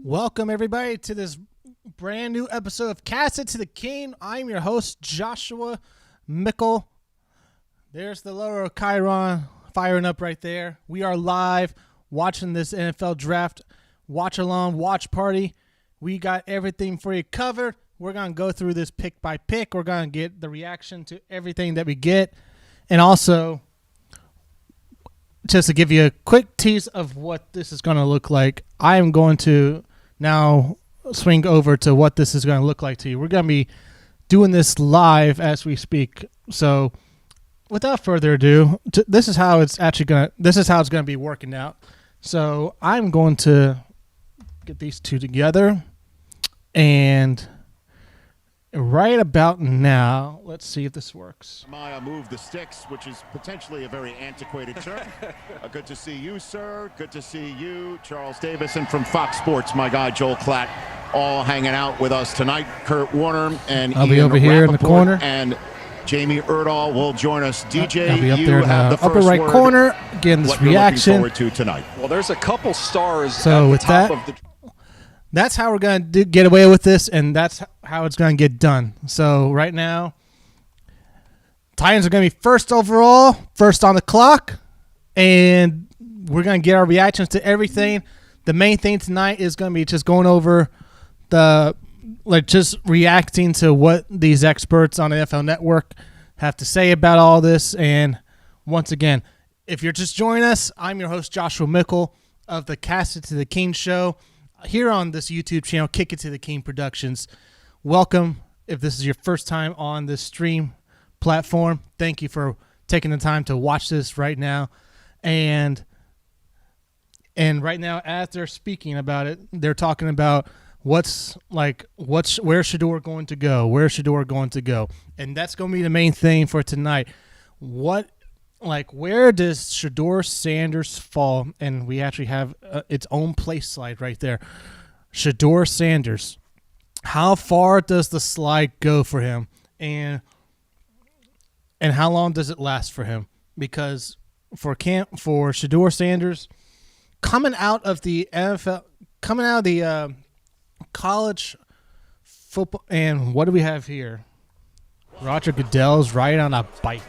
Welcome, everybody, to this brand new episode of Cast It to the King. I'm your host, Joshua Mickle. There's the lower of Chiron firing up right there. We are live watching this NFL draft watch along, watch party. We got everything for you covered. We're going to go through this pick by pick. We're going to get the reaction to everything that we get. And also, just to give you a quick tease of what this is going to look like, I am going to now swing over to what this is going to look like to you. We're going to be doing this live as we speak. So without further ado, this is how it's going to be working out. So I'm going to get these two together, and right about now, let's see if this works. Maya move the sticks, which is potentially a very antiquated term. Good to see you, sir. Good to see you, Charles Davis, and from Fox Sports, my guy Joel Klatt, all hanging out with us tonight. Kurt Warner and I'll Ian be over here in the corner, and Jamie Erdahl will join us. DJ, I'll be up you there in have the the upper first right word. corner. Again, this What you're reaction. looking forward to tonight. Well, there's a couple stars So at with the top that, of the. That's how we're going to get away with this, and that's how it's going to get done. So right now, Titans are going to be first overall, first on the clock, and we're going to get our reactions to everything. The main thing tonight is going to be just going over just reacting to what these experts on the NFL Network have to say about all this. And once again, if you're just joining us, I'm your host, Joshua Mickle of the Cast It to the King show here on this YouTube channel, Kick It to the King Productions. Welcome. If this is your first time on this stream platform, thank you for taking the time to watch this right now. And right now, as they're speaking about it, they're talking about where's Shedeur going to go? Where's Shedeur going to go? And that's going to be the main thing for tonight. Where does Shedeur Sanders fall? And we actually have its own place slide right there. Shedeur Sanders. How far does the slide go for him? And how long does it last for him? Because for Shedeur Sanders, coming out of the NFL, coming out of the college football, and what do we have here? Roger Goodell's riding on a bike.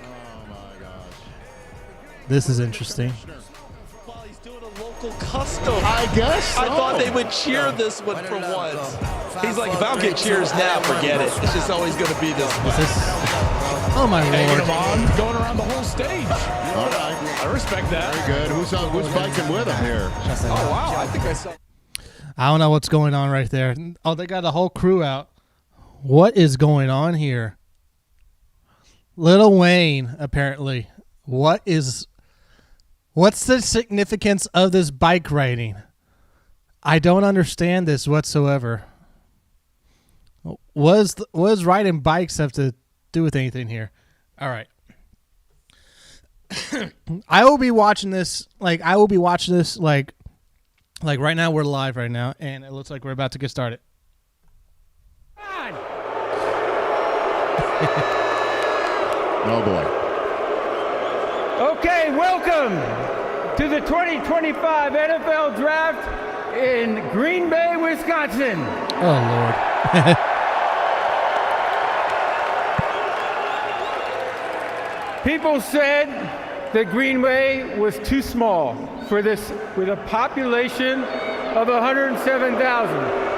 This is interesting. Well, he's doing a local custom. I guess I so. thought they would cheer this one for once. He's like, if I don't get cheers now, forget it. It's just always going to be this one. Oh my lord! on, going around the whole stage. All right. I respect that. Very good. Who's biking with him here? Oh, wow. I think I saw. I don't know what's going on right there. Oh, they got a whole crew out. What is going on here? Lil Wayne, apparently. What's the significance of this bike riding? I don't understand this whatsoever. What does riding bikes have to do with anything here? All right. I will be watching this like right now. We're live right now, and it looks like we're about to get started. Oh boy. Okay, welcome to the 2025 NFL Draft in Green Bay, Wisconsin. Oh, Lord. People said that Green Bay was too small for this, with a population of 107,000.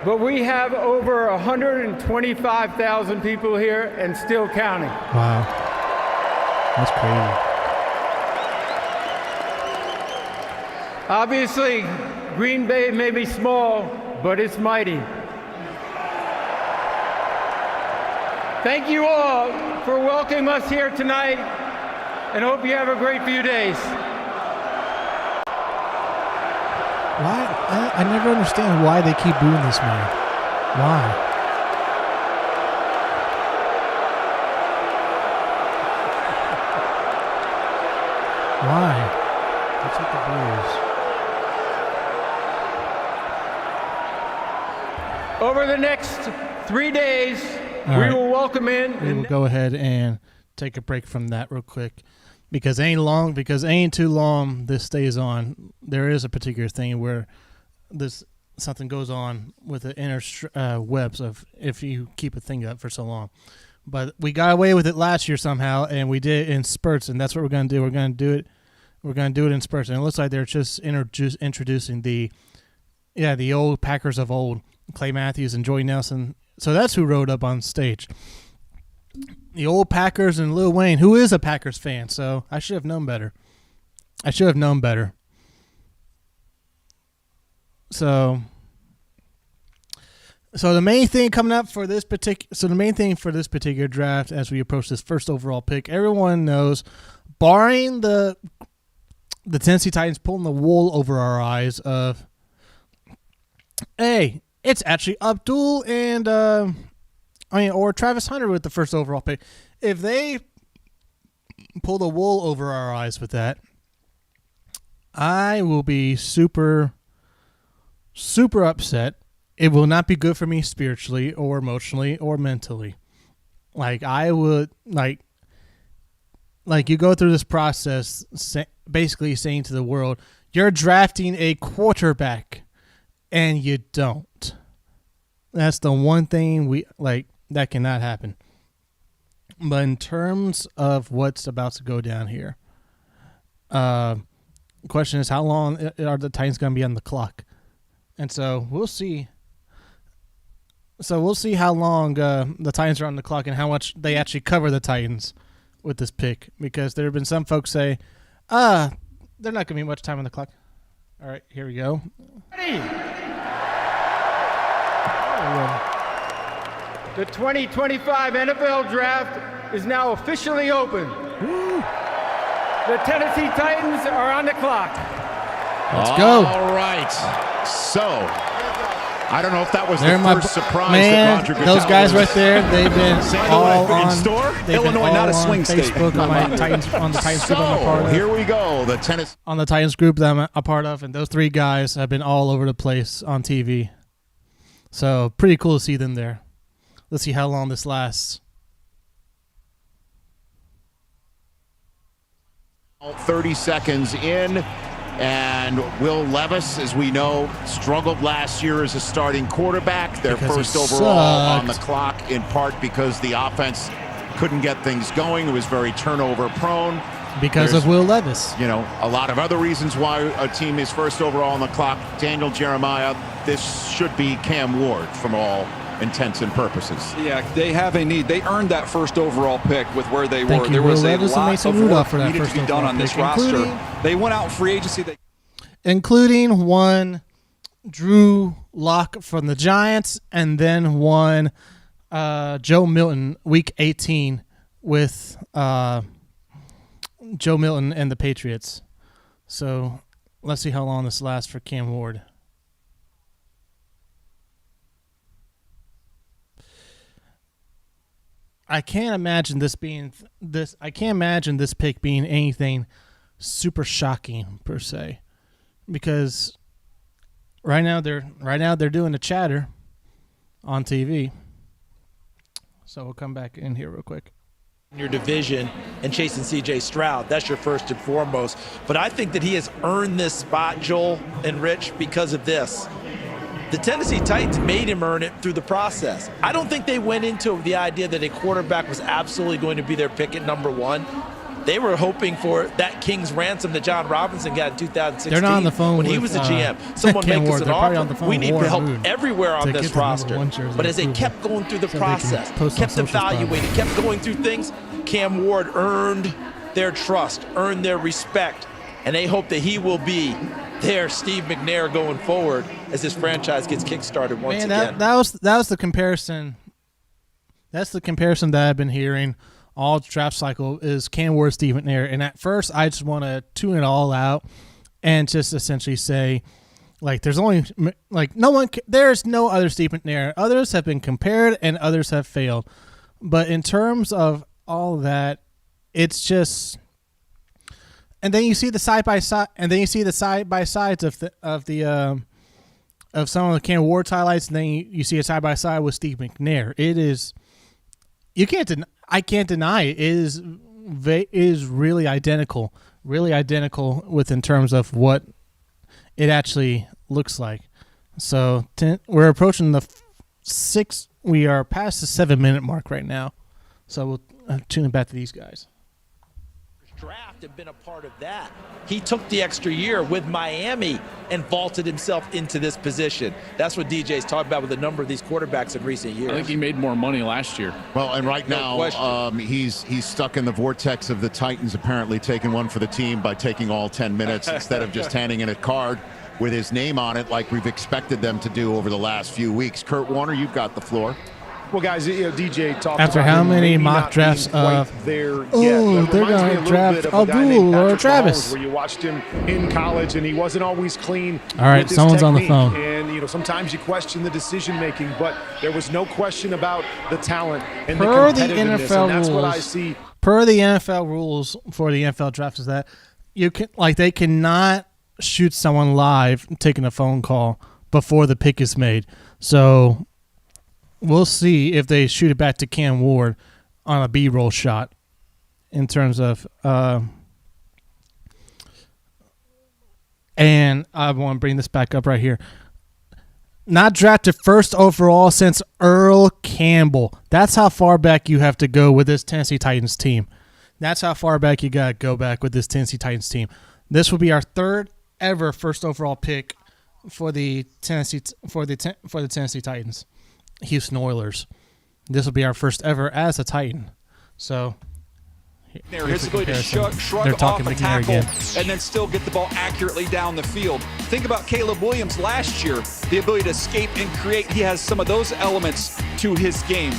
But we have over 125,000 people here and still counting. Wow. That's crazy. Obviously, Green Bay may be small, but it's mighty. Thank you all for welcoming us here tonight, and hope you have a great few days. Why? I never understand why they keep booing this man. Why? Why? What's with the boos? Over the next 3 days, All we right. will welcome in. We will go ahead and take a break from that real quick. because ain't too long this stays on. There is a particular thing where something goes on with the inner webs of if you keep a thing up for so long. But we got away with it last year somehow, and we did it in spurts, and that's what we're going to do. We're going to do it in spurts, and it looks like they're just introducing the old Packers of old, Clay Matthews and Joey Nelson. So that's who rode up on stage. The old Packers and Lil Wayne, who is a Packers fan, so I should have known better. So the main thing coming up for this particular draft, as we approach this first overall pick, everyone knows, barring the Tennessee Titans pulling the wool over our eyes of, hey, it's actually Abdul and or Travis Hunter with the first overall pick. If they pull the wool over our eyes with that, I will be super, super upset. It will not be good for me spiritually or emotionally or mentally. Like, I would, like you go through this process basically saying to the world, you're drafting a quarterback, and you don't. That's the one thing that cannot happen. But in terms of what's about to go down here, the question is, how long are the Titans going to be on the clock? And so we'll see. So we'll see how long the Titans are on the clock and how much they actually cover the Titans with this pick. Because there have been some folks say, they're not going to be much time on the clock. All right, here we go. Ready. The 2025 NFL Draft is now officially open. Woo. The Tennessee Titans are on the clock. Let's go. All right. So, I don't know if that was They're the my first surprise man, that Roger those Goodell guys was right there, they've been all on store? they've been Illinois, all not a on swing state. Facebook on the Titans group I'm a part So, of. here we go. The tennis. On the Titans group that I'm a part of, and those three guys have been all over the place on TV. So pretty cool to see them there. Let's see how long this lasts. 30 seconds in, and Will Levis, as we know, struggled last year as a starting quarterback. Their Because first he overall on the sucked. clock, in part because the offense couldn't get things going. It was very turnover prone. Because There's, of Will Levis. You know, a lot of other reasons why a team is first overall on the clock. Daniel Jeremiah, this should be Cam Ward from all intents and purposes. Yeah, they have a need. They earned that first overall pick with where they Thank were. you, There Will was a Levis and lot Mason of Rudolph work for that needed first to be done overall on this pick, roster. They went out free agency. Including one Drew Lock from the Giants, and then one Joe Milton, Week 18, with Joe Milton and the Patriots. So let's see how long this lasts for Cam Ward. I can't imagine this pick being anything super shocking per se, because right now they're doing the chatter on TV. So we'll come back in here real quick. Your division and chasing C.J. Stroud, that's your first and foremost. But I think that he has earned this spot, Joel and Rich, because of this. The Tennessee Titans made him earn it through the process. I don't think they went into the idea that a quarterback was absolutely going to be their pick at number one. They were hoping for that king's ransom that John Robinson got in 2016. They're not on the phone when he with, was a GM. Someone Cam make Ward. us an They're probably on the offer. phone We with need Warren help Moon everywhere on to this get the number roster. one jersey But as they approval, kept going through the so they can process, post on kept socials probably. evaluating, kept going through things, Cam Ward earned their trust, earned their respect, and they hope that he will be their Steve McNair going forward as this franchise gets kickstarted once again. That was the comparison. That's the comparison that I've been hearing all draft cycle is Cam Ward, Steve McNair. And at first, I just want to tune it all out and just essentially say, like, there's only like no one. There's no other Steve McNair. Others have been compared and others have failed. But in terms of all that, it's just. And then you see the side by side, and then you see the side by sides of some of the Cam Ward highlights, and then you see a side by side with Steve McNair. It is, I can't deny it. It is is really identical with in terms of what it actually looks like. So we're approaching we are past the 7-minute mark right now. So we'll tune it back to these guys. Draft and been a part of that. He took the extra year with Miami and vaulted himself into this position. That's what DJ's talking about with a number of these quarterbacks in recent years. I think he made more money last year. Well, and right now he's stuck in the vortex of the Titans apparently taking one for the team by taking all 10 minutes instead of just handing in a card with his name on it like we've expected them to do over the last few weeks. Kurt Warner, you've got the floor. Well, guys, DJ talked after about how many maybe mock not drafts being quite of there oh yet. they're going to draft Abdul or Travis, where you watched him in college and he wasn't always clean. All right, someone's on the phone, and sometimes you question the decision making, but there was no question about the talent and per the competitiveness, NFL and that's rules, what I see. Per the NFL rules for the NFL draft is that they cannot shoot someone live taking a phone call before the pick is made. So we'll see if they shoot it back to Cam Ward on a B-roll shot in terms of and I want to bring this back up right here. Not drafted first overall since Earl Campbell. That's how far back you have to go with this Tennessee Titans team. That's how far back you got to go back with this Tennessee Titans team. This will be our third ever first overall pick for the Tennessee Titans. Houston Oilers. This will be our first ever as a Titan. So His ability to shrug They're off talking a McNair tackle again. and then still get the ball accurately down the field. Think about Caleb Williams last year, the ability to escape and create. He has some of those elements to his game.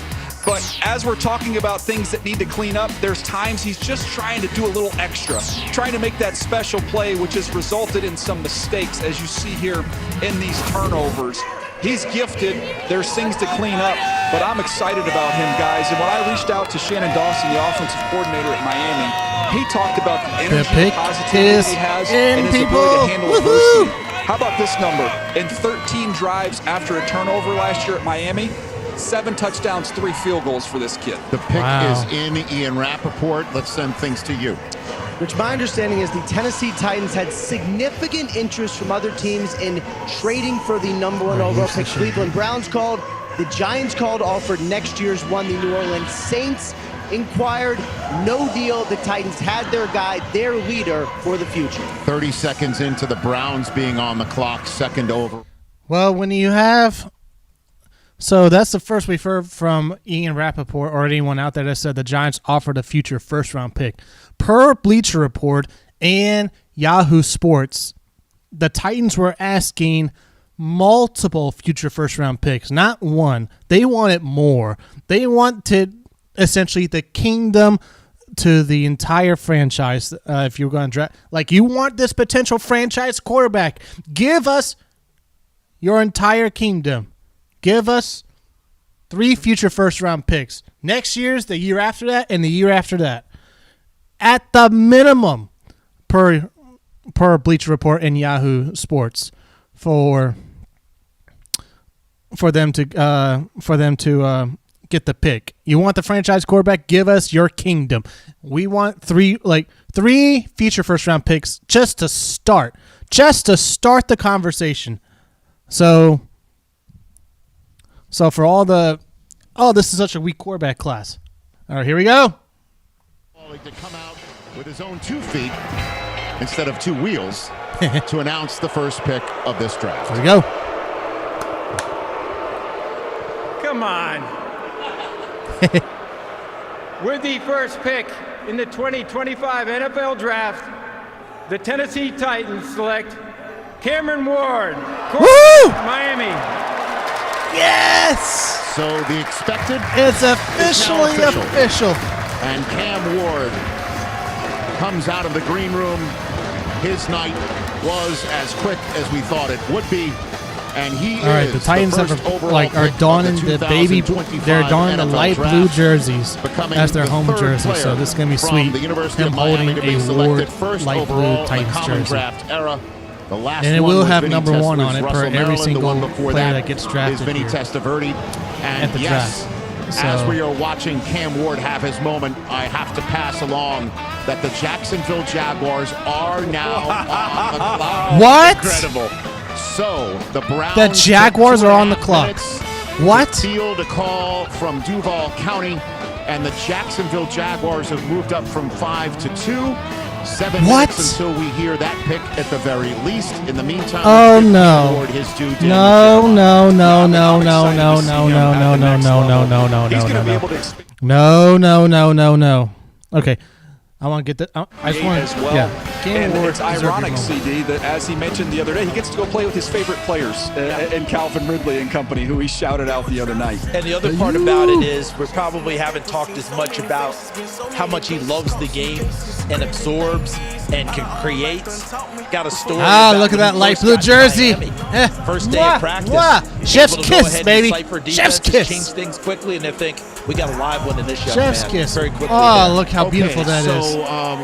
But as we're talking about things that need to clean up, there's times he's just trying to do a little extra, trying to make that special play, which has resulted in some mistakes, as you see here in these turnovers. He's gifted. There's things to clean up, but I'm excited about him, guys. And when I reached out to Shannon Dawson, the offensive coordinator at Miami, he talked about the energy and positivity he has and his ability to handle adversity. How about this number? In 13 drives after a turnover last year at Miami, 7 touchdowns, 3 field goals for this kid. The pick is in. Ian Rappaport, let's send things to you. Rich, my understanding is the Tennessee Titans had significant interest from other teams in trading for the #1 overall pick. Cleveland Browns called, the Giants called, offered next year's one. The New Orleans Saints inquired, no deal. The Titans had their guy, their leader for the future. 30 seconds into the Browns being on the clock, second over. Well, when you have... So that's the first we've heard from Ian Rappaport or anyone out there that said the Giants offered a future first-round pick. Per Bleacher Report and Yahoo Sports, the Titans were asking multiple future first-round picks, not one. They wanted more. They wanted essentially the kingdom to the entire franchise. If you're going to draft, like, you want this potential franchise quarterback, give us your entire kingdom. Give us 3 future first-round picks. Next year's, the year after that, and the year after that. At the minimum, per Bleacher Report and Yahoo Sports, for them to get the pick. You want the franchise quarterback? Give us your kingdom. We want 3 future first-round picks just to start the conversation. So for all the, this is such a weak quarterback class. All right, here we go. To come out with his own 2 feet instead of 2 wheels to announce the first pick of this draft. Here we go. Come on. With the first pick in the 2025 NFL Draft, the Tennessee Titans select Cameron Ward, quarterback, Miami. Yes! So the expected It's officially official. And Cam Ward comes out of the green room. His night was as quick as we thought it would be. And he all right, the Titans are donning the baby. They're donning the light blue jerseys as their home jersey. So this is gonna be sweet. Him holding a Ward light blue Titans jersey, and it will have number 1 on it per every single player that gets drafted here at the draft. As we are watching Cam Ward have his moment, I have to pass along that the Jacksonville Jaguars are now on the clock. What? Incredible. So the Browns. The Jaguars are on the clock. What? Field a call from Duval County, and the Jacksonville Jaguars have moved up from 5 to 2. 7 minutes until we hear that pick at the very least. In the meantime, oh no. No. Okay. I want to get that. I just want as well. Yeah. And it's ironic, CD, that as he mentioned the other day, he gets to go play with his favorite players and Calvin Ridley and company, who he shouted out the other night. And the other part about it is we probably haven't talked as much about how much he loves the game and absorbs and can create. Got a story. Look at that light blue jersey. First day of practice. Chef's kiss, baby. Chef's kiss. Change things quickly, and they think we got a live one in this young Chef's man. kiss. Very quickly. Oh, look how beautiful that is. So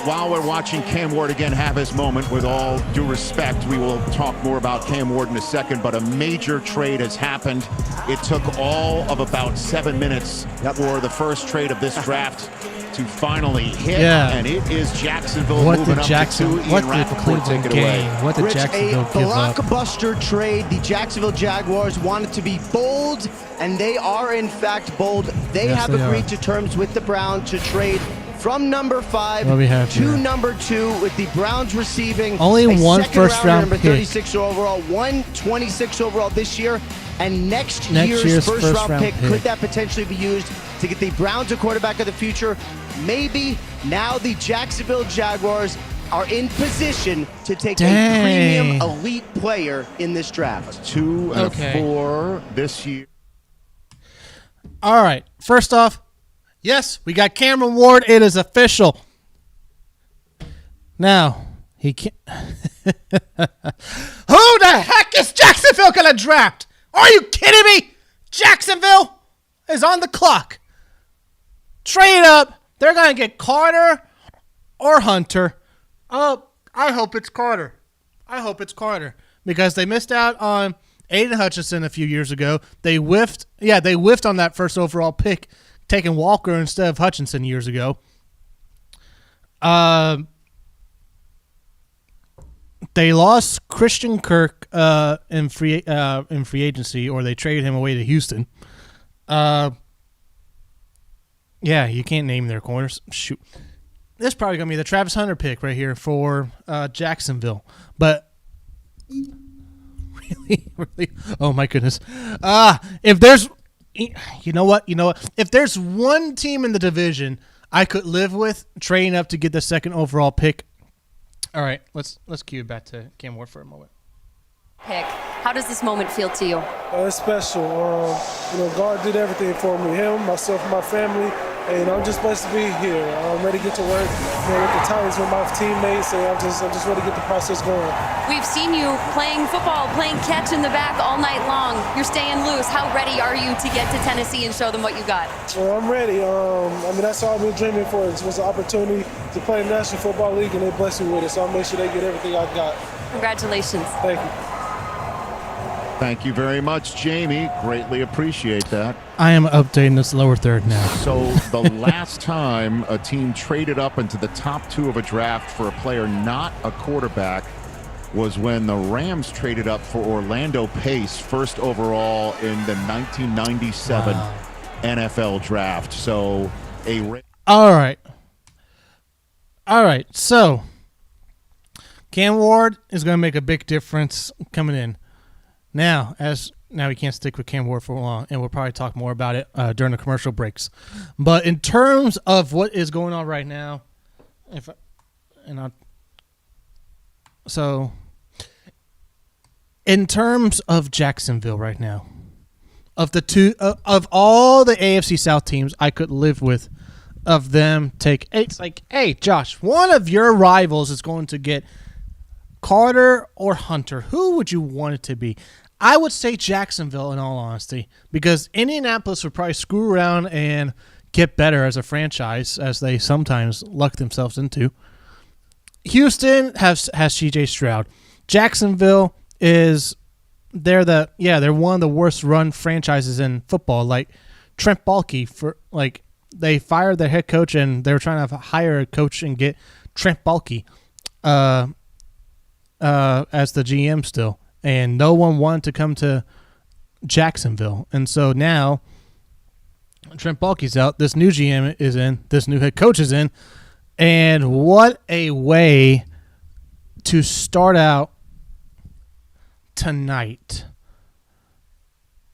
while we're watching Cam Ward again have his moment, with all due respect, we will talk more about Cam Ward in a second, but a major trade has happened. It took all of about 7 minutes for the first trade of this draft to finally hit, and it is Jacksonville moving up to 2. What did Cleveland gain? What did Jacksonville give up? A blockbuster trade. The Jacksonville Jaguars wanted to be bold, and they are in fact bold. They have agreed to terms with the Browns to trade from number 5 to number 2, with the Browns receiving only one first-round number pick, 36 overall, 126 overall this year, and next year's first-round pick. Could that potentially be used to get the Browns a quarterback of the future? Maybe. Now the Jacksonville Jaguars are in position to take a premium elite player in this draft. 2 and 4 this year. All right. First off, yes, we got Cameron Ward. It is official. Now, he can't. Who the heck is Jacksonville going to draft? Are you kidding me? Jacksonville is on the clock. Trade up. They're going to get Carter or Hunter. Oh, I hope it's Carter. Because they missed out on Aiden Hutchinson a few years ago. They whiffed on that first overall pick, taking Walker instead of Hutchinson years ago. They lost Christian Kirk in free agency, or they traded him away to Houston. Yeah, you can't name their corners. Shoot. This is probably going to be the Travis Hunter pick right here for Jacksonville. But really, oh my goodness. If there's, you know what? If there's one team in the division I could live with trading up to get the second overall pick. All right, let's cue it back to Cam Ward for a moment. Pick. How does this moment feel to you? It's special. God did everything for me. Him, myself, my family, and I'm just blessed to be here. I'm ready to get to work with the Titans, with my teammates, and I'm just ready to get the process going. We've seen you playing football, playing catch in the back all night long. You're staying loose. How ready are you to get to Tennessee and show them what you got? Well, I'm ready. That's all I've been dreaming for. It was an opportunity to play in the National Football League, and they blessed me with it. So I'll make sure they get everything I've got. Congratulations. Thank you. Thank you very much, Jamie. Greatly appreciate that. I am updating this lower third now. So the last time a team traded up into the top 2 of a draft for a player not a quarterback was when the Rams traded up for Orlando Pace, first overall in the 1997 NFL draft. So All right. So Cam Ward is going to make a big difference coming in. Now we can't stick with Cam Ward for long, and we'll probably talk more about it during the commercial breaks. But in terms of what is going on right now, in terms of Jacksonville right now, of all the AFC South teams, I could live with of them take. It's like, hey, Josh, one of your rivals is going to get Carter or Hunter. Who would you want it to be? I would say Jacksonville, in all honesty, because Indianapolis would probably screw around and get better as a franchise, as they sometimes luck themselves into. Houston has C.J. Stroud. Jacksonville they're one of the worst run franchises in football. Like Trent Baalke for they fired their head coach and they were trying to hire a coach and get Trent Baalke as the GM still, and no one wanted to come to Jacksonville, and so now Trent Baalke's out. This new GM is in. This new head coach is in, and what a way to start out tonight.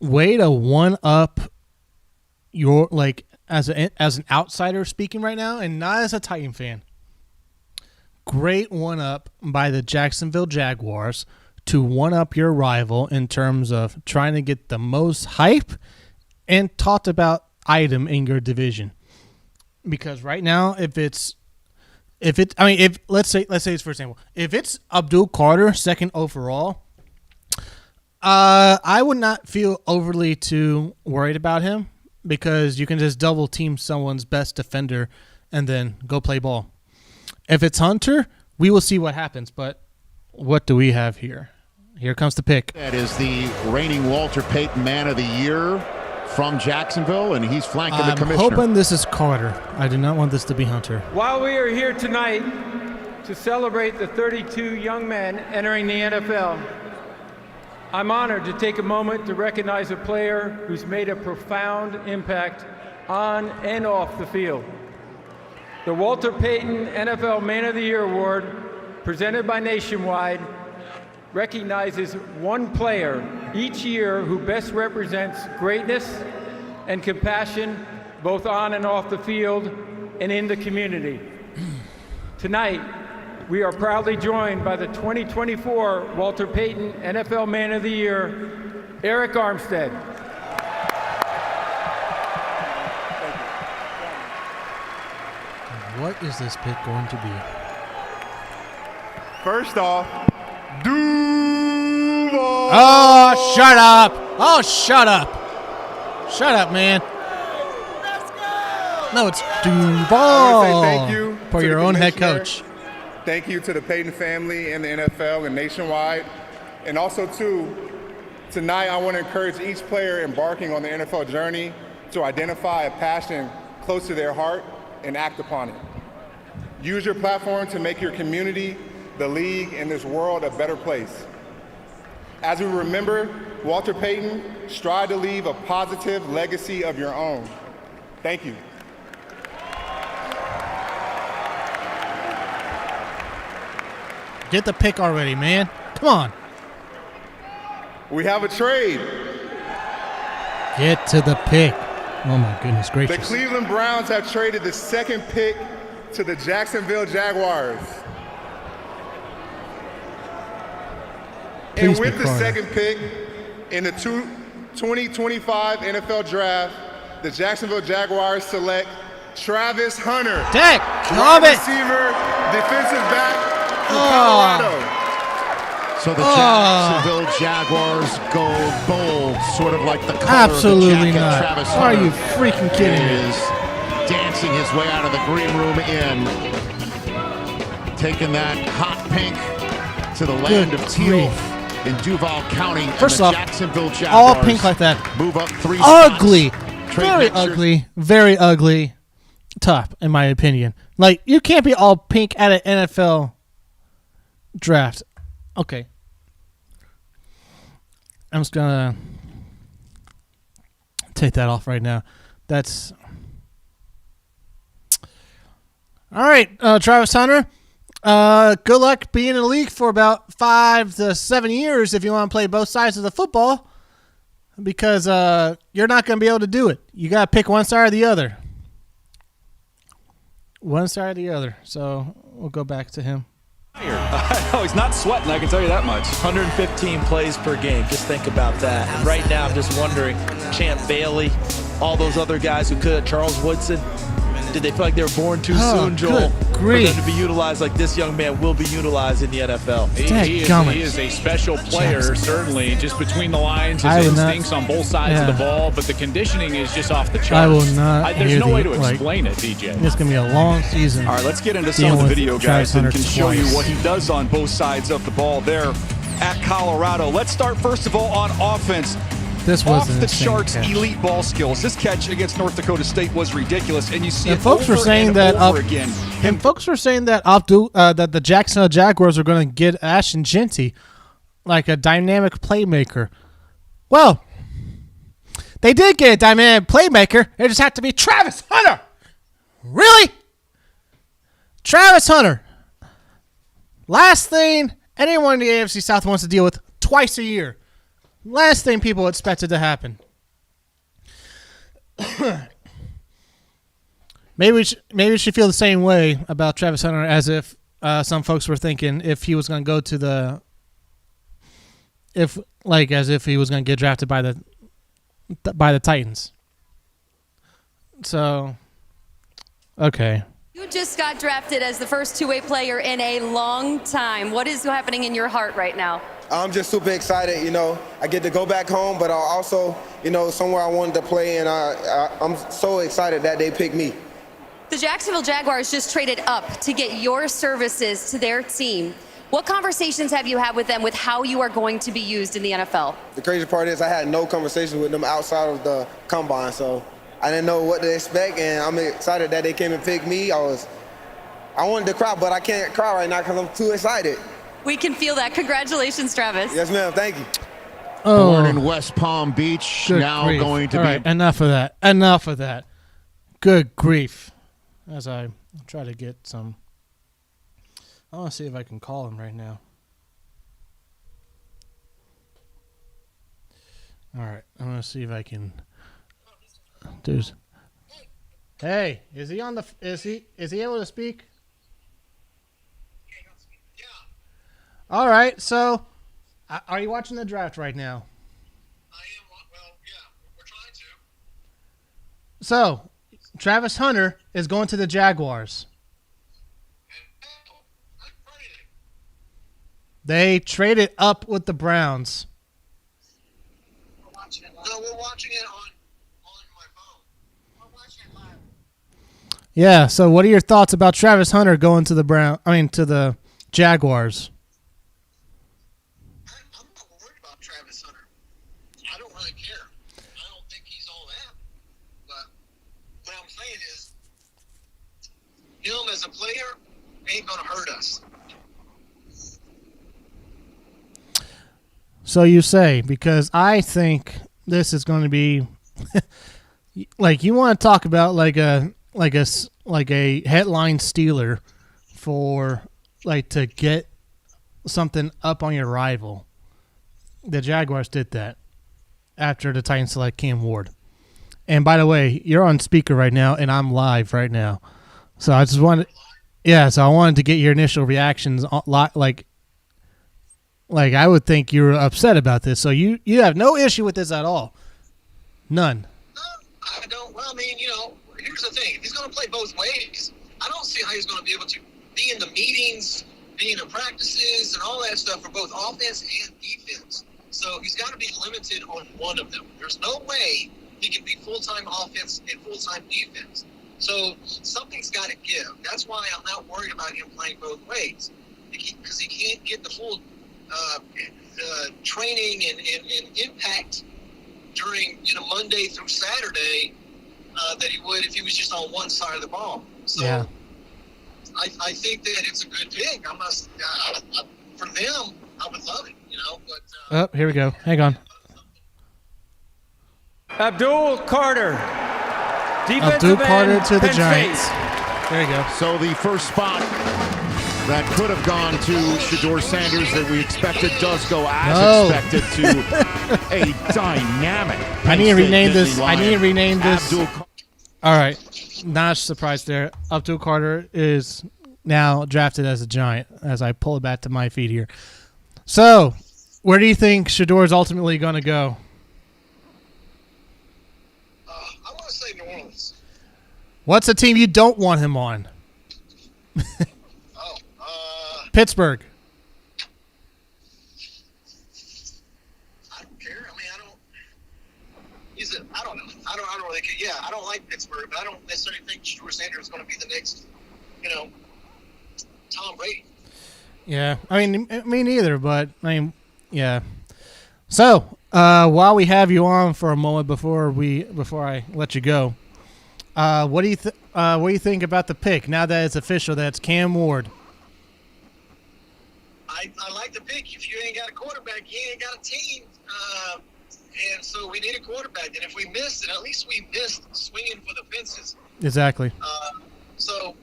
Way to one up your as an outsider speaking right now, and not as a Titan fan. Great one up by the Jacksonville Jaguars to one up your rival in terms of trying to get the most hype and talked about item in your division. Because right now, let's say it's, for example, if it's Abdul Carter, second overall, I would not feel overly too worried about him because you can just double team someone's best defender and then go play ball. If it's Hunter, we will see what happens. But what do we have here? Here comes the pick. That is the reigning Walter Payton Man of the Year from Jacksonville, and he's flanking the commissioner. I'm hoping this is Carter. I do not want this to be Hunter. While we are here tonight to celebrate the 32 young men entering the NFL, I'm honored to take a moment to recognize a player who's made a profound impact on and off the field. The Walter Payton NFL Man of the Year Award, presented by Nationwide, recognizes one player each year who best represents greatness and compassion both on and off the field and in the community. Tonight, we are proudly joined by the 2024 Walter Payton NFL Man of the Year, Eric Armstead. What is this pick going to be? First off, Duval. Oh, shut up. Oh, shut up. Shut up, man. Let's go. No, it's Duval. I want to say thank you for to your the own head commissioner. coach. Thank you to the Payton family and the NFL and Nationwide. And also, tonight I want to encourage each player embarking on the NFL journey to identify a passion close to their heart and act upon it. Use your platform to make your community, the league, and this world a better place. As we remember Walter Payton, strive to leave a positive legacy of your own. Thank you. Get the pick already, man. Come on. We have a trade. Get to the pick. Oh, my goodness gracious. The Cleveland Browns have traded the second pick to the Jacksonville Jaguars. Please and with be the Carter. second pick in the 2025 NFL Draft, the Jacksonville Jaguars select Travis Hunter, Dick, wide receiver, defensive back from Colorado. So the Jacksonville Jaguars go bold, sort of like the color Absolutely of the jacket. not. Travis Are Hunter you freaking kidding me? is dancing his way out of the green room in, taking that hot pink to the land Good of teal grief. in Duval County. First and off, the Jacksonville Jaguars all pink like that. move up 3 Ugly. spots. Trade Very next year. ugly. Very ugly. Tough, in my opinion. Like, you can't be all pink at an NFL draft. Okay. I'm just going to take that off right now. That's... All right, Travis Hunter. Good luck being in the league for about 5 to 7 years if you want to play both sides of the football, because you're not going to be able to do it. You got to pick one side or the other. One side or the other. So we'll go back to him. Oh, he's not sweating, I can tell you that much. 115 plays per game. Just think about that. And right now, I'm just wondering, Champ Bailey, all those other guys who could, Charles Woodson, did they feel like they were born too soon, Joel? For them to be utilized like this young man will be utilized in the NFL. He is a special player, certainly, just between the lines. I His will instincts on both sides of the ball, but the conditioning is just off the charts. I will not There's hear no way the- to explain it, DJ. It's going to be a long season. All right, let's get into some of the video, guys, and can show you what he does on both sides of the ball there at Colorado. Let's start, first of all, on offense. This was off an the insane charts catch. elite ball skills. This catch against North Dakota State was ridiculous, and you see And it folks over were saying and that over again. and folks were saying that that the Jacksonville Jaguars are going to get Ashton Jeanty like a dynamic playmaker. Well, they did get a dynamic playmaker. It just had to be Travis Hunter. Really? Travis Hunter. Last thing anyone in the AFC South wants to deal with twice a year. Last thing people expected to happen. Maybe we should feel the same way about Travis Hunter as if some folks were thinking if he was going to go to the as if he was going to get drafted by the Titans. So, okay. You just got drafted as the first two-way player in a long time. What is happening in your heart right now? I'm just super excited. You know, I get to go back home, but I also, you know, somewhere I wanted to play, and I'm so excited that they picked me. The Jacksonville Jaguars just traded up to get your services to their team. What conversations have you had with them with how you are going to be used in the NFL? The crazy part is I had no conversation with them outside of the combine, so I didn't know what to expect, and I'm excited that they came and picked me. I wanted to cry, but I can't cry right now because I'm too excited. We can feel that. Congratulations, Travis. Yes, ma'am. Thank you. Born in West Palm Beach, Good now grief. going to All be. right, enough of that. Enough of that. Good grief. As I try to get some. I want to see if I can call him right now. All right, I'm going to see if I can. Hey, is he on the? Is he able to speak? Yeah. All right, so are you watching the draft right now? I am. Well, yeah, we're trying to. So, Travis Hunter is going to the Jaguars. They traded up with the Browns. We're watching it live. No, we're watching it on my phone. We're watching it live. Yeah, so what are your thoughts about Travis Hunter going to the to the Jaguars? I'm not worried about Travis Hunter. I don't really care. I don't think he's all that. But what I'm saying is, him as a player ain't going to hurt us. So you say, because I think this is going to be like you want to talk about like a headline stealer for like to get something up on your rival. The Jaguars did that after the Titans select Cam Ward. And by the way, you're on speaker right now, and I'm live right now. So I just wanted, so I wanted to get your initial reactions, like I would think you're upset about this. So you have no issue with this at all, none. No, I don't. Well, I mean, here's the thing: if he's going to play both ways, I don't see how he's going to be able to be in the meetings, be in the practices, and all that stuff for both offense and defense. So he's got to be limited on one of them. There's no way he can be full-time offense and full-time defense. So something's got to give. That's why I'm not worried about him playing both ways, because he can't get the full training and impact during Monday through Saturday that he would if he was just on one side of the ball. So yeah. I think that it's a good pick. For them, I would love it, But here we go. Hang on. Abdul Carter. Abdul Carter to the Penn Giants. State. There you go. So the first spot that could have gone to Shedeur Sanders that we expected does go as expected to a dynamic. I need to rename Penn this. State I need to Nittany rename this. Lion. All right. Not a surprise there. Abdul Carter is now drafted as a Giant as I pull it back to my feed here. So, where do you think Shedeur is ultimately going to go? I want to say New Orleans. What's the team you don't want him on? Pittsburgh. I don't care. I mean, I don't know. I don't really care. Yeah, I don't like Pittsburgh, but I don't necessarily think Shedeur Sanders is going to be the next, Tom Brady. Yeah, I mean, me neither, but yeah. So While we have you on for a moment before I let you go, what do you think about the pick now that it's official that it's Cam Ward? I like the pick. If you ain't got a quarterback, you ain't got a team. And so we need a quarterback. And if we missed it, at least we missed swinging for the fences. Exactly. So,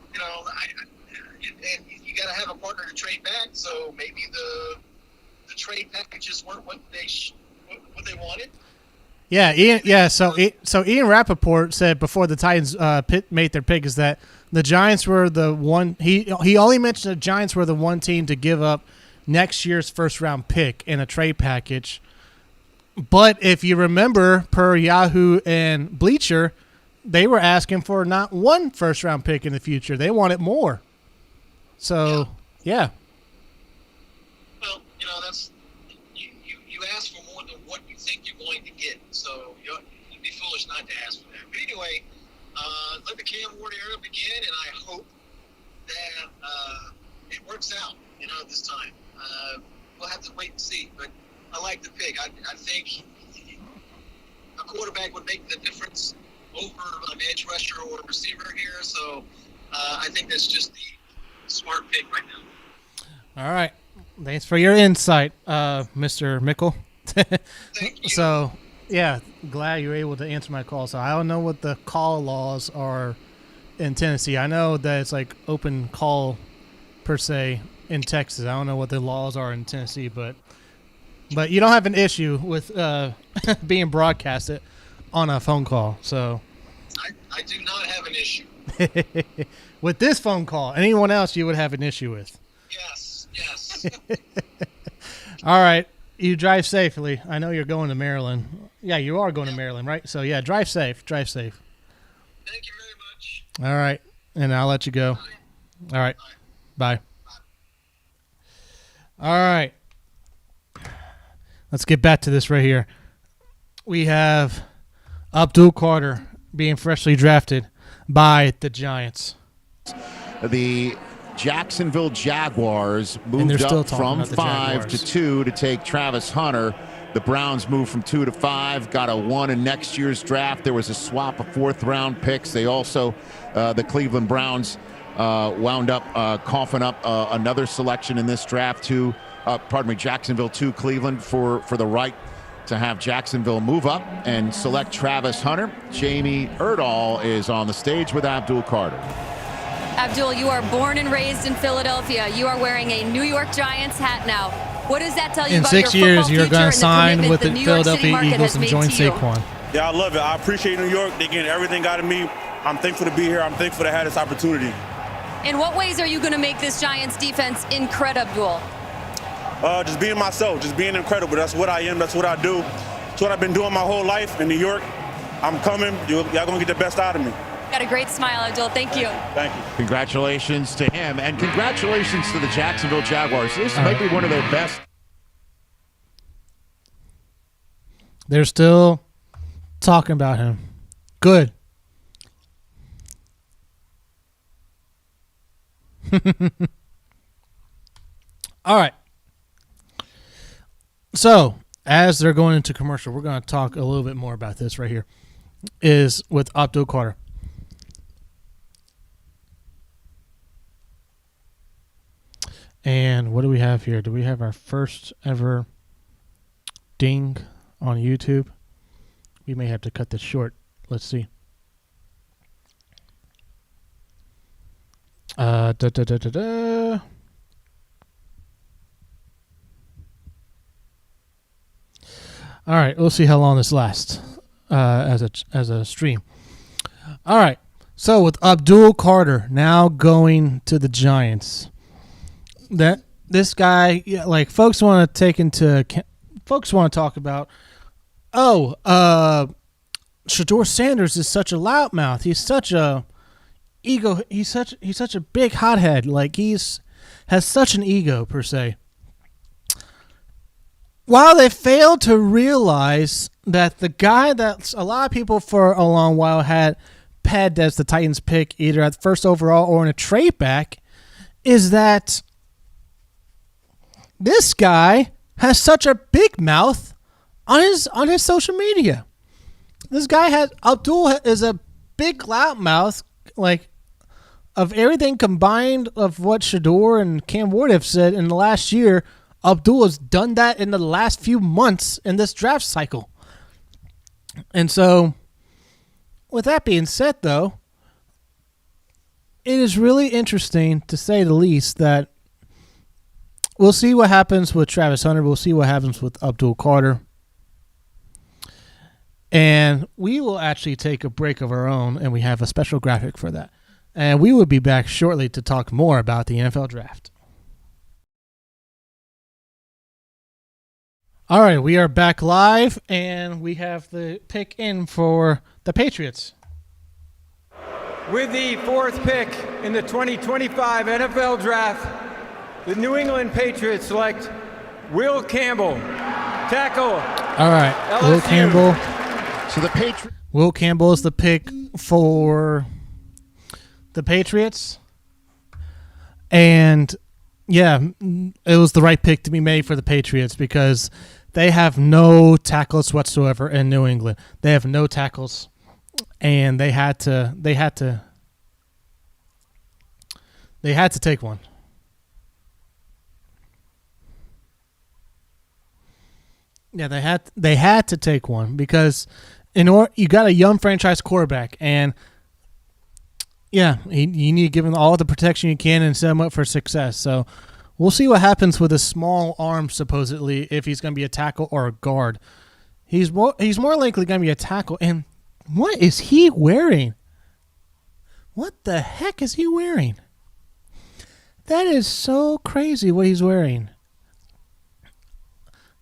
and you got to have a partner to trade back. So maybe the trade packages weren't what they wanted. Yeah, Ian. Yeah, so Ian Rappaport said before the Titans made their pick is that the Giants were the one. He only mentioned the Giants were the one team to give up next year's first round pick in a trade package. But if you remember, per Yahoo and Bleacher, they were asking for not one first round pick in the future. They wanted more. So yeah. Well, that's you ask for more than what you think you're going to get. So you'd be foolish not to ask for that. But anyway, let the Cam Ward era begin, and I hope that it works out. This time. We'll have to wait and see. But I like the pick. I think a quarterback would make the difference over an edge rusher or a receiver here. So I think that's just the smart pick right now. All right. Thanks for your insight, Mr. Mickle. Thank you. So, yeah, glad you were able to answer my call. So I don't know what the call laws are in Tennessee. I know that it's like open call per se in Texas. I don't know what the laws are in Tennessee, but you don't have an issue with being broadcasted on a phone call. So I do not have an issue. with this phone call, anyone else you would have an issue with. Yes. All right. You drive safely. I know you're going to Maryland. Yeah, you are going to Maryland, right? So, yeah, drive safe. Drive safe. Thank you very much. All right. And I'll let you go. All right. Bye. All right. Let's get back to this right here. We have Abdul Carter being freshly drafted by the Giants. The Jacksonville Jaguars moved up from 5 to 2 to take Travis Hunter. The Browns moved from 2 to 5, got a 1 in next year's draft. There was a swap of fourth-round picks. They also, the Cleveland Browns, wound up coughing up another selection in this draft Jacksonville to Cleveland for the right to have Jacksonville move up and select Travis Hunter. Jamie Erdahl is on the stage with Abdul Carter. Abdul, you are born and raised in Philadelphia. You are wearing a New York Giants hat now. What does that tell you about your football future? In 6 years, you're going to sign with the Philadelphia Eagles and join Saquon. Yeah, I love it. I appreciate New York. They're getting everything out of me. I'm thankful to be here. I'm thankful to have this opportunity. In what ways are you going to make this Giants defense incredible? Just being myself, just being incredible. That's what I am. That's what I do. That's what I've been doing my whole life in New York. I'm coming. Y'all going to get the best out of me. Got a great smile, Abdul. Thank you. Thank you. Congratulations to him, and congratulations to the Jacksonville Jaguars. This might be one of their best. They're still talking about him. Good. All right. So, as they're going into commercial, we're going to talk a little bit more about this right here. Is with Abdul Carter. And what do we have here? Do we have our first ever ding on YouTube? We may have to cut this short. Let's see. All right, we'll see how long this lasts as a stream. All right, so with Abdul Carter now going to the Giants, that this guy, like folks want to talk about. Shedeur Sanders is such a loudmouth. He's such a ego. He's such a big hothead. Like has such an ego per se. While they failed to realize that the guy that a lot of people for a long while had pegged as the Titans pick either at first overall or in a trade back is that this guy has such a big mouth on his social media. This guy Abdul is a big loudmouth, like, of everything combined of what Shedeur and Cam Ward have said in the last year. Abdul has done that in the last few months in this draft cycle. And so, with that being said, though, it is really interesting, to say the least, that we'll see what happens with Travis Hunter. We'll see what happens with Abdul Carter. And we will actually take a break of our own, and we have a special graphic for that. And we will be back shortly to talk more about the NFL Draft. All right, we are back live, and we have the pick in for the Patriots. With the 4th pick in the 2025 NFL Draft, the New England Patriots select Will Campbell, tackle. All right, LSU. Will Campbell. So the Patriots. Will Campbell is the pick for the Patriots. And, yeah, it was the right pick to be made for the Patriots because they have no tackles whatsoever in New England. They have no tackles, and they had to take one. Yeah, they had to take one because you got a young franchise quarterback, and yeah, you need to give him all the protection you can and set him up for success. So we'll see what happens with his small arm, supposedly, if he's going to be a tackle or a guard. He's more likely going to be a tackle. And what is he wearing? What the heck is he wearing? That is so crazy what he's wearing.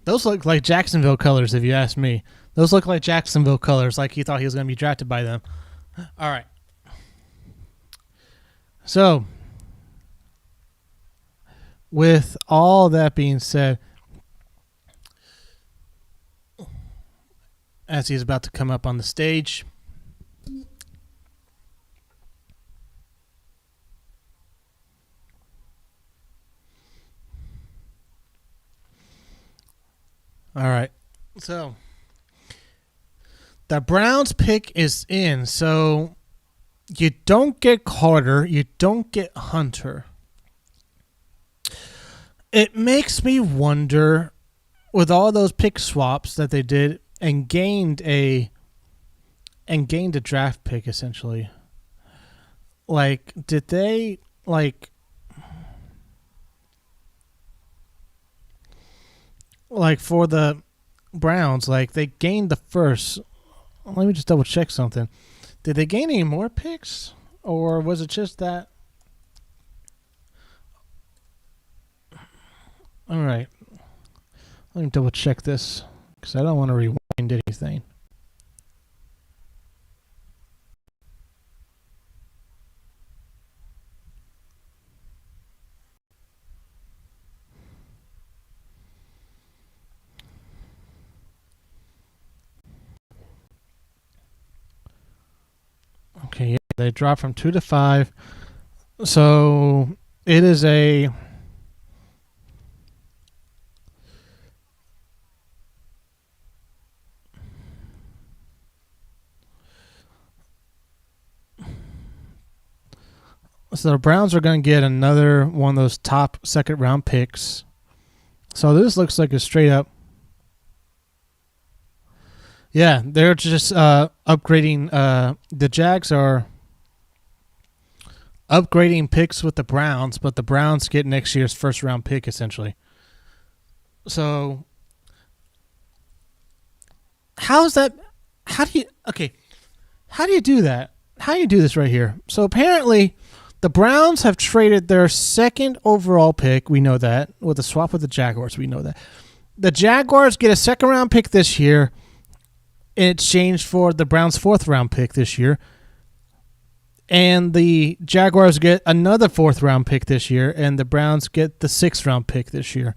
Those look like Jacksonville colors, if you ask me. Those look like Jacksonville colors, like he thought he was going to be drafted by them. All right. So, with all that being said, as he's about to come up on the stage, all right, so the Browns pick is in, so you don't get Carter, you don't get Hunter. It makes me wonder, with all those pick swaps that they did and gained a draft pick essentially. Like, did they like for the Browns, like they gained the first. Let me just double check something. Did they gain any more picks, or was it just that? All right. Let me double check this because I don't want to rewind anything. Okay, yeah, they dropped from 2 to 5. So it is a So the Browns are going to get another one of those top second round picks. So this looks like a straight up. Yeah, they're just upgrading. The Jags are upgrading picks with the Browns, but the Browns get next year's first round pick essentially. So how's that? How do you do that? How do you do this right here? So apparently the Browns have traded their second overall pick. We know that with a swap with the Jaguars. We know that the Jaguars get a second round pick this year in exchange for the Browns' fourth round pick this year. And the Jaguars get another fourth round pick this year, and the Browns get the sixth round pick this year.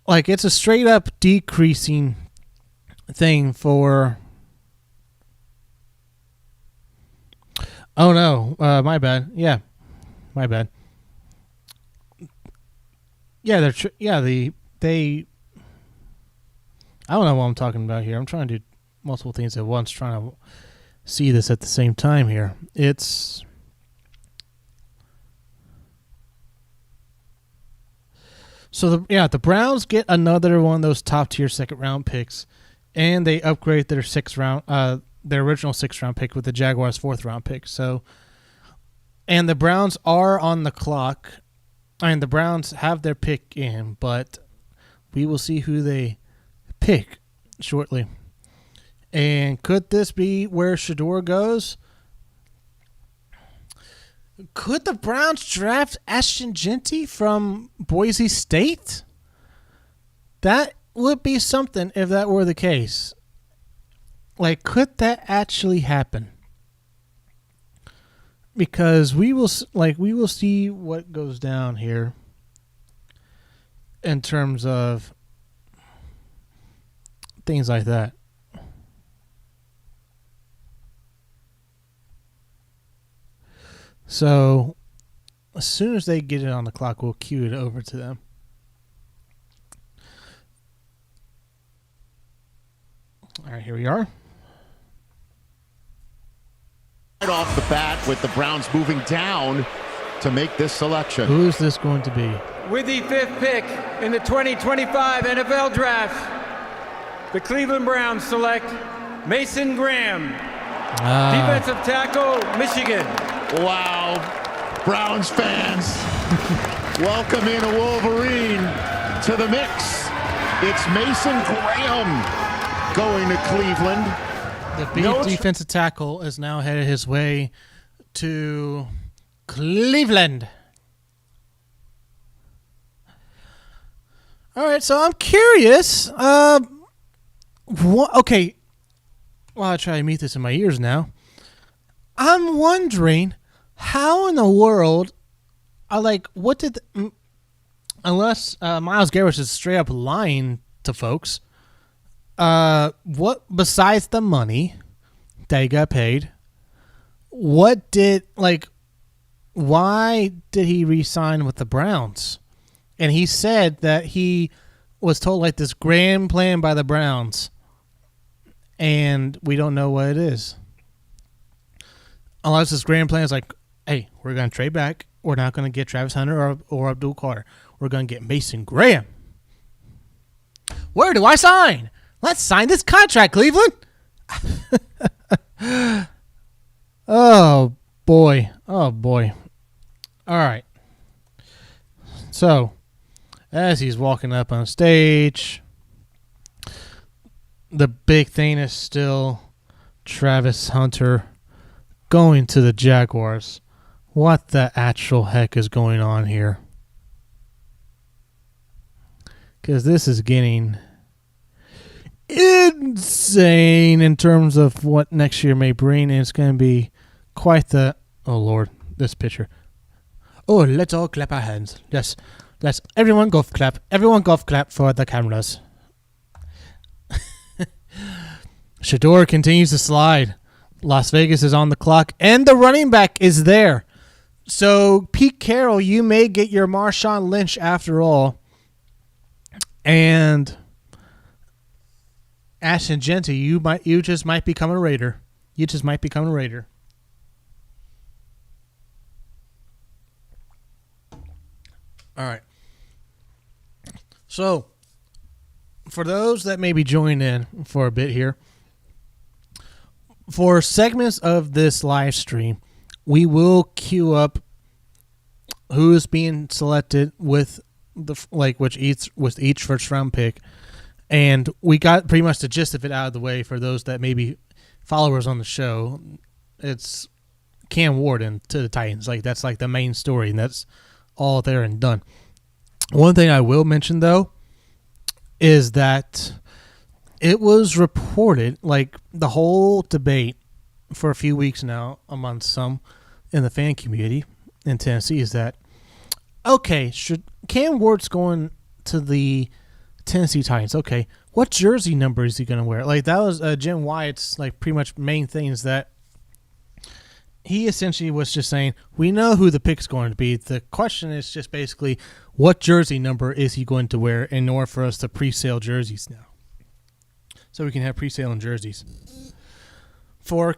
Like, it's a straight up decreasing thing for. Oh no, my bad. Yeah, my bad. Yeah, they I don't know what I'm talking about here. I'm trying to do multiple things at once, trying to see this at the same time here. It's so the Browns get another one of those top tier second round picks, and they upgrade their their original 6th round pick with the Jaguars' 4th round pick. So, and the Browns are on the clock. I mean, the Browns have their pick in, but we will see who they pick shortly. And could this be where Shedeur goes? Could the Browns draft Ashton Jeanty from Boise State? That would be something if that were the case. Like, could that actually happen? Because we will see what goes down here in terms of things like that. So, as soon as they get it on the clock, we'll cue it over to them. All right, here we are. Right off the bat with the Browns moving down to make this selection. Who is this going to be? With the 5th pick in the 2025 NFL Draft, the Cleveland Browns select Mason Graham, defensive tackle, Michigan. Wow. Browns fans, welcome in a Wolverine to the mix. It's Mason Graham going to Cleveland. The big defensive tackle is now headed his way to Cleveland. All right, so I'm curious. Okay. Well, I try to meet this in my ears now. I'm wondering how in the world, unless Myles Garrett is straight up lying to folks, what besides the money that he got paid, why did he re-sign with the Browns? And he said that he was told this grand plan by the Browns, and we don't know what it is. Unless this grand plan is hey, we're going to trade back. We're not going to get Travis Hunter or Abdul Carter. We're going to get Mason Graham. Where do I sign? Let's sign this contract, Cleveland. Oh, boy. Oh, boy. All right. So, as he's walking up on stage, the big thing is still Travis Hunter going to the Jaguars. What the actual heck is going on here? Because this is getting insane in terms of what next year may bring, and it's going to be quite the... Oh, Lord, this picture. Oh, let's all clap our hands. Yes, let's everyone golf clap. Everyone golf clap for the cameras. Shedeur continues to slide. Las Vegas is on the clock, and the running back is there. So, Pete Carroll, you may get your Marshawn Lynch after all. And Ashton Jeanty, you just might become a Raider. You just might become a Raider. All right. So, for those that may be joining in for a bit here, for segments of this live stream, we will queue up who is being selected with with each first round pick, and we got pretty much the gist of it out of the way for those that may be followers on the show. It's Cam Warden to the Titans. That's the main story, and that's all there and done. One thing I will mention though is that it was reported, the whole debate for a few weeks now among some in the fan community in Tennessee is that, okay, should Cam Ward's going to the Tennessee Titans. Okay, what jersey number is he going to wear? That was Jim Wyatt's pretty much main thing, is that he essentially was just saying, we know who the pick's going to be. The question is just basically, what jersey number is he going to wear in order for us to pre-sale jerseys now? so we can have pre-sale jerseys. For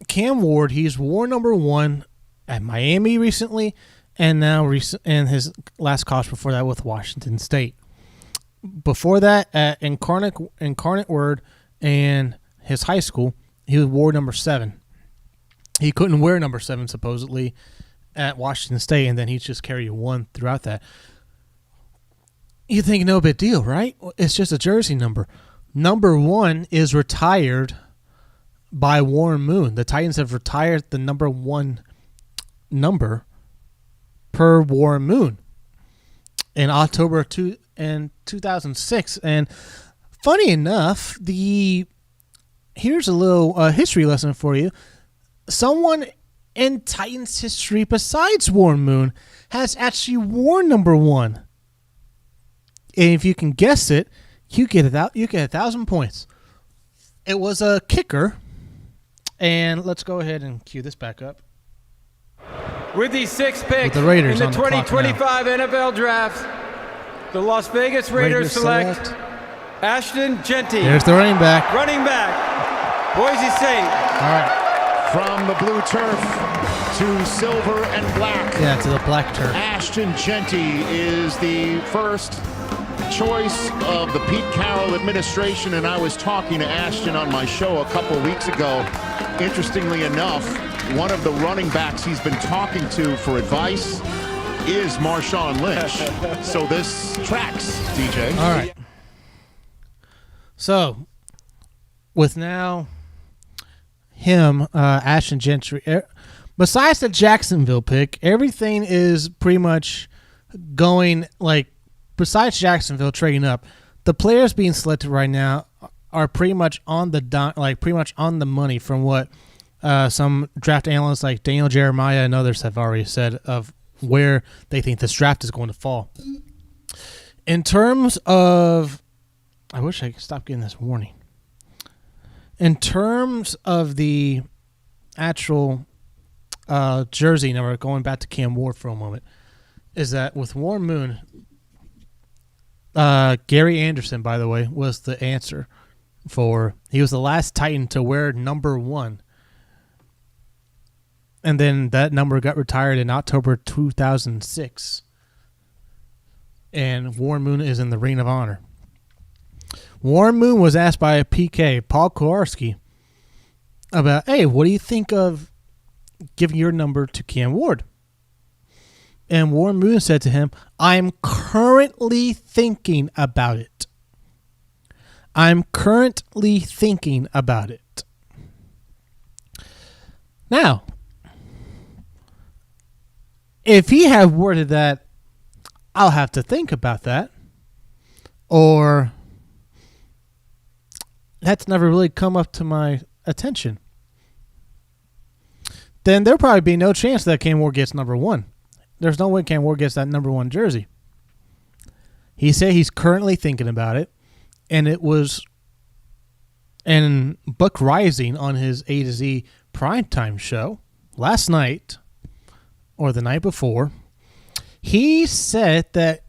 Cam Ward, he's worn number 1 at Miami recently, and now and his last cost before that with Washington State. Before that, at Incarnate Word and his high school, he wore number 7. He couldn't wear number 7 supposedly at Washington State, and then he just carried 1 throughout that. You think no big deal, right? It's just a jersey number. Number 1 is retired by Warren Moon. The Titans have retired the number 1 number per Warren Moon in October of 2006. And funny enough, here's a little history lesson for you. Someone in Titans history besides Warren Moon has actually worn number 1. And if you can guess it, you get 1,000 points. It was a kicker. And let's go ahead and cue this back up. With these 6 picks the Raiders in the 2025 NFL Draft, the Las Vegas Raiders select Ashton Jeanty. There's the running back. Running back, Boise State. All right. From the blue turf to silver and black. Yeah, to the black turf. Ashton Jeanty is the first choice of the Pete Carroll administration, and I was talking to Ashton on my show a couple weeks ago. Interestingly enough, one of the running backs he's been talking to for advice is Marshawn Lynch. So this tracks, DJ. All right. So, with now him, Ashton Gentry, besides the Jacksonville pick, everything is pretty much going like, besides Jacksonville trading up, the players being selected right now are pretty much on the money from what some draft analysts like Daniel Jeremiah and others have already said of where they think this draft is going to fall. In terms of, I wish I could stop getting this warning. In terms of the actual jersey number, going back to Cam Ward for a moment, is that with Warren Moon, Gary Anderson, by the way, was the answer for. He was the last Titan to wear number 1. And then that number got retired in October 2006. And Warren Moon is in the Ring of Honor. Warren Moon was asked by a PK, Paul Kowarski, about, hey, what do you think of giving your number to Cam Ward? And Warren Moon said to him, I'm currently thinking about it. I'm currently thinking about it. Now, if he had worded that, I'll have to think about that, or that's never really come up to my attention, then there'll probably be no chance that Cam Ward gets number 1. There's no way Cam Ward gets that number 1 jersey. He said he's currently thinking about it, and it was in Buck Rising on his A to Z primetime show last night or the night before. He said that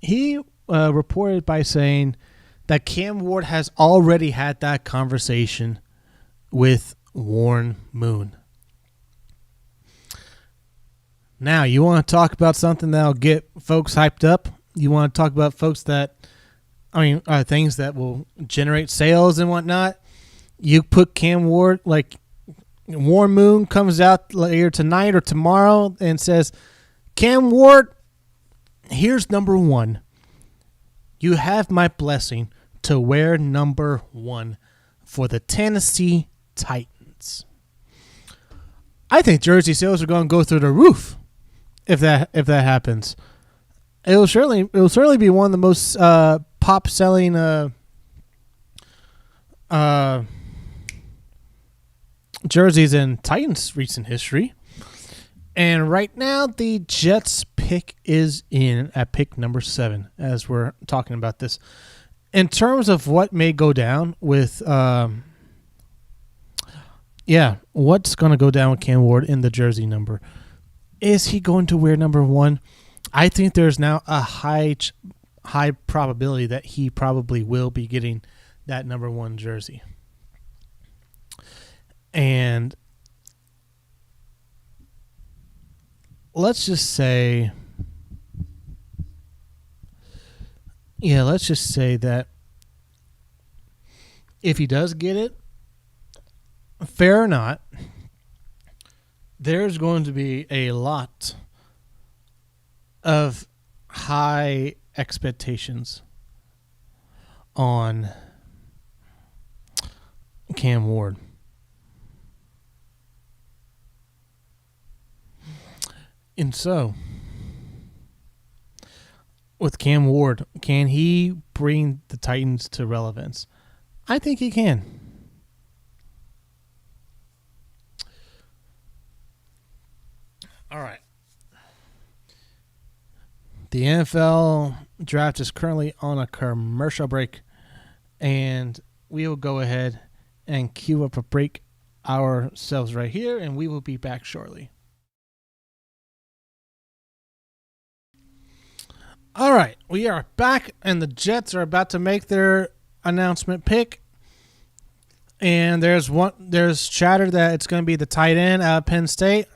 he reported by saying that Cam Ward has already had that conversation with Warren Moon. Now, you want to talk about something that'll get folks hyped up? You want to talk about things that will generate sales and whatnot? You put Cam Ward, like Warren Moon comes out later tonight or tomorrow and says, Cam Ward, here's number 1. You have my blessing to wear number 1 for the Tennessee Titans. I think jersey sales are going to go through the roof if that happens. It will certainly be one of the most pop selling jerseys in Titans recent history. And right now the Jets pick is in at pick number 7 as we're talking about this. In terms of what may go down with what's going to go down with Cam Ward in the jersey number? Is he going to wear number 1? I think there's now a high probability that he probably will be getting that number 1 jersey. And let's just say that if he does get it, fair or not, there's going to be a lot of high expectations on Cam Ward. And so, with Cam Ward, can he bring the Titans to relevance? I think he can. All right. The NFL draft is currently on a commercial break, and we will go ahead and cue up a break ourselves right here, and we will be back shortly. All right, we are back, and the Jets are about to make their announcement pick. And there's chatter that it's going to be the tight end out of Penn State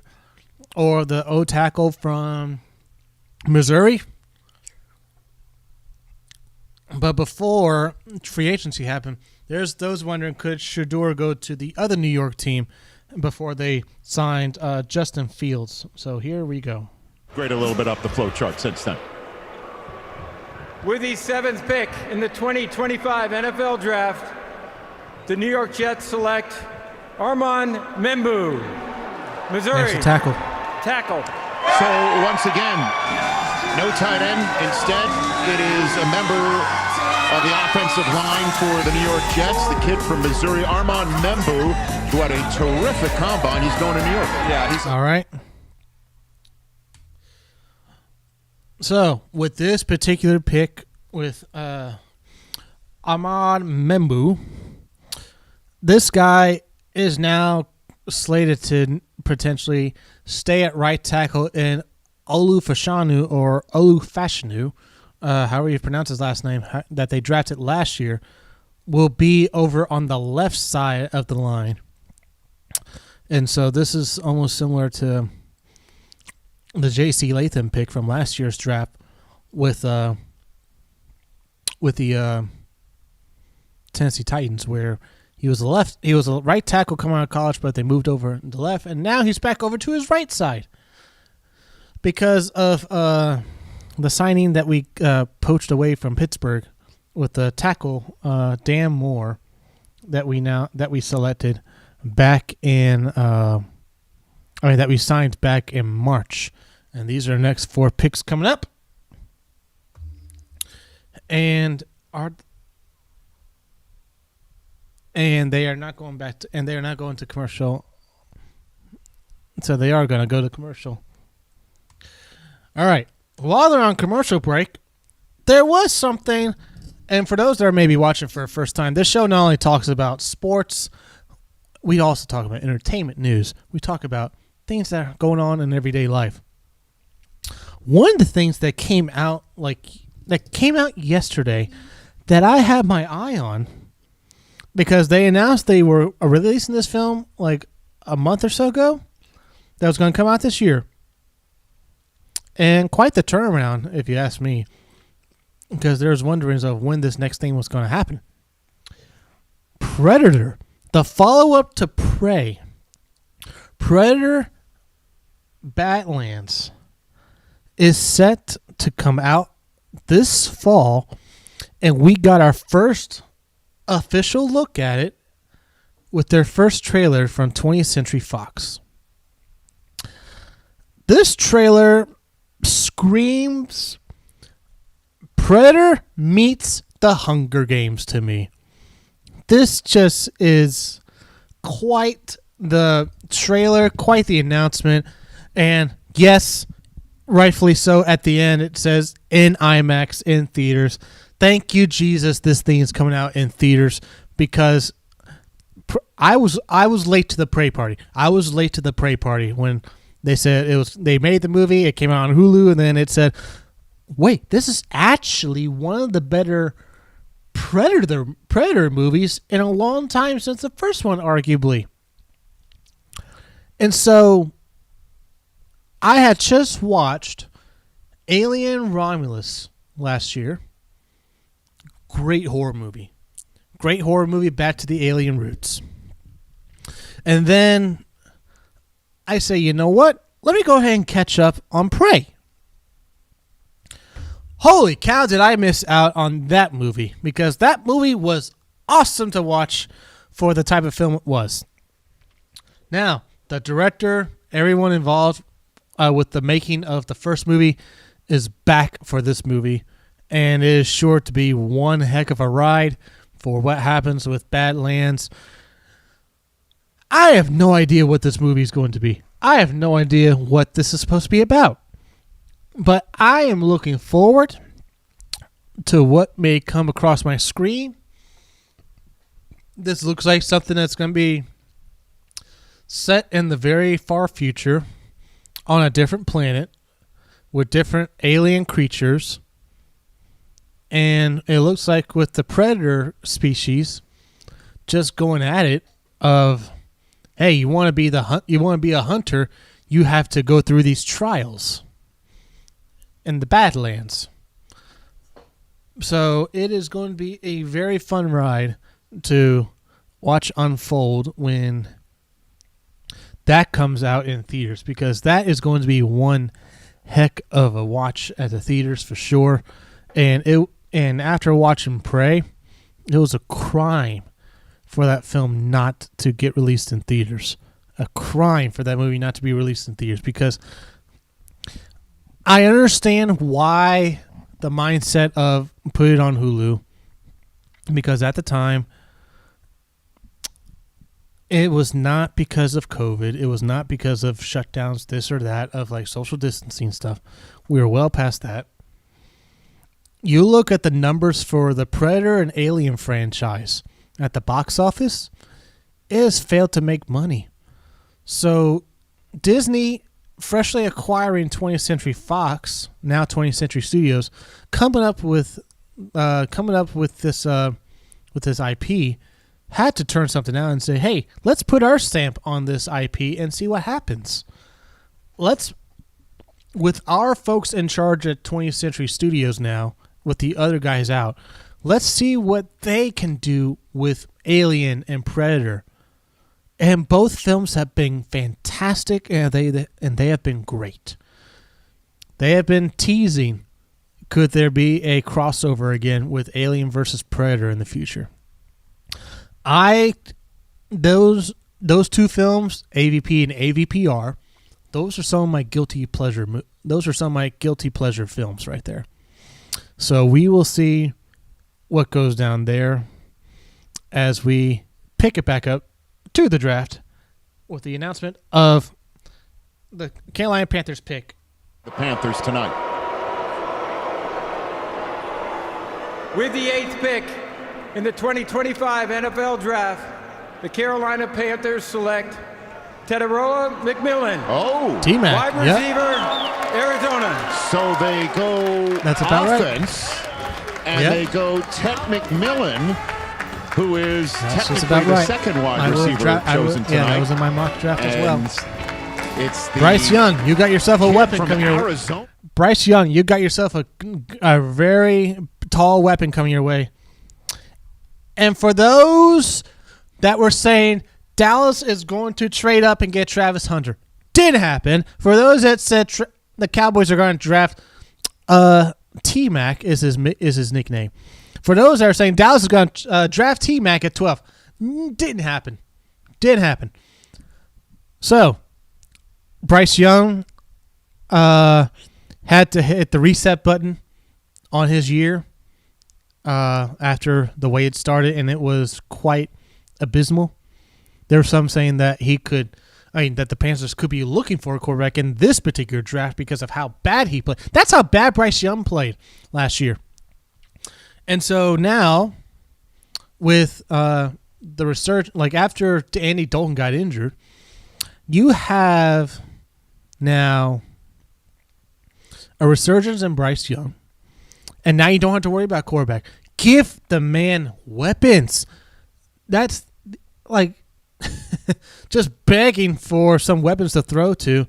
or the O tackle from Missouri. But before free agency happened, there's those wondering, could Shedeur go to the other New York team before they signed Justin Fields? So here we go. Great, a little bit up the flow chart since then. With the 7th pick in the 2025 NFL Draft, the New York Jets select Armand Membu, Missouri. There's a tackle. So once again, no tight end. Instead, it is a member of the offensive line for the New York Jets, the kid from Missouri, Armand Membu, who had a terrific combine. He's going to New York. Yeah, he's all right. So, with this particular pick with Ahmad Membu, this guy is now slated to potentially stay at right tackle, in Olufashanu or Olufashanu, however you pronounce his last name, that they drafted last year, will be over on the left side of the line. And so this is almost similar to the J.C. Latham pick from last year's draft with the Tennessee Titans, where he was a right tackle coming out of college, but they moved over to the left, and now he's back over to his right side because of the signing that we poached away from Pittsburgh with the tackle Dan Moore that we selected back in that we signed back in March. And these are the next 4 picks coming up. And they are not going back to, and they are not going to commercial. So they are going to go to commercial. All right. While they're on commercial break, there was something, and for those that are maybe watching for the first time, this show not only talks about sports, we also talk about entertainment news. We talk about things that are going on in everyday life. One of the things that came out yesterday that I had my eye on, because they announced they were releasing this film like a month or so ago, that was going to come out this year. And quite the turnaround, if you ask me, because there's wonderings of when this next thing was going to happen. Predator, the follow-up to Prey. Predator Badlands is set to come out this fall, and we got our first official look at it with their first trailer from 20th Century Fox. This trailer screams Predator meets the Hunger Games to me. This just is quite the trailer, quite the announcement, and yes, rightfully so, at the end it says in IMAX, in theaters. Thank you, Jesus, this thing is coming out in theaters, because I was late to the Prey party. I was late to the Prey party when they said they made the movie, it came out on Hulu, and then it said, wait, this is actually one of the better Predator movies in a long time since the first one, arguably. And so I had just watched Alien Romulus last year. Great horror movie. Great horror movie, back to the alien roots. And then I say, you know what? Let me go ahead and catch up on Prey. Holy cow, did I miss out on that movie, because that movie was awesome to watch for the type of film it was. Now, the director, everyone involved with the making of the first movie is back for this movie, and it is sure to be one heck of a ride for what happens with Badlands. I have no idea what this movie is going to be. I have no idea what this is supposed to be about. But I am looking forward to what may come across my screen. This looks like something that's going to be set in the very far future on a different planet with different alien creatures. And it looks like with the predator species just going at it of, hey, you want to be a hunter, you have to go through these trials in the Badlands. So it is going to be a very fun ride to watch unfold when that comes out in theaters, because that is going to be one heck of a watch at the theaters for sure. And after watching Prey, it was a crime for that film not to get released in theaters. A crime for that movie not to be released in theaters, because I understand why the mindset of put it on Hulu, because at the time it was not because of COVID. It was not because of shutdowns, this or that, of like social distancing stuff. We were well past that. You look at the numbers for the Predator and Alien franchise at the box office, it has failed to make money. So Disney, freshly acquiring 20th Century Fox, now 20th Century Studios, coming up with this IP, had to turn something out and say, hey, let's put our stamp on this IP and see what happens. With our folks in charge at 20th Century Studios now, with the other guys out, let's see what they can do with Alien and Predator. And both films have been fantastic, and they have been great. They have been teasing, could there be a crossover again with Alien versus Predator in the future? Those two films, AVP and AVPR, those are some of my guilty pleasure. Those are some of my guilty pleasure films right there. So we will see what goes down there as we pick it back up to the draft with the announcement of the Carolina Panthers pick. The Panthers tonight. With the 8th pick in the 2025 NFL Draft, the Carolina Panthers select Shedeur McMillan. Oh, T-Mac. Wide receiver, Arizona. So they go That's about offense, and they go Ted McMillan, who is That's technically the second wide receiver chosen tonight. Yeah, that was in my mock draft as well. It's the Bryce Young, you got yourself a weapon from coming your way. Arizona. Bryce Young, you got yourself a very tall weapon coming your way. And for those that were saying Dallas is going to trade up and get Travis Hunter, didn't happen. For those that said the Cowboys are going to draft T-Mac is his nickname. For those that are saying Dallas is going to draft T-Mac at 12, didn't happen. Didn't happen. So Bryce Young had to hit the reset button on his year after the way it started, and it was quite abysmal. There were some saying that that the Panthers could be looking for a quarterback in this particular draft because of how bad he played. That's how bad Bryce Young played last year. And so now, with the research, like after Andy Dalton got injured, you have now a resurgence in Bryce Young, and now you don't have to worry about quarterback. Give the man weapons. That's like just begging for some weapons to throw to,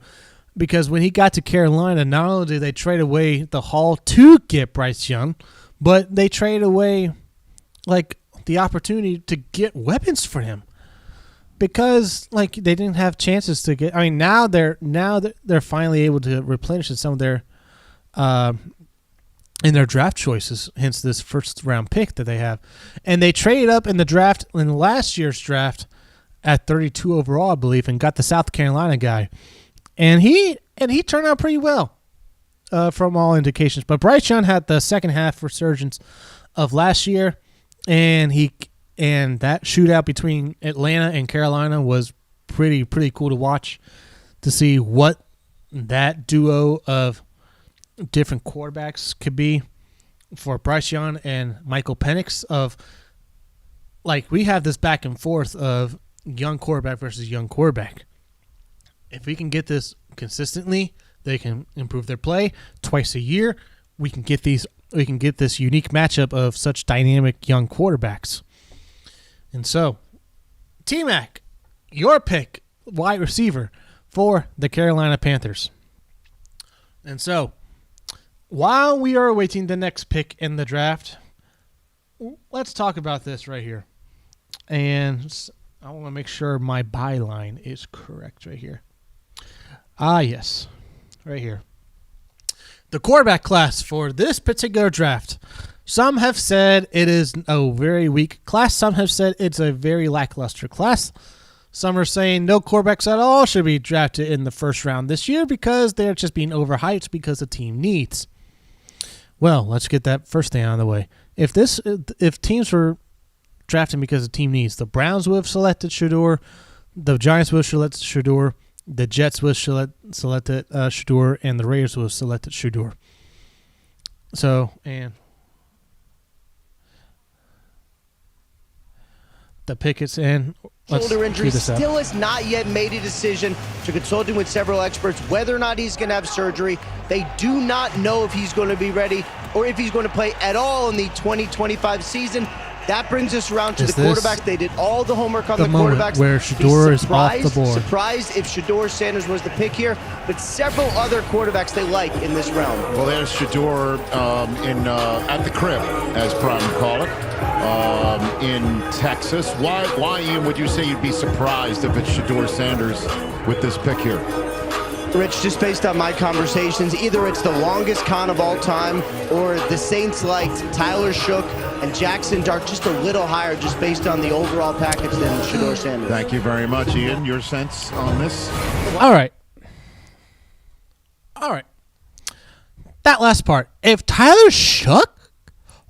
because when he got to Carolina, not only did they trade away the haul to get Bryce Young, but they traded away like the opportunity to get weapons for him, because like they didn't have chances to get. I mean, now they're finally able to replenish some of their in their draft choices, hence this first round pick that they have. And they traded up in the draft, in last year's draft, at 32 overall, I believe, and got the South Carolina guy. And he turned out pretty well from all indications. But Bryce Young had the second half resurgence of last year, and that shootout between Atlanta and Carolina was pretty cool to watch, to see what that duo of different quarterbacks could be for Bryce Young and Michael Penix. Of like, we have this back and forth of young quarterback versus young quarterback. If we can get this consistently, they can improve their play twice a year. We can get this unique matchup of such dynamic young quarterbacks. And so, T-Mac, your pick, wide receiver for the Carolina Panthers. And so, while we are awaiting the next pick in the draft, let's talk about this right here. And I want to make sure my byline is correct right here. Yes, right here. The quarterback class for this particular draft. Some have said it is a very weak class. Some have said it's a very lackluster class. Some are saying no quarterbacks at all should be drafted in the first round this year because they're just being overhyped because the team needs. Well, let's get that first thing out of the way. If teams were drafting because the team needs, the Browns would have selected Shedeur, the Giants would have selected Shedeur, the Jets would have selected Shedeur, and the Raiders would have selected Shedeur. So, and the Pickett's in. Shoulder injury, still has not yet made a decision to consulting with several experts whether or not he's going to have surgery. They do not know if he's going to be ready or if he's going to play at all in the 2025 season. That brings us around to the quarterbacks. They did all the homework on the quarterbacks. Where Shedeur is off the board. Surprised if Shedeur Sanders was the pick here, but several other quarterbacks they like in this round. Well, there's Shedeur at the crib, as Prime would call it, in Texas. Why, Ian, would you say you'd be surprised if it's Shedeur Sanders with this pick here? Rich, just based on my conversations, either it's the longest con of all time or the Saints liked Tyler Shook and Jackson Dart just a little higher just based on the overall package than Shedeur Sanders. Thank you very much, Ian. Your sense on this? All right. That last part. If Tyler Shook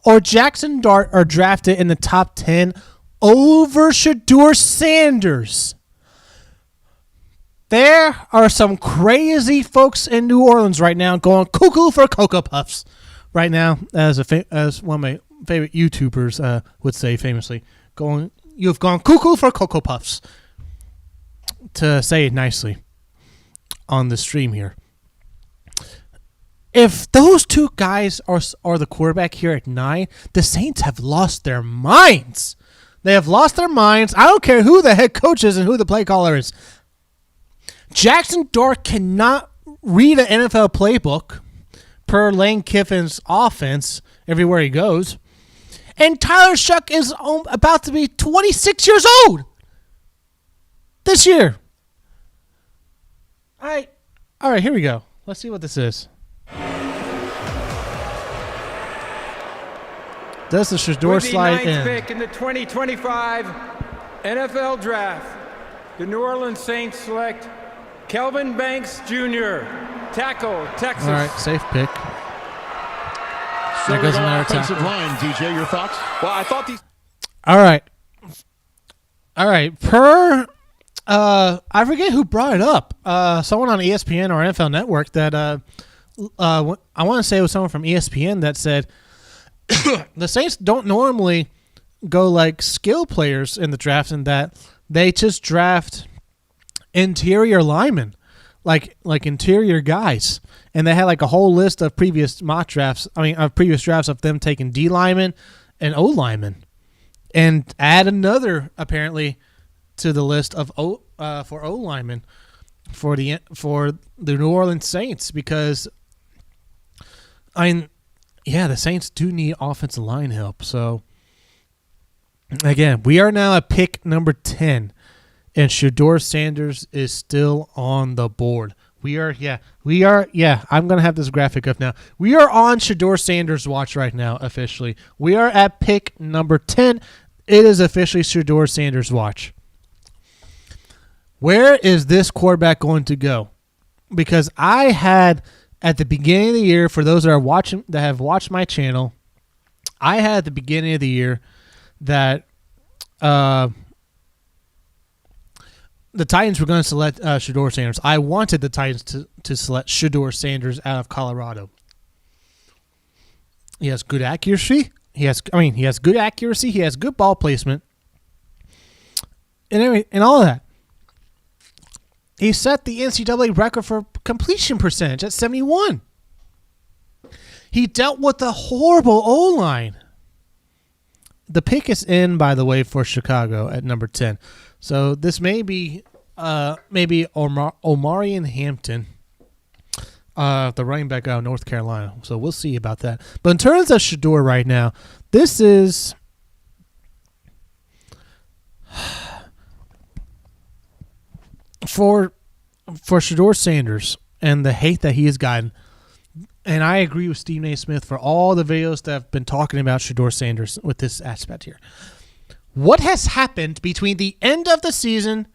or Jackson Dart are drafted in the top 10 over Shedeur Sanders, there are some crazy folks in New Orleans right now going cuckoo for Cocoa Puffs. Right now, as one of my favorite YouTubers would say famously, you've gone cuckoo for Cocoa Puffs, to say it nicely on the stream here. If those two guys are the quarterback here at 9, the Saints have lost their minds. They have lost their minds. I don't care who the head coach is and who the play caller is. Jackson Dart cannot read an NFL playbook per Lane Kiffin's offense everywhere he goes. And Tyler Shook is about to be 26 years old this year. All right, here we go. Let's see what this is. Does the Shedeur slide in? With the 9th pick in the 2025 NFL Draft, the New Orleans Saints select Kelvin Banks Jr., tackle, Texas. All right, safe pick. So goes another offensive line. DJ, your thoughts? Well, I thought these. All right. I forget who brought it up. Someone on ESPN or NFL Network that I want to say it was someone from ESPN that said the Saints don't normally go like skill players in the draft, and that they just draft interior linemen, like interior guys. And they had like a whole list of previous mock drafts. Of previous drafts of them taking D linemen an O lineman, and add another apparently to the list of O linemen for the New Orleans Saints, because the Saints do need offensive line help. So again, we are now at pick number 10, and Shedeur Sanders is still on the board. I'm going to have this graphic up now. We are on Shedeur Sanders' watch right now, officially. We are at pick number 10. It is officially Shedeur Sanders' watch. Where is this quarterback going to go? Because I had, at the beginning of the year, for those that have watched my channel, I had at the beginning of the year that the Titans were going to select Shedeur Sanders. I wanted the Titans to select Shedeur Sanders out of Colorado. He has good accuracy. He has good accuracy. He has good ball placement, and all of that. He set the NCAA record for completion percentage at 71. He dealt with a horrible O-line. The pick is in, by the way, for Chicago at number 10. So this may be Omarion Hampton, the running back out of North Carolina. So we'll see about that. But in terms of Shedeur right now, this is for Shedeur Sanders and the hate that he has gotten. And I agree with Stephen A. Smith for all the videos that have been talking about Shedeur Sanders with this aspect here. What has happened between the end of the season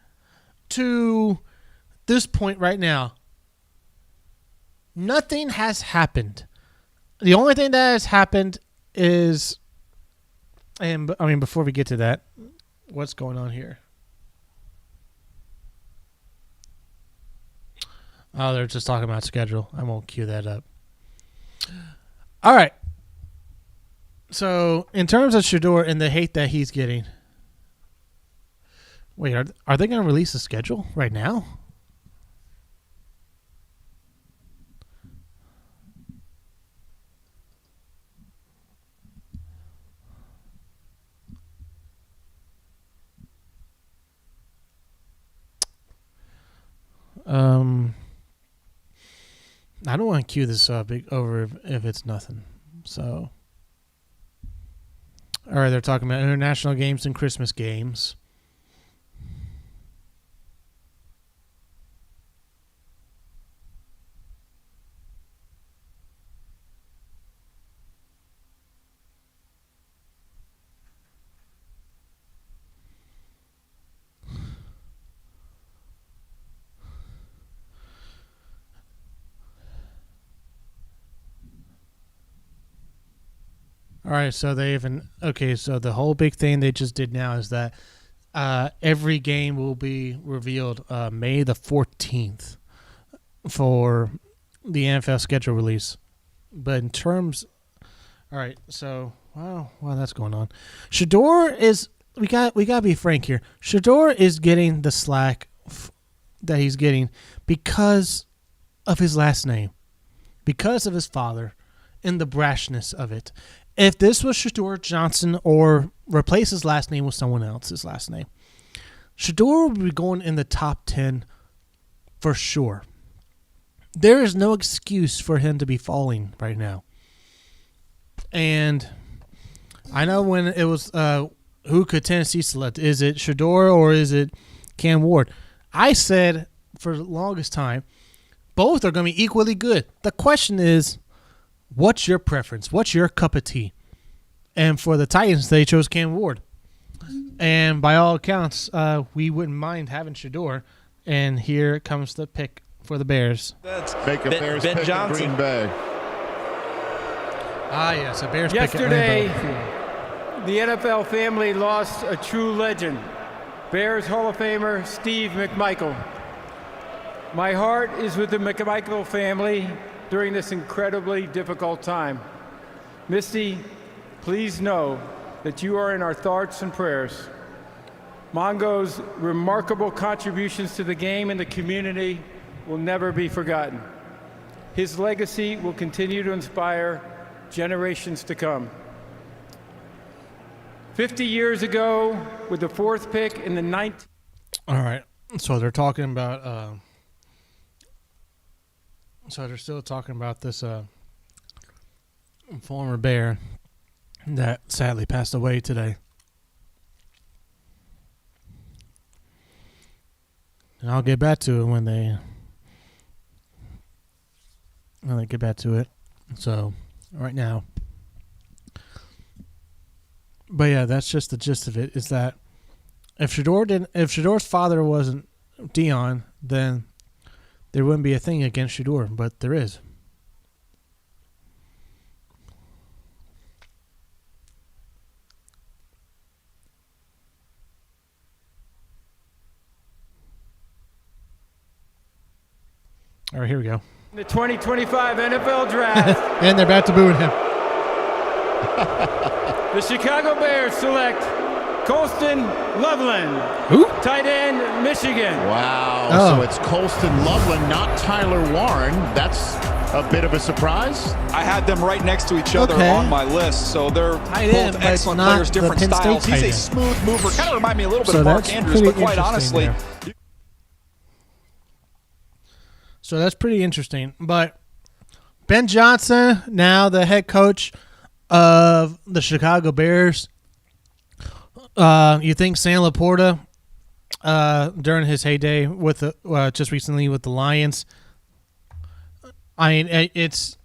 to this point right now? Nothing has happened. The only thing that has happened is, before we get to that, what's going on here? Oh, they're just talking about schedule. I won't cue that up. All right. So, in terms of Shedeur and the hate that he's getting, wait, are they going to release a schedule right now? I don't want to cue this over if it's nothing. So, all right, they're talking about international games and Christmas games. All right, so so the whole big thing they just did now is that every game will be revealed May the 14th for the NFL schedule release. But in terms, all right, so wow, that's going on. Shedeur is we got to be frank here. Shedeur is getting the slack that he's getting because of his last name, because of his father, and the brashness of it. If this was Shedeur Johnson or replace his last name with someone else's last name, Shedeur would be going in the top 10 for sure. There is no excuse for him to be falling right now. And I know when it was, who could Tennessee select? Is it Shedeur or is it Cam Ward? I said for the longest time, both are going to be equally good. The question is, what's your preference? What's your cup of tea? And for the Titans, they chose Cam Ward. And by all accounts, we wouldn't mind having Shedeur. And here comes the pick for the Bears. Make a Bears Ben pick in Green Bay. Yes, a Bears Yesterday, pick. the NFL family lost a true legend, Bears Hall of Famer Steve McMichael. My heart is with the McMichael family during this incredibly difficult time. Misty, please know that you are in our thoughts and prayers. Mongo's remarkable contributions to the game and the community will never be forgotten. His legacy will continue to inspire generations to come. 50 years ago, with the 4th pick in the 19th. All right. So they're talking about. So they're still talking about this former Bear that sadly passed away today. And I'll get back to it when they get back to it. So right now. But yeah, that's just the gist of it, is that if Shedeur's father wasn't Dion, then there wouldn't be a thing against Shedeur, but there is. All right, here we go. The 2025 NFL Draft. And they're about to boo him. The Chicago Bears select Colston Loveland. Who? Tight end, Michigan. Wow. Oh. So it's Colston Loveland, not Tyler Warren. That's a bit of a surprise. I had them right next to each other Okay. on my list, so they're Tight end, both but excellent not players, the different Penn State styles. He's tight a end. smooth mover. Kind of remind me a little bit So of Mark that's Andrews, pretty but quite interesting honestly, there. So that's pretty interesting. But Ben Johnson, now the head coach of the Chicago Bears. You think Sam Laporta, during his heyday with the just recently with the Lions, I mean, it's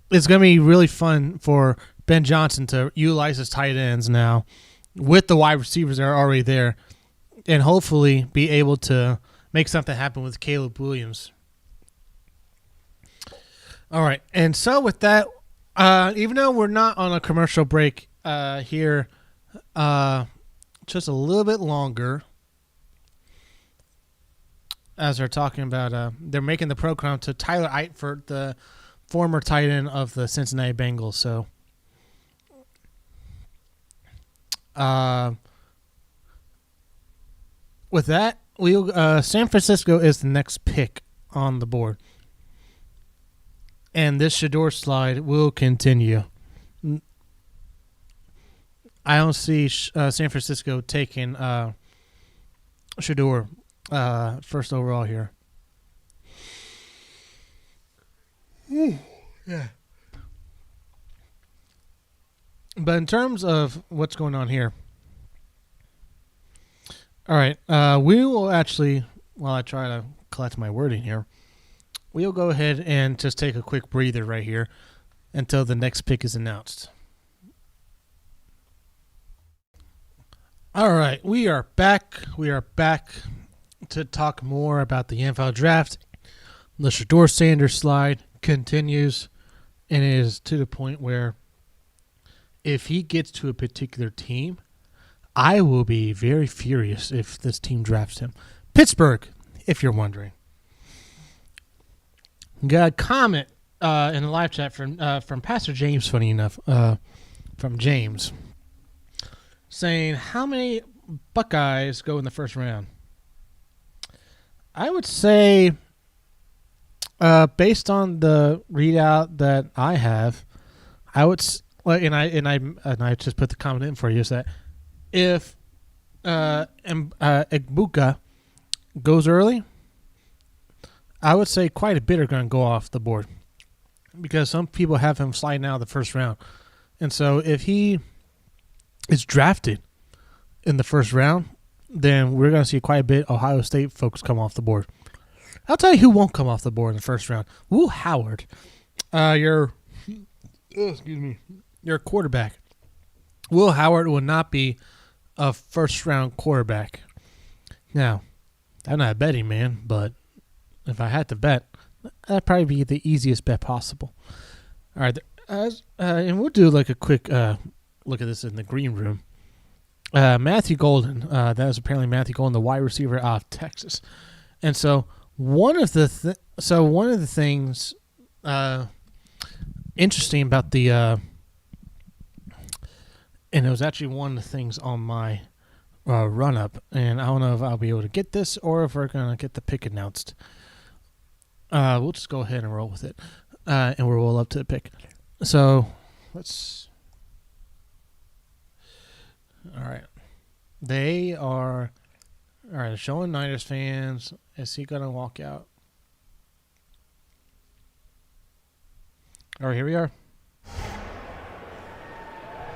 going to be really fun for Ben Johnson to utilize his tight ends now with the wide receivers that are already there, and hopefully be able to make something happen with Caleb Williams. All right, and so with that, even though we're not on a commercial break here, just a little bit longer, as they're talking about, they're making the program to Tyler Eifert, the former tight end of the Cincinnati Bengals. So, with that, San Francisco is the next pick on the board, and this Shedeur slide will continue. I don't see San Francisco taking Shedeur first overall here. Yeah. But in terms of what's going on here, all right, we will actually, while I try to collect my wording here, we'll go ahead and just take a quick breather right here until the next pick is announced. All right, we are back. We are back to talk more about the NFL draft. The Shedeur Sanders slide continues, and it is to the point where if he gets to a particular team, I will be very furious if this team drafts him. Pittsburgh, if you're wondering. Got a comment in the live chat from Pastor James, funny enough, from James, saying, how many Buckeyes go in the first round? I would say, based on the readout that I have, I would, and I just put the comment in for you, is that if Egbuka goes early, I would say quite a bit are going to go off the board, because some people have him sliding out of the first round, and so if he is drafted in the first round, then we're going to see quite a bit Ohio State folks come off the board. I'll tell you who won't come off the board in the first round. Will Howard, your quarterback. Will Howard will not be a first-round quarterback. Now, I'm not a betting man, but if I had to bet, that'd probably be the easiest bet possible. All right, and we'll do like a quick look at this in the green room. Matthew Golden, that is apparently Matthew Golden, the wide receiver out of Texas, and so one of the things interesting about the and it was actually one of the things on my run up, and I don't know if I'll be able to get this or if we're gonna get the pick announced. We'll just go ahead and roll with it, and we'll roll up to the pick. So let's. All right. They are all right. Showing Niners fans. Is he gonna walk out? All right, here we are.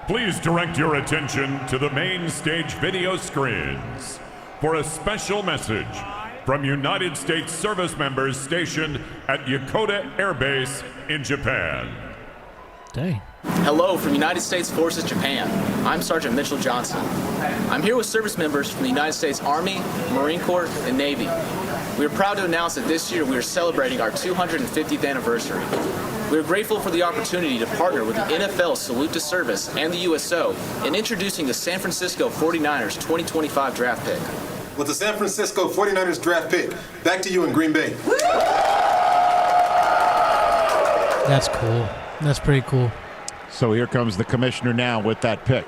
Please direct your attention to the main stage video screens for a special message from United States service members stationed at Yokota Air Base in Japan. Dang. Hello from United States Forces Japan. I'm Sergeant Mitchell Johnson. I'm here with service members from the United States Army, Marine Corps, and Navy. We are proud to announce that this year we are celebrating our 250th anniversary. We are grateful for the opportunity to partner with the NFL Salute to Service and the USO in introducing the San Francisco 49ers 2025 draft pick. With the San Francisco 49ers draft pick, back to you in Green Bay. That's cool. That's pretty cool. So here comes the commissioner now with that pick.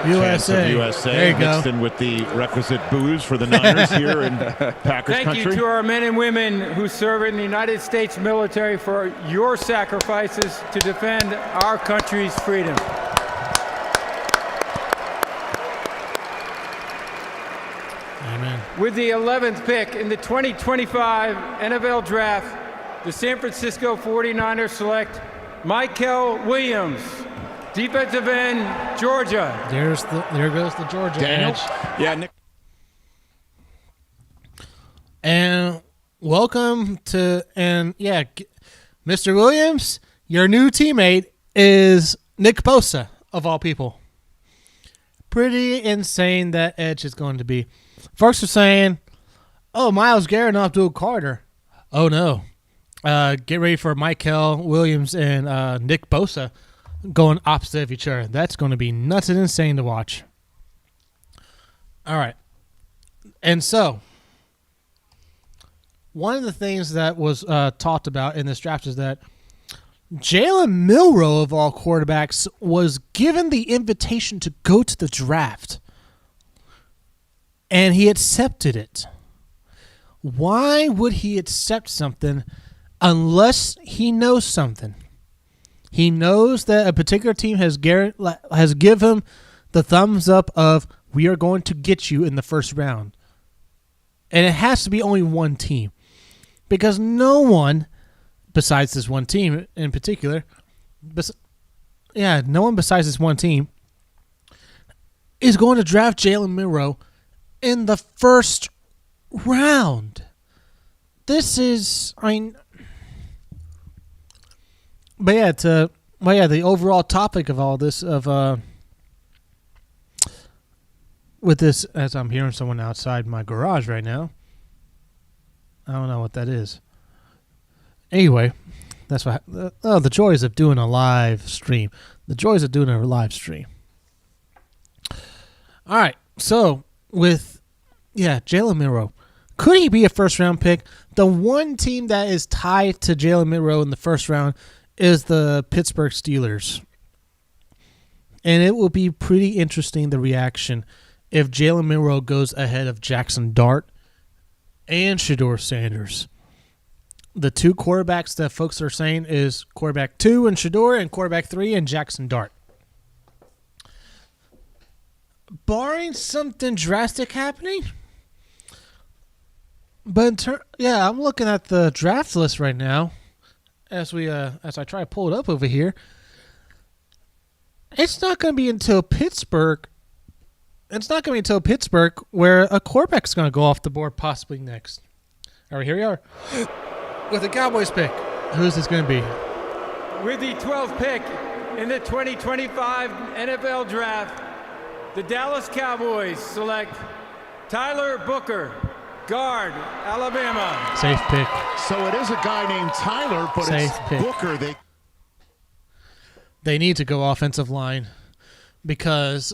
USA. USA. There you mixed go. in with the requisite booze for the Niners here in Packers Thank country. you to our men and women who serve in the United States military for your sacrifices to defend our country's freedom. Amen. With the 11th pick in the 2025 NFL Draft, the San Francisco 49ers select Michael Williams, defensive end, Georgia. There goes the Georgia Daniel? edge. Yeah, Nick. And welcome to Mr. Williams, your new teammate is Nick Bosa, of all people. Pretty insane that edge is going to be. Folks are saying, oh, Myles Garrett and Abdul Carter. Oh, no. Get ready for Michael Williams and Nick Bosa going opposite of each other. That's going to be nuts and insane to watch. All right. And so, one of the things that was talked about in this draft is that Jalen Milroe, of all quarterbacks, was given the invitation to go to the draft. And he accepted it. Why would he accept something unless he knows something? He knows that a particular team has given him the thumbs up of, we are going to get you in the first round. And it has to be only one team. Because no one, besides this one team in particular, no one besides this one team is going to draft Jalen Milroe in the first round. This is, the overall topic of all this, with this, as I'm hearing someone outside my garage right now. I don't know what that is. Anyway, that's what. The joys of doing a live stream. The joys of doing a live stream. All right, so with Jalen Milroe, could he be a first round pick? The one team that is tied to Jalen Milroe in the first round is the Pittsburgh Steelers, and it will be pretty interesting, the reaction, if Jalen Milroe goes ahead of Jackson Dart and Shedeur Sanders. The two quarterbacks that folks are saying is quarterback 2 in Shedeur and quarterback 3 in Jackson Dart. Barring something drastic happening, but I'm looking at the draft list right now as I try to pull it up over here. It's not going to be until Pittsburgh. It's not going to be until Pittsburgh where a quarterback's going to go off the board possibly next. All right, here we are with the Cowboys pick. Who's this going to be? With the 12th pick in the 2025 NFL Draft, the Dallas Cowboys select Tyler Booker, guard, Alabama. Safe pick. So it is a guy named Tyler, but Safe it's pick. Booker. They need to go offensive line because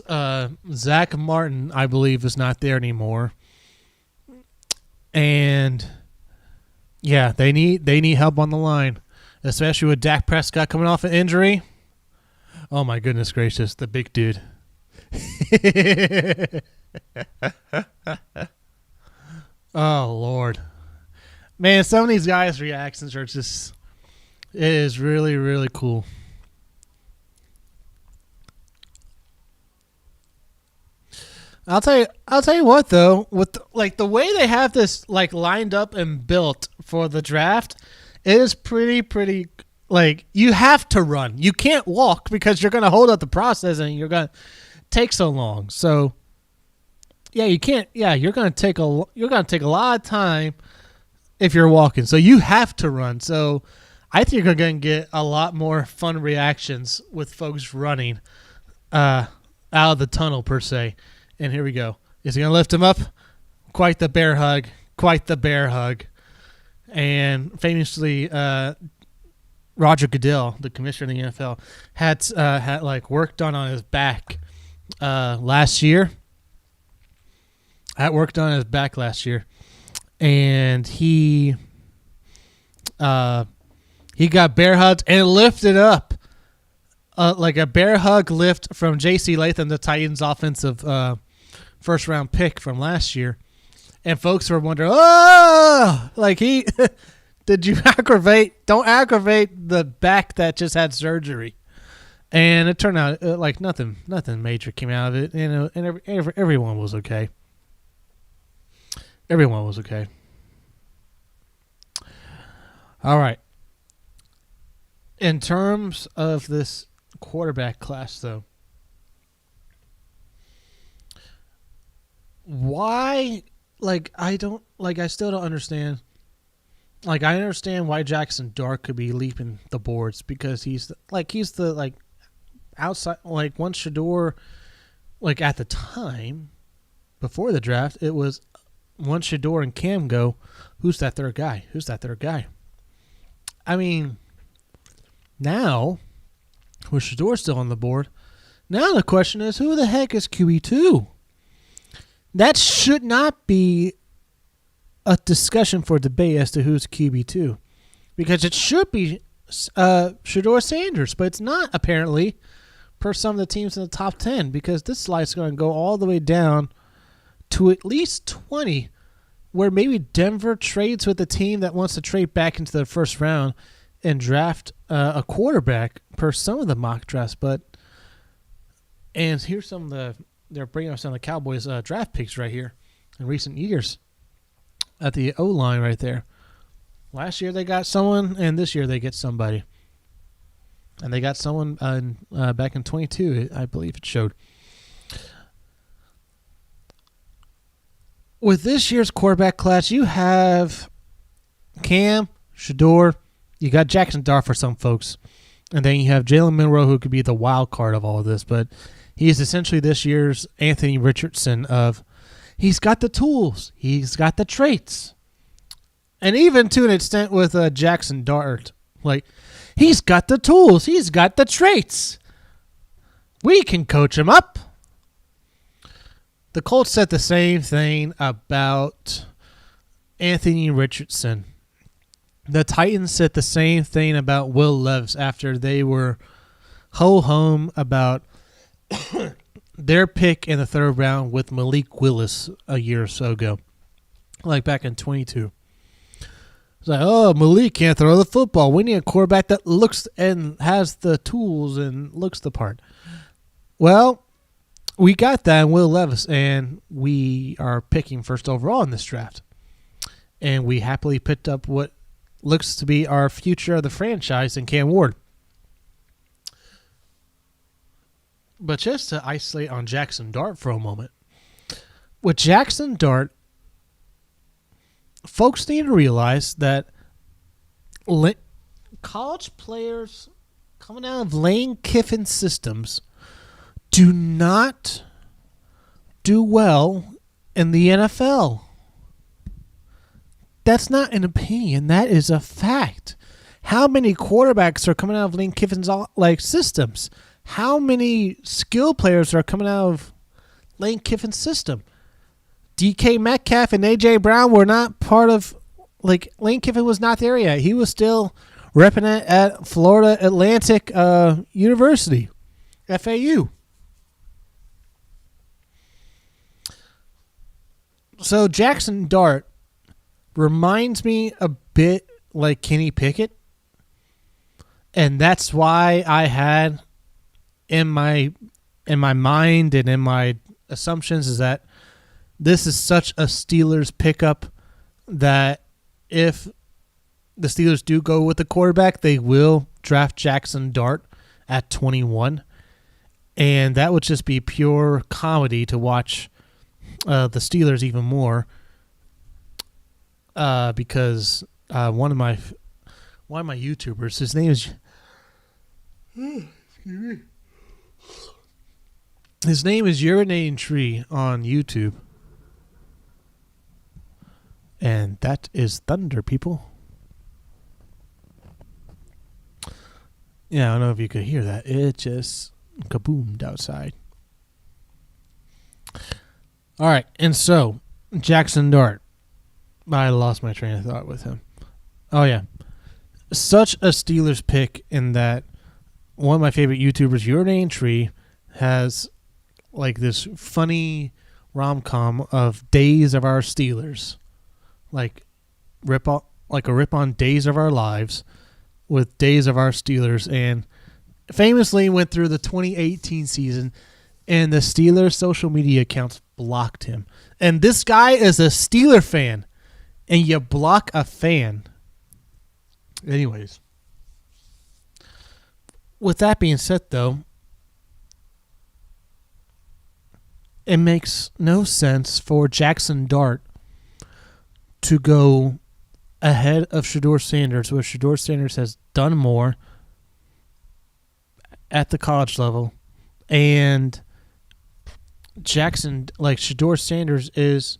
Zach Martin, I believe, is not there anymore. And they need help on the line, especially with Dak Prescott coming off an injury. Oh my goodness gracious, the big dude. Oh Lord, man, some of these guys' reactions are just It is really, really cool. I'll tell you what though, with the way they have this lined up and built for the draft, it is pretty you have to run. You can't walk because you're going to hold up the process and you're going to take so long. So yeah, you can't. Yeah, you're going to take a lot of time if you're walking. So you have to run. So I think you're going to get a lot more fun reactions with folks running out of the tunnel per se. And here we go. Is he going to lift him up? Quite the bear hug. Quite the bear hug. And famously, Roger Goodell, the commissioner of the NFL, had work done on his back last year. Had work done on his back last year, and he got bear hugged and lifted up like a bear hug lift from J.C. Latham, the Titans' offensive first round pick from last year. And folks were wondering, did you aggravate? Don't aggravate the back that just had surgery. And it turned out nothing major came out of it, and everyone was okay. Everyone was okay. All right. In terms of this quarterback class, though, why? I still don't understand. I understand why Jackson Dart could be leaping the boards because he's the outside. Once Shedeur, at the time before the draft, it was once Shedeur and Cam go, who's that third guy? Who's that third guy? I mean, now with Shedeur still on the board, now the question is, who the heck is QB2? That should not be a discussion for debate as to who's QB2, because it should be Shedeur Sanders, but it's not apparently per some of the teams in the top 10, because this slide's going to go all the way down to at least 20, where maybe Denver trades with a team that wants to trade back into the first round and draft a quarterback per some of the mock drafts. And here's some of they're bringing up some of the Cowboys draft picks right here in recent years at the O-line right there. Last year they got someone, and this year they get somebody. And they got someone back in 22, I believe it showed. With this year's quarterback class, you have Cam, Shedeur, you got Jackson Dart for some folks, and then you have Jalen Monroe, who could be the wild card of all of this, but he's essentially this year's Anthony Richardson of he's got the tools, he's got the traits, and even to an extent with Jackson Dart, he's got the tools, he's got the traits. We can coach him up. The Colts said the same thing about Anthony Richardson. The Titans said the same thing about Will Levis after they were ho-hum about their pick in the third round with Malik Willis a year or so ago, back in 22. It's Malik can't throw the football. We need a quarterback that looks and has the tools and looks the part. Well, we got that in Will Levis, and we are picking first overall in this draft. And we happily picked up what looks to be our future of the franchise in Cam Ward. But just to isolate on Jackson Dart for a moment. With Jackson Dart, folks need to realize that college players coming out of Lane Kiffin systems do not do well in the NFL. That's not an opinion. That is a fact. How many quarterbacks are coming out of Lane Kiffin's systems? How many skill players are coming out of Lane Kiffin's system? DK Metcalf and A.J. Brown were not part of, Lane Kiffin was not there yet. He was still repping it at Florida Atlantic University, FAU. So Jackson Dart reminds me a bit like Kenny Pickett And that's why I had in my mind and in my assumptions is that this is such a Steelers pickup that if the Steelers do go with the quarterback, they will draft Jackson Dart at 21. And that would just be pure comedy to watch the Steelers even more because one of my YouTubers, his name is Urinating Tree on YouTube. And that is thunder, people. Yeah, I don't know if you could hear that. It just kaboomed outside. All right, and so Jackson Dart. I lost my train of thought with him. Oh, yeah. Such a Steelers pick in that one of my favorite YouTubers, Urinating Tree, has like this funny rom-com of Days of Our Steelers. Like a rip on Days of Our Lives with Days of Our Steelers, and famously went through the 2018 season and the Steelers social media accounts blocked him. And this guy is a Steeler fan, and you block a fan. Anyways, with that being said, though, it makes no sense for Jackson Dart to go ahead of Shedeur Sanders, where Shedeur Sanders has done more at the college level, and Shedeur Sanders is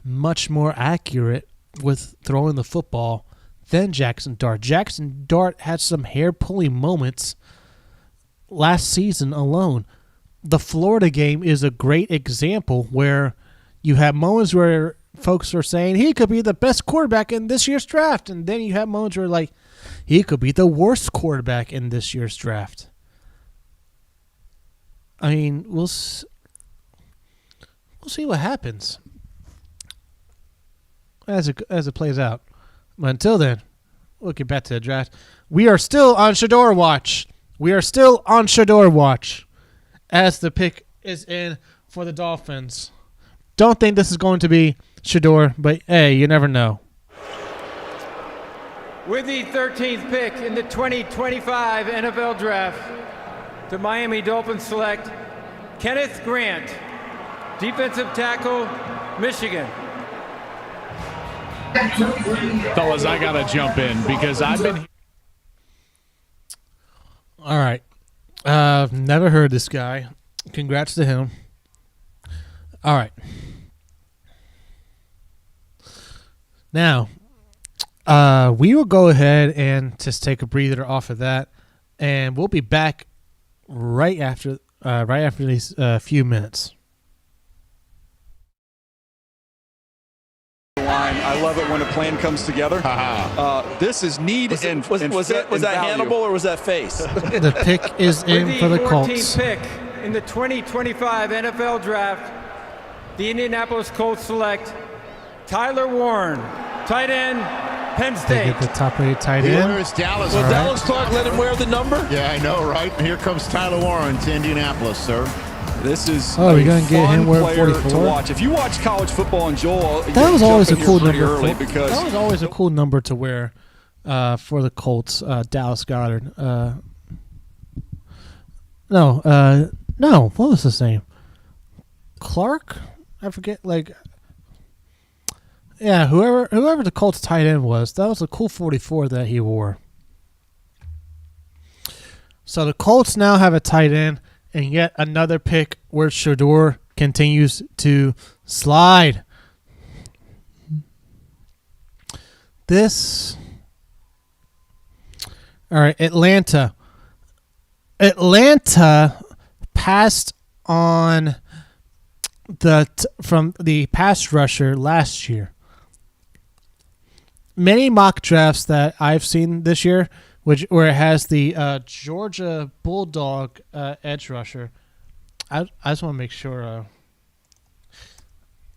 much more accurate with throwing the football than Jackson Dart. Jackson Dart had some hair-pulling moments last season alone. The Florida game is a great example where you have moments where folks are saying he could be the best quarterback in this year's draft, and then you have moments where like he could be the worst quarterback in this year's draft. I mean, we'll see what happens as it plays out. But until then, we'll get back to the draft. We are still on Shedeur watch. As the pick is in for the Dolphins. Don't think this is going to be Shedeur, but hey, you never know. With the 13th pick in the 2025 NFL Draft, the Miami Dolphins select Kenneth Grant, defensive tackle, Michigan. Fellas, I got to jump in because I've been... All right. I've never heard this guy. Congrats to him. All right. Now, we will go ahead and just take a breather off of that, and we'll be back right after these few minutes. I love it when a plan comes together. This is need Was and that value. Hannibal or was that face? The pick is in for the Colts. With the 14th pick in the 2025 NFL Draft, the Indianapolis Colts select Tyler Warren, tight end, Penn They State. get the top-rated tight He end. wears Dallas. Will All right. Dallas Clark let him wear the number? Yeah, I know, right? Here comes Tyler Warren to Indianapolis, sir. This is Oh, a you're gonna get fun him wearing player 44? to watch. If you watch college football, and Joel, That was always a cool number. early because That was always a cool number to wear for the Colts. Dallas Goedert. No. What was his name? Clark? I forget. Yeah, whoever the Colts tight end was, that was a cool 44 that he wore. So the Colts now have a tight end, and yet another pick where Shedeur continues to slide. All right, Atlanta. Atlanta passed on from the pass rusher last year. Many mock drafts that I've seen this year, where it has the Georgia Bulldog edge rusher. I just want to make sure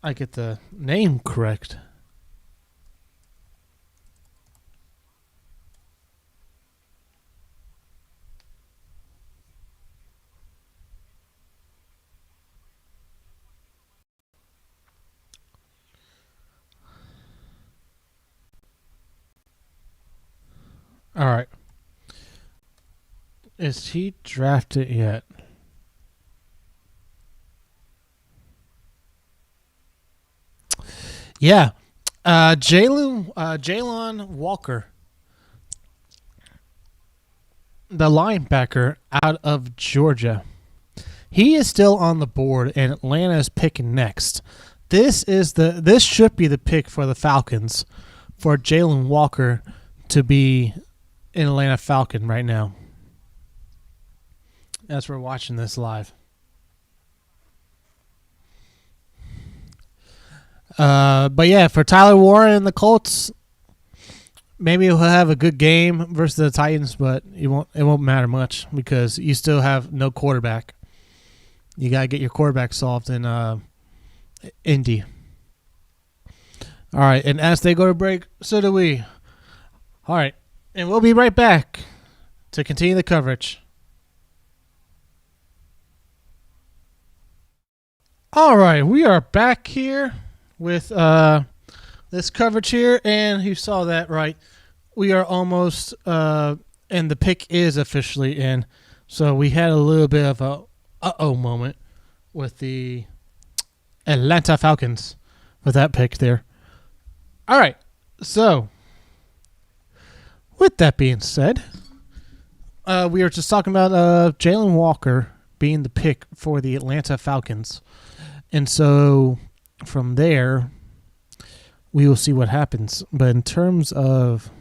I get the name correct. All right. Is he drafted yet? Yeah. Jalen Walker, the linebacker out of Georgia. He is still on the board, and Atlanta is picking next. This should be the pick for the Falcons, for Jalen Walker to be an Atlanta Falcon right now, as we're watching this live. But yeah, for Tyler Warren and the Colts, maybe he'll have a good game versus the Titans, but it won't matter much because you still have no quarterback. You gotta get your quarterback solved in Indy. All right, and as they go to break, so do we. All right, and we'll be right back to continue the coverage. All right, we are back here with this coverage here, and you saw that right. We are almost, and the pick is officially in. So we had a little bit of a uh-oh moment with the Atlanta Falcons with that pick there. All right, so with that being said, we were just talking about Jalen Walker being the pick for the Atlanta Falcons. And so from there, we will see what happens. But in terms of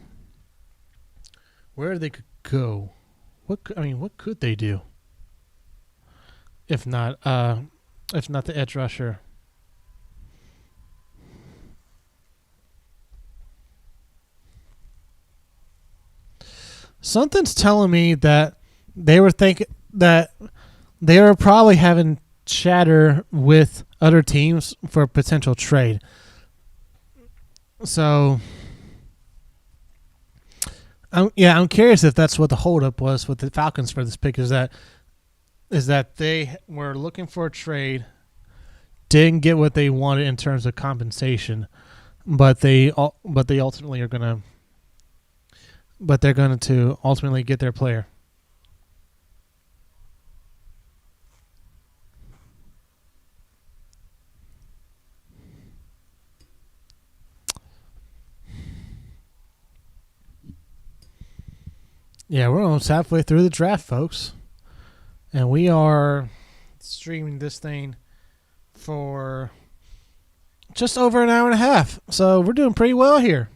where they could go, what could they do? If not the edge rusher. Something's telling me that they were thinking that they were probably having chatter with other teams for a potential trade. So, I'm curious if that's what the holdup was with the Falcons for this pick. Is that they were looking for a trade, didn't get what they wanted in terms of compensation, but they ultimately are gonna. But they're going to ultimately get their player. Yeah, we're almost halfway through the draft, folks. And we are streaming this thing for just over an hour and a half. So we're doing pretty well here.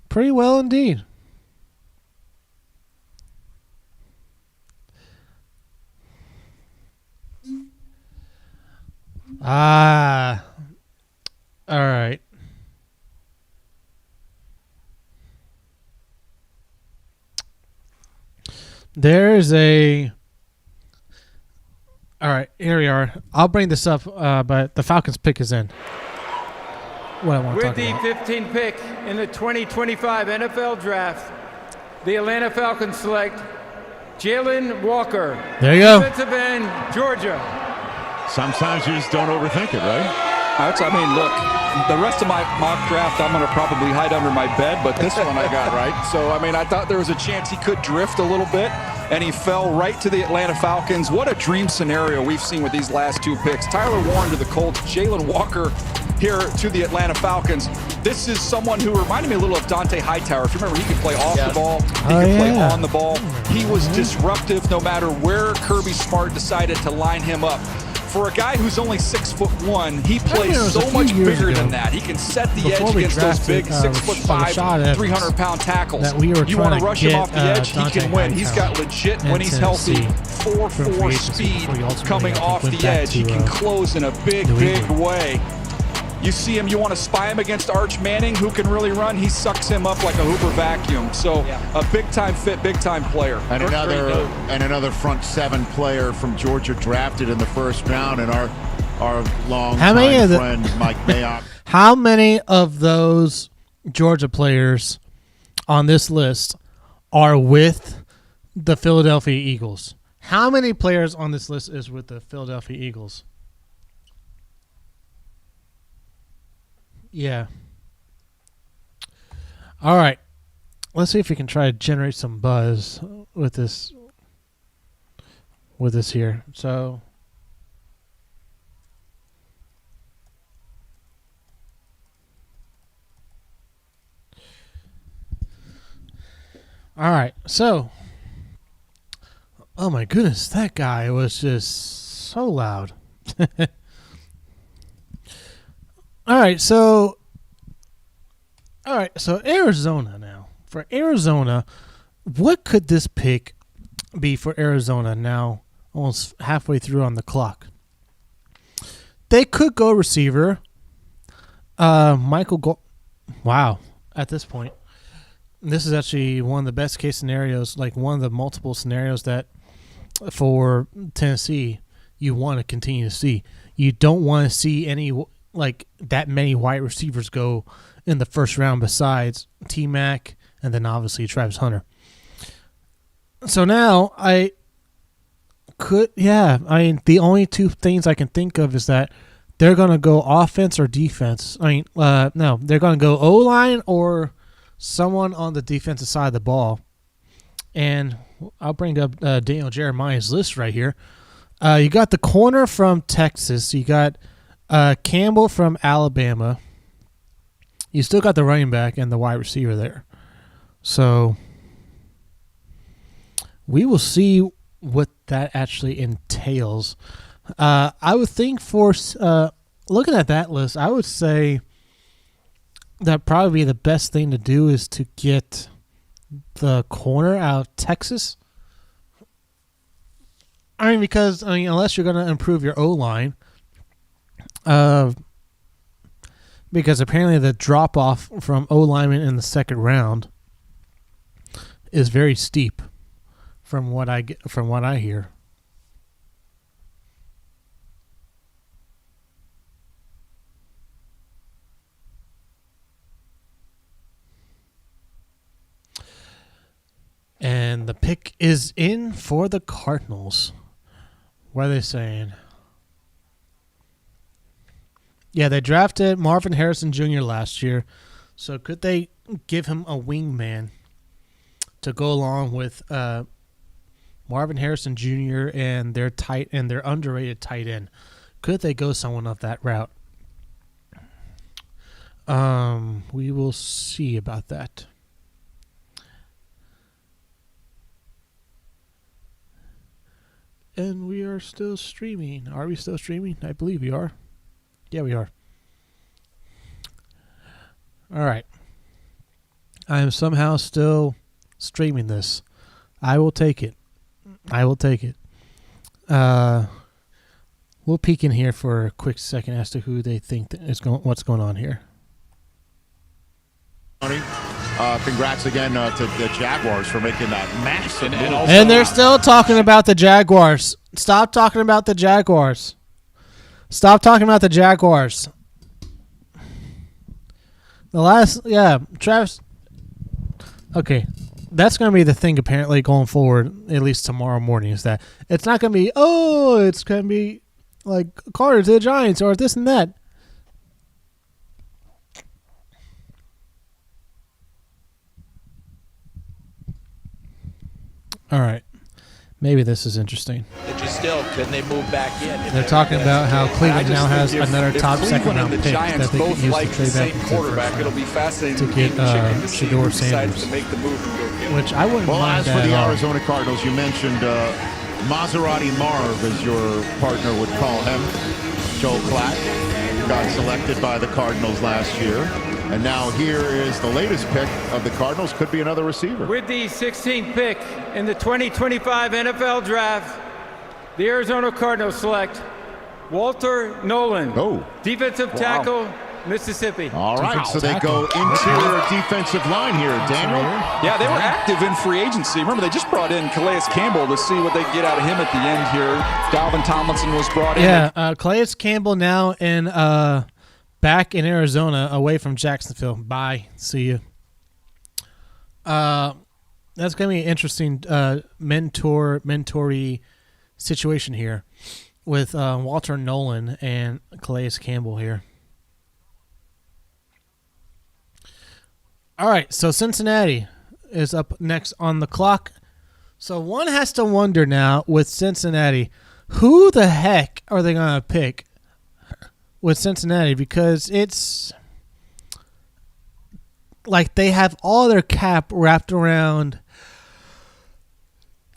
Pretty well indeed. All right. There's a... All right, here we are. I'll bring this up, but the Falcons pick is in. What I want to talk With the about. 15th pick in the 2025 NFL Draft, the Atlanta Falcons select Jalen Walker. There you go. Defensive end, Georgia. Sometimes you just don't overthink it, right? Look, the rest of my mock draft, I'm going to probably hide under my bed, but this one I got right. So, I thought there was a chance he could drift a little bit, and he fell right to the Atlanta Falcons. What a dream scenario we've seen with these last two picks. Tyler Warren to the Colts, Jalen Walker here to the Atlanta Falcons. This is someone who reminded me a little of Dante Hightower. If you remember, he could play off the ball, he could play on the ball. He was disruptive no matter where Kirby Smart decided to line him up. For a guy who's only 6'1", he plays so much bigger than that. He can set the edge against those big 6'5", 300-pound tackles. You want to rush him off the edge, he can win. He's got legit, when he's healthy, 4.4 speed coming off the edge. He can close in a big way. You see him, you want to spy him against Arch Manning, who can really run. He sucks him up like a Hoover vacuum. So a big-time fit, big-time player. And another front seven player from Georgia drafted in the first round, and our long-time friend Mike Mayock. How many of those Georgia players on this list are with the Philadelphia Eagles? How many players on this list is with the Philadelphia Eagles? Yeah. All right. let's see if we can try to generate some buzz with this here. So all right. So oh my goodness, that guy was just so loud. All right, so Arizona now. For Arizona, what could this pick be for Arizona now, almost halfway through on the clock? They could go receiver. Wow, at this point. This is actually one of the best case scenarios, like one of the multiple scenarios that for Tennessee you want to continue to see. You don't want to see any like that many wide receivers go in the first round besides T-Mac and then obviously Travis Hunter. So now the only two things I can think of is that they're going to go offense or defense. No, they're going to go O-line or someone on the defensive side of the ball. And I'll bring up Daniel Jeremiah's list right here. You got the corner from Texas. You got Campbell from Alabama. You still got the running back and the wide receiver there. So we will see what that actually entails. I would think for looking at that list, I would say that probably the best thing to do is to get the corner out of Texas. Because unless you're going to improve your O-line, because apparently the drop-off from O-lineman in the second round is very steep from what I hear. And the pick is in for the Cardinals. What are they saying? Yeah, they drafted Marvin Harrison Jr. last year. So could they give him a wingman to go along with Marvin Harrison Jr. and their underrated tight end? Could they go someone of that route? We will see about that. And we are still streaming. Are we still streaming? I believe we are. Yeah, we are. All right. I am somehow still streaming this. I will take it. We'll peek in here for a quick second as to who they think what's going on here. Congrats again to the Jaguars for making that massive move. And they're still talking about the Jaguars. Stop talking about the Jaguars. Travis. Okay, that's going to be the thing apparently going forward, at least tomorrow morning, is that it's not going to be, it's going to be like Carter to the Giants or this and that. All right. Maybe this is interesting. Couldn't they move back in? They're talking about how Cleveland now has another top second round pick that they can use to trade back quarterback, it'll be fascinating to get Shedeur Sanders, which I wouldn't mind that. Well, as for the at all. Arizona Cardinals, you mentioned Maserati Marv, as your partner would call him, Joel Klatt, who got selected by the Cardinals last year. And now here is the latest pick of the Cardinals. Could be another receiver. With the 16th pick in the 2025 NFL Draft, the Arizona Cardinals select Walter Nolan, defensive tackle, Mississippi. All right, so they go interior defensive line here, Daniel. Yeah, they were active in free agency. Remember, they just brought in Calais Campbell to see what they get out of him at the end here. Dalvin Tomlinson was brought in. Yeah, Calais Campbell now back in Arizona, away from Jacksonville. Bye. See you. That's going to be an interesting mentoree situation here with Walter Nolan and Calais Campbell here. All right, so Cincinnati is up next on the clock. So one has to wonder now with Cincinnati, who the heck are they going to pick with Cincinnati? Because it's like they have all their cap wrapped around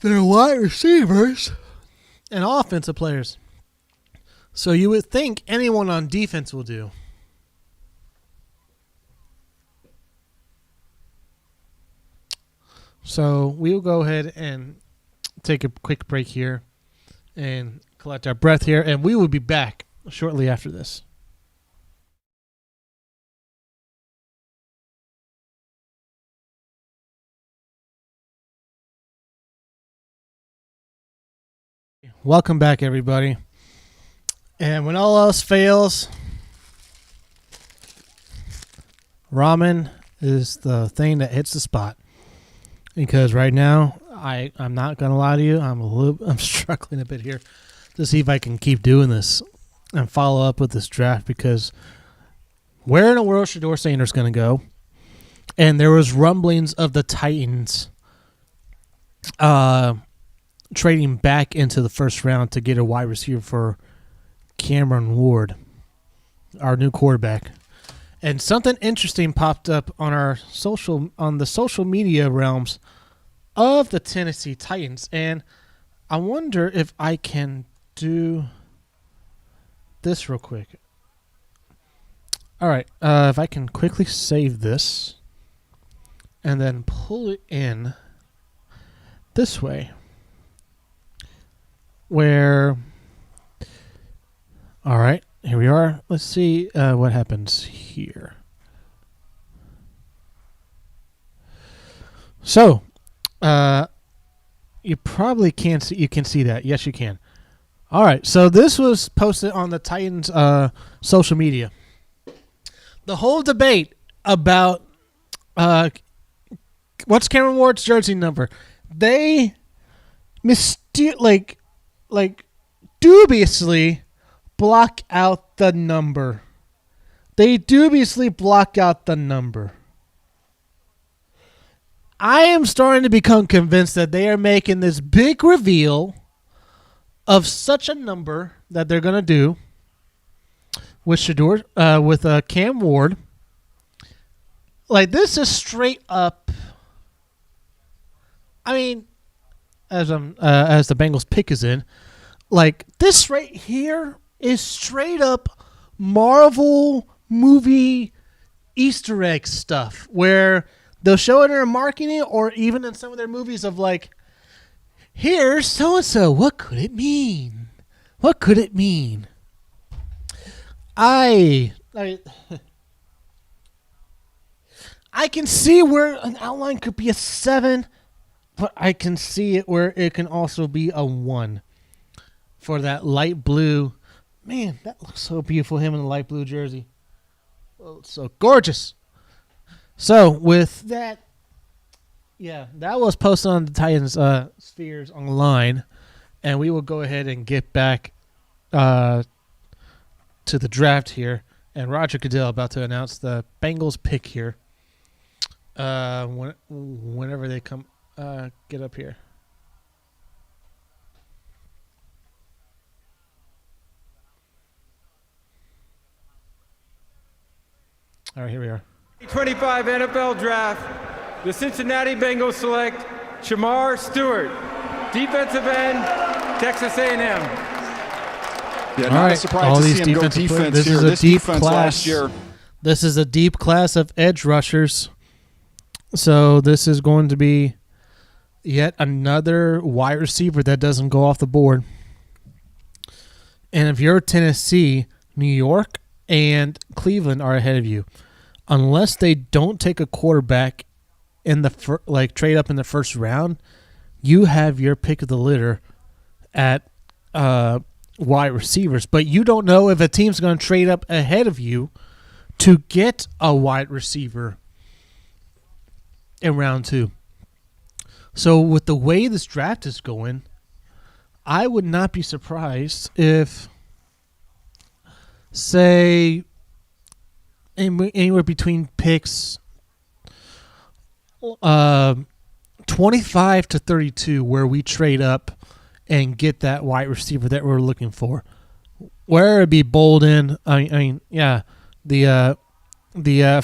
their wide receivers and offensive players. So you would think anyone on defense will do. So we will go ahead and take a quick break here and collect our breath here, and we will be back shortly after this. Welcome back, everybody. And when all else fails, ramen is the thing that hits the spot. Because right now, I'm not gonna lie to you, I'm struggling a bit here to see if I can keep doing this and follow up with this draft. Because where in the world is Shedeur Sanders gonna go? And there was rumblings of the Titans trading back into the first round to get a wide receiver for Cameron Ward, our new quarterback. And something interesting popped up on the social media realms of the Tennessee Titans, and I wonder if I can do this real quick. All right, if I can quickly save this and then pull it in this way, where, all right, here we are. Let's see what happens here. So, you probably can't see. You can see that. Yes, you can. All right. So this was posted on the Titans' social media. The whole debate about what's Cameron Ward's jersey number. They dubiously block out the number. They dubiously block out the number. I am starting to become convinced that they are making this big reveal of such a number that they're going to do with Shedeur, with Cam Ward. Like, this is straight up. I mean, as the Bengals pick is in, like, this right here is straight up Marvel movie Easter egg stuff where they'll show it in their marketing or even in some of their movies of like, here's so-and-so. What could it mean? What could it mean? I can see where an outline could be a 7, but I can see it where it can also be a 1 for that light blue. Man, that looks so beautiful, him in the light blue jersey. Oh, it's so gorgeous. So, with that, yeah, that was posted on the Titans Spheres online, and we will go ahead and get back to the draft here. And Roger Goodell about to announce the Bengals pick here whenever they come get up here. All right, here we are. 25 NFL Draft, the Cincinnati Bengals select Shamar Stewart, defensive end, Texas A&M. Yeah, not a surprise to see him go defense here. This defense last year. This is a deep class of edge rushers. So this is going to be yet another wide receiver that doesn't go off the board. And if you're Tennessee, New York and Cleveland are ahead of you. Unless they don't take a quarterback in the trade up in the first round, you have your pick of the litter at wide receivers. But you don't know if a team's going to trade up ahead of you to get a wide receiver in round 2. So with the way this draft is going, I would not be surprised if, say, anywhere between picks 25 to 32 where we trade up and get that wide receiver that we're looking for. Where it be Bolden, the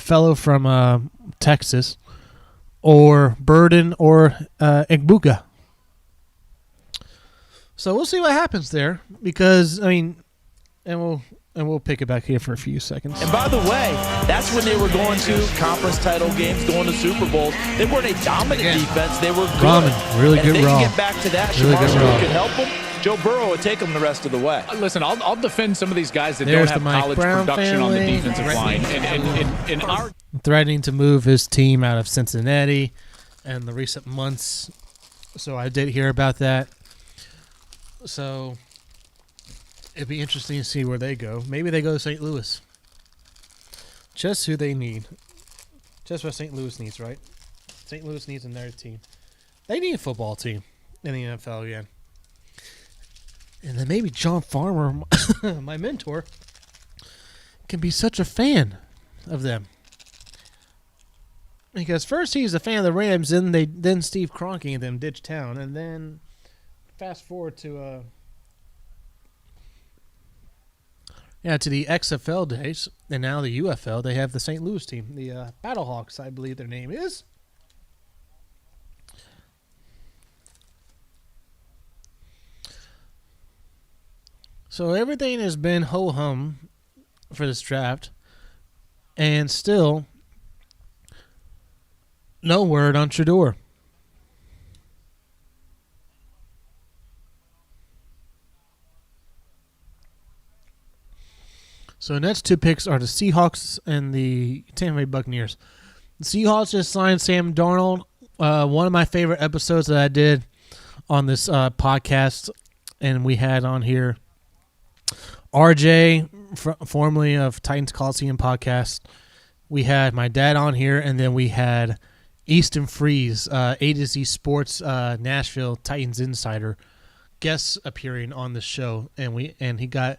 fellow from Texas, or Burden, or Egbuka. So we'll see what happens there, because and we'll pick it back here for a few seconds. And by the way, that's when they were going to conference title games, going to Super Bowls. They weren't a dominant defense. They were good. Really and good if they raw. can get back to that, Really Shamar good Stewart raw. can help them. Joe Burrow would take them the rest of the way. Listen, I'll defend some of these guys that There's don't have the Mike college Brown production on the family. defensive line. And in our Threatening to move his team out of Cincinnati in the recent months. So I did hear about that. So it'd be interesting to see where they go. Maybe they go to St. Louis. Just who they need. Just what St. Louis needs, right? St. Louis needs another team. They need a football team in the NFL again. And then maybe John Farmer, my mentor, can be such a fan of them. Because first he's a fan of the Rams, then Steve Kroenke and them ditched town, and then fast forward to the XFL days, and now the UFL. They have the St. Louis team, the Battlehawks, I believe their name is. So everything has been ho-hum for this draft, and still no word on Shedeur. So the next two picks are the Seahawks and the Tampa Bay Buccaneers. The Seahawks just signed Sam Darnold. One of my favorite episodes that I did on this podcast, and we had on here RJ, formerly of Titans Coliseum podcast. We had my dad on here, and then we had Easton Freeze, A to Z Sports Nashville Titans insider, guests appearing on the show, and we got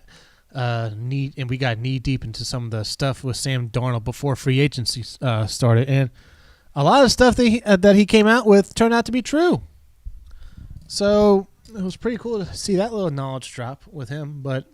knee deep into some of the stuff with Sam Darnold before free agency started, and a lot of stuff that he came out with turned out to be true. So it was pretty cool to see that little knowledge drop with him, but.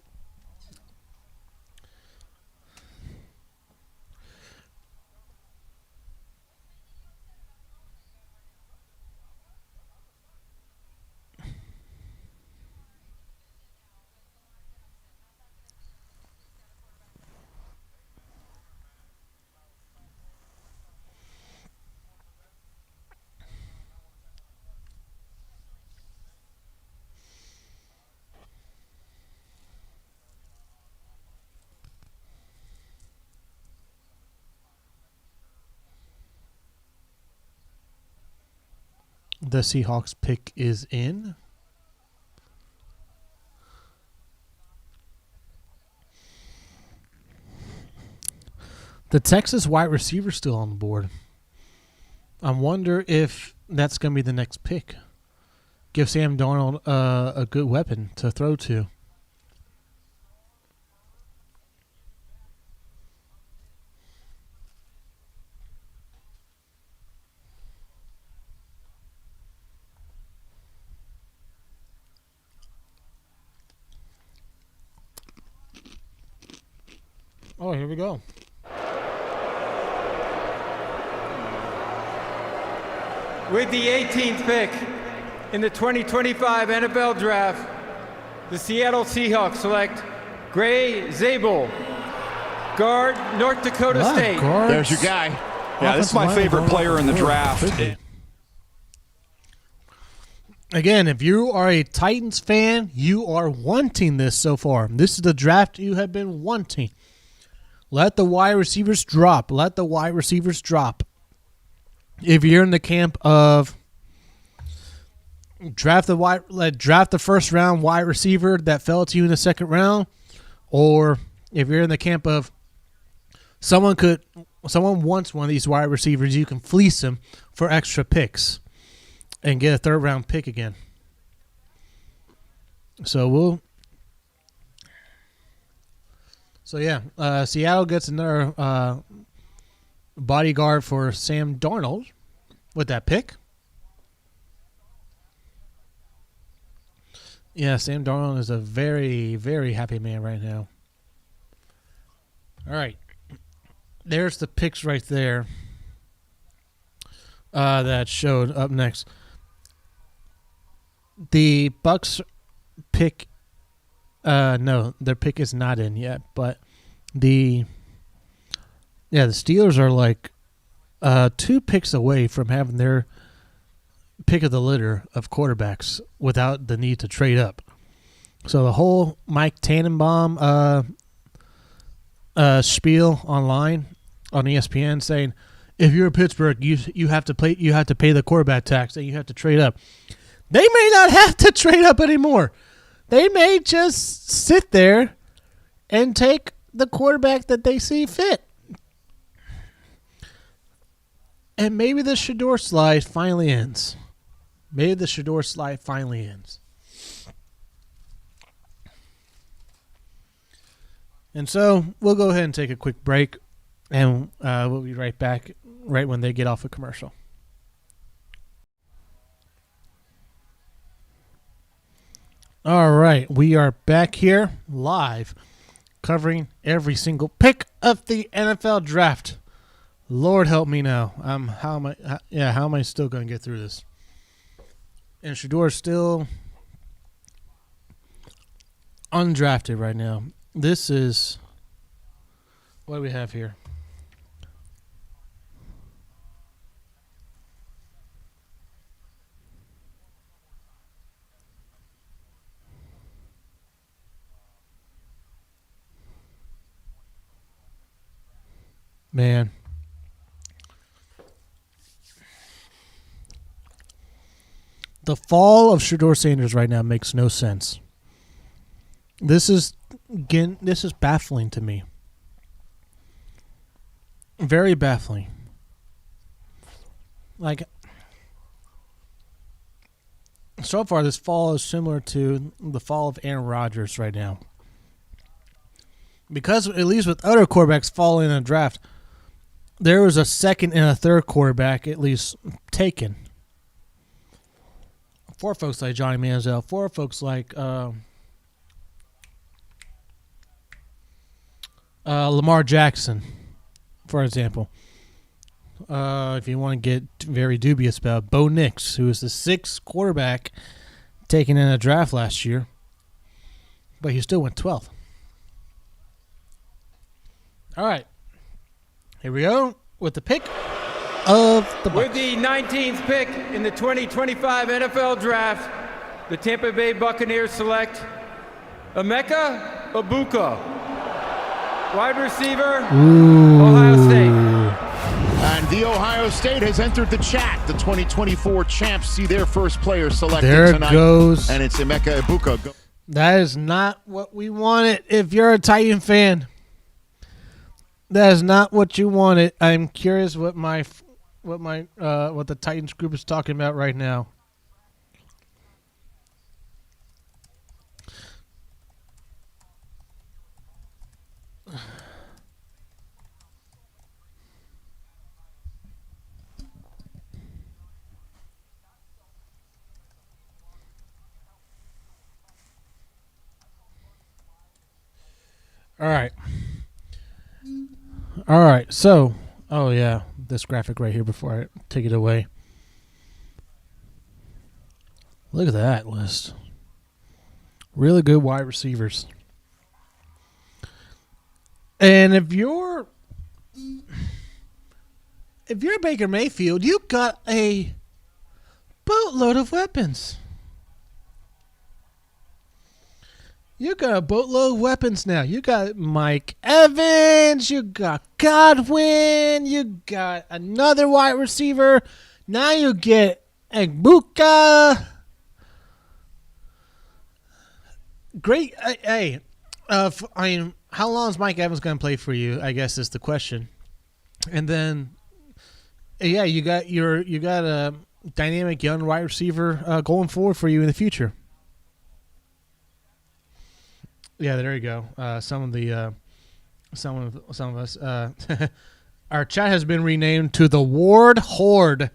The Seahawks pick is in. The Texas wide receiver still on the board. I wonder if that's going to be the next pick. Give Sam Darnold a good weapon to throw to. Oh, here we go. With the 18th pick in the 2025 NFL Draft, the Seattle Seahawks select Gray Zabel, guard, North Dakota State. There's your guy. Yeah, this is my favorite player in the draft. Again, if you are a Titans fan, you are wanting this so far. This is the draft you have been wanting. Let the wide receivers drop. Let the wide receivers drop. If you're in the camp of draft the first round wide receiver that fell to you in the second round, or if you're in the camp of someone wants one of these wide receivers, you can fleece them for extra picks and get a third round pick again. So Seattle gets another bodyguard for Sam Darnold. With that pick? Yeah, Sam Darnold is a very, very happy man right now. All right. There's the picks right there that showed up next. The Bucks pick, no, their pick is not in yet, but the Steelers are like 2 picks away from having their pick of the litter of quarterbacks without the need to trade up. So the whole Mike Tannenbaum spiel online on ESPN saying, if you're Pittsburgh, you have to pay the quarterback tax and you have to trade up. They may not have to trade up anymore. They may just sit there and take the quarterback that they see fit. And maybe the Shedeur slide finally ends. And so we'll go ahead and take a quick break, and we'll be right back right when they get off a commercial. All right, we are back here live covering every single pick of the NFL draft. Lord help me now. How am I still going to get through this? And Shedeur is still undrafted right now. This is what do we have here? Man. The fall of Shedeur Sanders right now makes no sense. This is baffling to me. Very baffling. Like, so far this fall is similar to the fall of Aaron Rodgers right now. Because at least with other quarterbacks falling in a draft, there was a second and a third quarterback at least taken. For folks like Johnny Manziel, for folks like Lamar Jackson, for example. If you want to get very dubious about Bo Nix, who was the 6th quarterback taken in a draft last year, but he still went 12th. All right. Here we go with the pick of the Bucs. With the 19th pick in the 2025 NFL Draft, the Tampa Bay Buccaneers select Emeka Egbuka, wide receiver, Ohio State. And the Ohio State has entered the chat. The 2024 champs see their first player selected there tonight. There goes. And it's Emeka Egbuka. That is not what we wanted if you're a Titan fan. That is not what you wanted. I'm curious what the Titans group is talking about right now. All right. So, oh yeah, this graphic right here before I take it away. Look at that list. Really good wide receivers. And if you're Baker Mayfield, you've got a boatload of weapons. You got a boatload of weapons now. You got Mike Evans. You got Godwin. You got another wide receiver. Now you get Egbuka. Great. Hey, how long is Mike Evans going to play for you? I guess is the question. And then, yeah, you got a dynamic young wide receiver going forward for you in the future. Yeah, there you go. Some of us. Our chat has been renamed to the Ward Horde.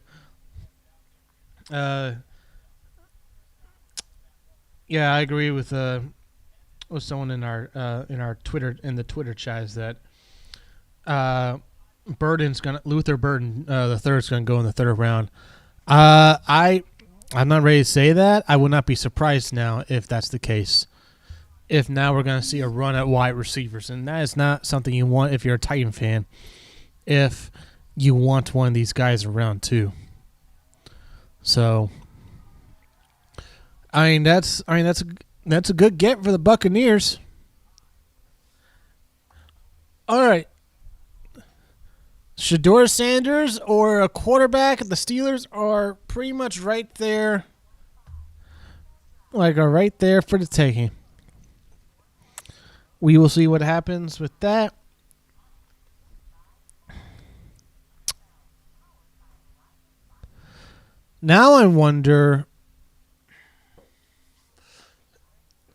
Yeah, I agree with someone in our the Twitter chat is that Luther Burden the third is gonna go in the third round. I'm not ready to say that. I would not be surprised now if that's the case. If now we're gonna see a run at wide receivers, and that is not something you want if you're a Titan fan. If you want one of these guys around too. So, that's a good get for the Buccaneers. All right. Shedeur Sanders or a quarterback, the Steelers are pretty much right there. Right there for the taking. We will see what happens with that. Now I wonder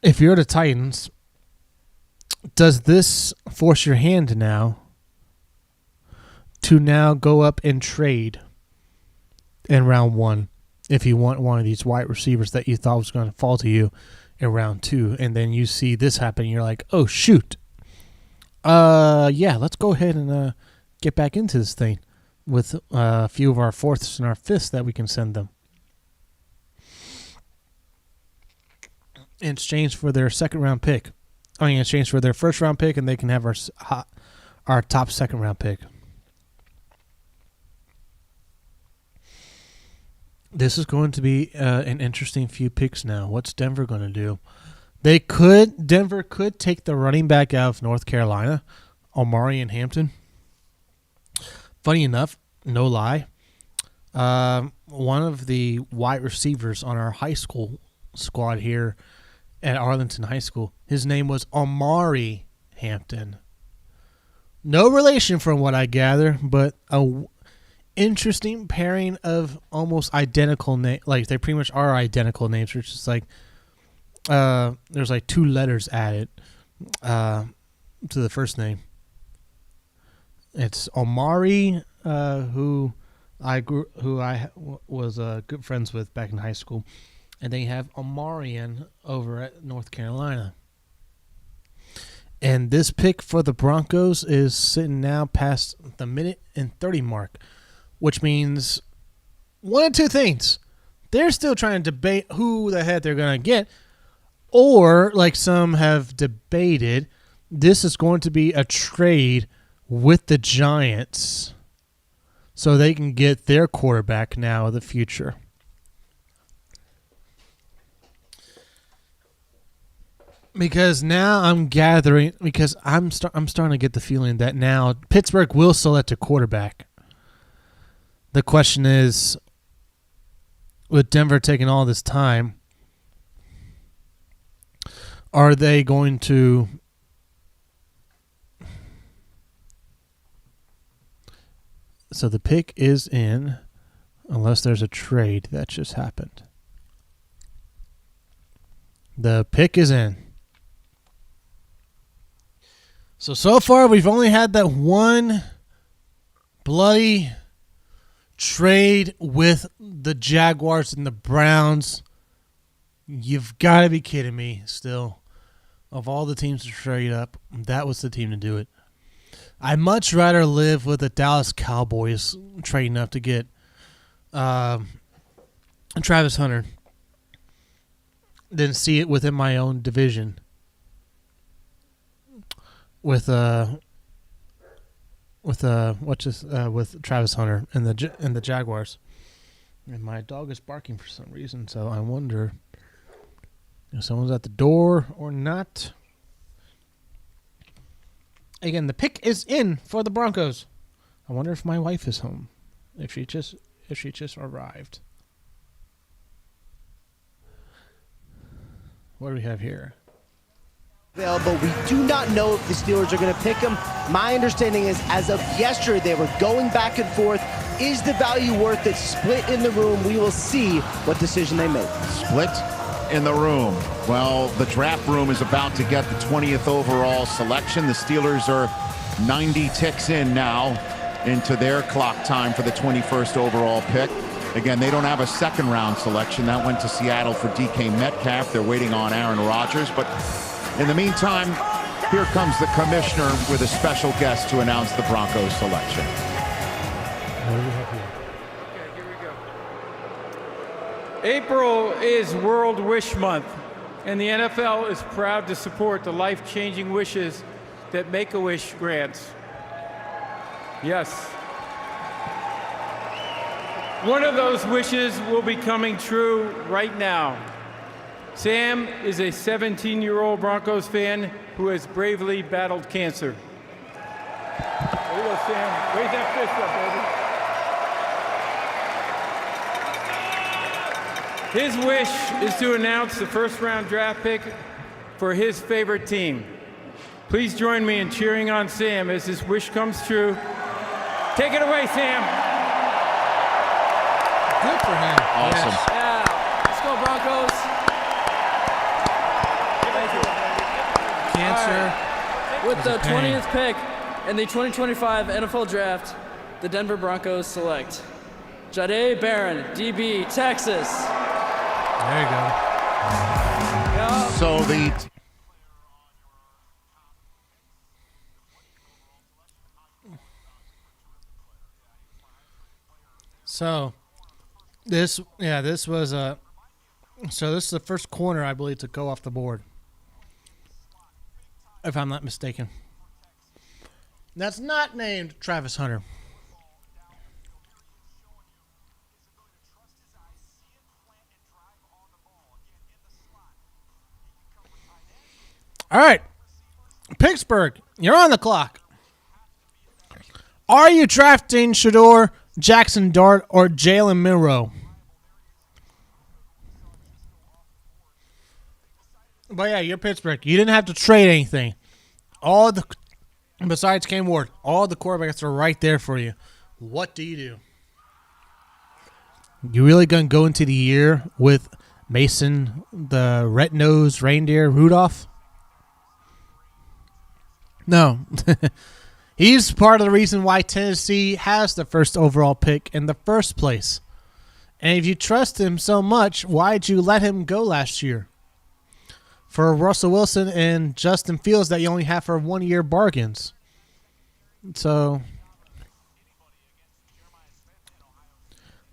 if you're the Titans, does this force your hand now to now go up and trade in round 1 if you want one of these wide receivers that you thought was going to fall to you in round 2, and then you see this happen, you're like, oh, shoot. Yeah, let's go ahead and get back into this thing with a few of our 4ths and our 5ths that we can send them in exchange for their second-round pick. In exchange for their first-round pick, and they can have our top second-round pick. This is going to be an interesting few picks now. What's Denver going to do? Denver could take the running back out of North Carolina, Omari and Hampton. Funny enough, no lie, one of the wide receivers on our high school squad here at Arlington High School, his name was Omari Hampton. No relation from what I gather, but a interesting pairing of almost identical names. Like, they pretty much are identical names, which is like there's like 2 letters added to the first name. It's Omari, who I was good friends with back in high school, and they have Omarian over at North Carolina. And this pick for the Broncos is sitting now past the minute and 30 mark, which means one of two things. They're still trying to debate who the heck they're going to get, or, like some have debated, this is going to be a trade with the Giants so they can get their quarterback now of the future. Because now I'm gathering, because I'm starting to get the feeling that now Pittsburgh will select a quarterback. The question is, with Denver taking all this time, are they going to so the pick is in, unless there's a trade that just happened. The pick is in. So far we've only had that one bloody trade with the Jaguars and the Browns. You've got to be kidding me still. Of all the teams to trade up, that was the team to do it. I'd much rather live with the Dallas Cowboys trading up to get Travis Hunter than see it within my own division with Travis Hunter and the Jaguars. And my dog is barking for some reason, so I wonder if someone's at the door or not. Again, the pick is in for the Broncos. I wonder if my wife is home. If she just arrived. What do we have here? Available. We do not know if the Steelers are going to pick him. My understanding is, as of yesterday, they were going back and forth. Is the value worth it? Split in the room. We will see what decision they make. Split in the room. Well, the draft room is about to get the 20th overall selection. The Steelers are 90 ticks in now into their clock time for the 21st overall pick. Again, they don't have a second-round selection. That went to Seattle for DK Metcalf. They're waiting on Aaron Rodgers. But in the meantime, here comes the commissioner with a special guest to announce the Broncos selection. April is World Wish Month, and the NFL is proud to support the life-changing wishes that Make-A-Wish grants. Yes. One of those wishes will be coming true right now. Sam is a 17-year-old Broncos fan who has bravely battled cancer. There you go, Sam. Raise that fist up, baby. His wish is to announce the first-round draft pick for his favorite team. Please join me in cheering on Sam as his wish comes true. Take it away, Sam. Good for him. Awesome. Yeah. Let's go, Broncos. Cancer. With the 20th pick in the 2025 NFL Draft, the Denver Broncos select Shedeur Barron, DB, Texas. There you go. Yeah. So this was so this is the first corner, I believe, to go off the board, if I'm not mistaken. That's not named Travis Hunter. All right, Pittsburgh, you're on the clock. Are you drafting Shedeur, Jackson Dart, or Jalen Milroe? But yeah, you're Pittsburgh. You didn't have to trade anything. Besides Cam Ward, all the quarterbacks are right there for you. What do you do? You really gonna go into the year with Mason, the red-nosed reindeer, Rudolph? No. He's part of the reason why Tennessee has the first overall pick in the first place. And if you trust him so much, why'd you let him go last year? For Russell Wilson and Justin Fields that you only have for 1-year bargains. So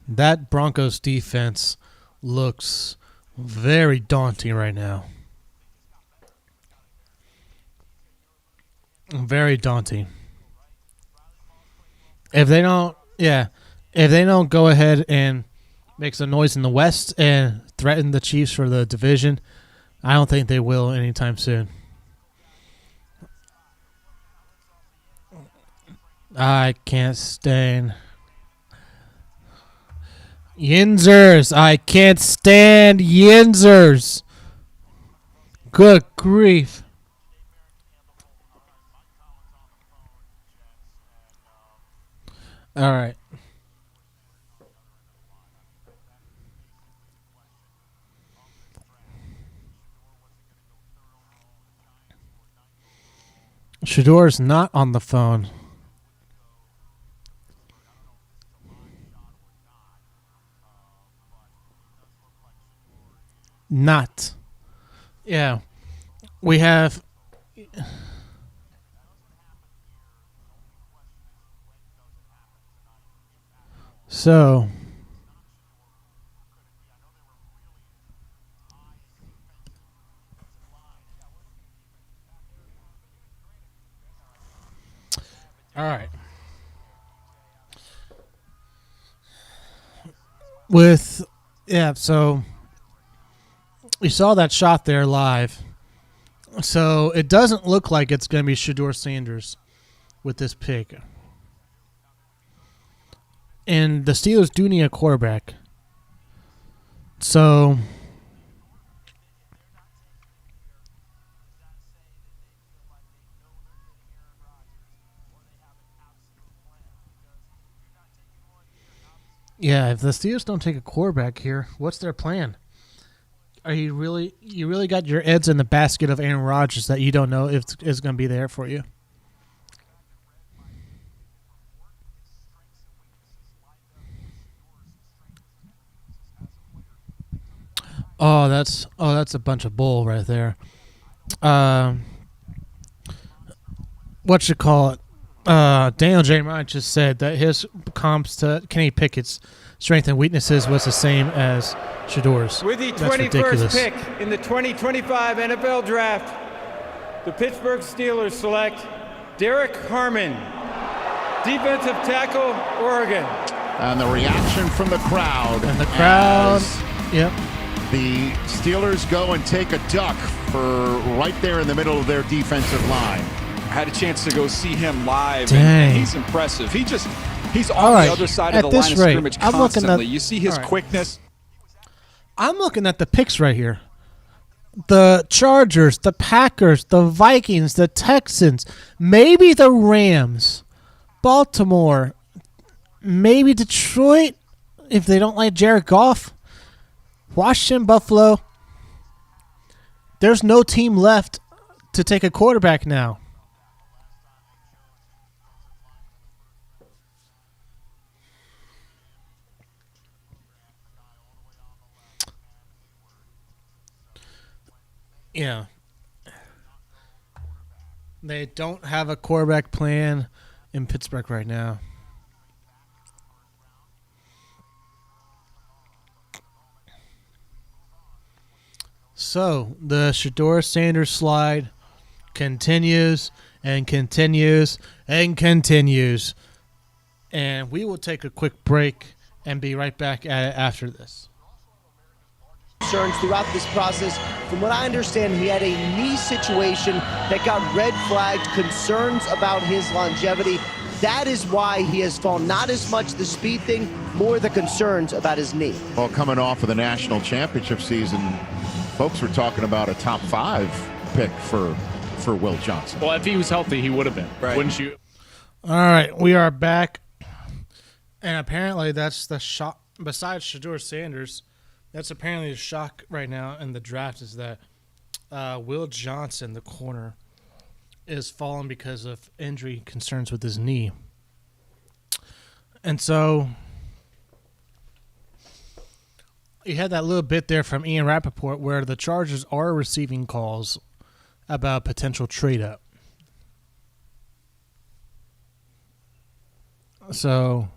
that Broncos defense looks very daunting right now. Very daunting. If they don't go ahead and make some noise in the West and threaten the Chiefs for the division, I don't think they will anytime soon. I can't stand Yinzers. I can't stand Yinzers. Good grief. All right. Shedeur's not on the phone. Not. Yeah. We have... So... All right. So we saw that shot there live. So it doesn't look like it's going to be Shedeur Sanders with this pick. And the Steelers do need a quarterback. So... Yeah, if the Steelers don't take a quarterback here, what's their plan? Are you really got your eggs in the basket of Aaron Rodgers that you don't know if it's going to be there for you? Oh, that's a bunch of bull right there. What you call it? Daniel J. Ryan just said that his comps to Kenny Pickett's strength and weaknesses was the same as Shedeur's. With the That's 21st ridiculous. pick in the 2025 NFL Draft, the Pittsburgh Steelers select Derek Harmon, defensive tackle, Oregon. And the reaction from the crowd. And the crowd, yep. The Steelers go and take a duck for right there in the middle of their defensive line. I had a chance to go see him live, Dang. and he's impressive. He's on the other side of the line of scrimmage constantly. You see his quickness. I'm looking at the picks right here. The Chargers, the Packers, the Vikings, the Texans, maybe the Rams, Baltimore, maybe Detroit, if they don't like Jared Goff, Washington, Buffalo. There's no team left to take a quarterback now. Yeah. They don't have a quarterback plan in Pittsburgh right now. So the Shedeur Sanders slide continues and continues and continues. And we will take a quick break and be right back at it after this. Concerns throughout this process. From what I understand, he had a knee situation that got red flagged, concerns about his longevity. That is why he has fallen. Not as much the speed thing, more the concerns about his knee. Well, coming off of the national championship season, folks were talking about a top 5 pick for Will Johnson. Well, if he was healthy, he would have been. Right. Wouldn't you? All right, we are back. And apparently that's the shock. Besides Shedeur Sanders, that's apparently the shock right now in the draft is that Will Johnson, the corner, is falling because of injury concerns with his knee. And so you had that little bit there from Ian Rappaport where the Chargers are receiving calls about potential trade-up. So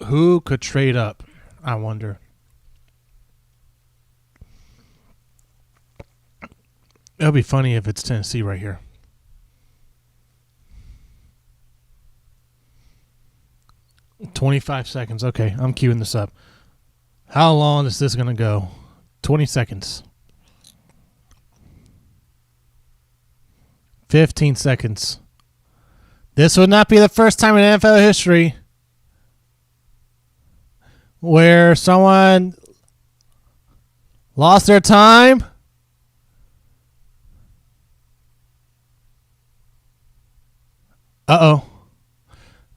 who could trade up, I wonder? It'll be funny if it's Tennessee right here. $25. Okay, I'm queuing this up. How long is this going to go? 20 seconds. 15 seconds. This would not be the first time in NFL history where someone lost their time. Uh-oh.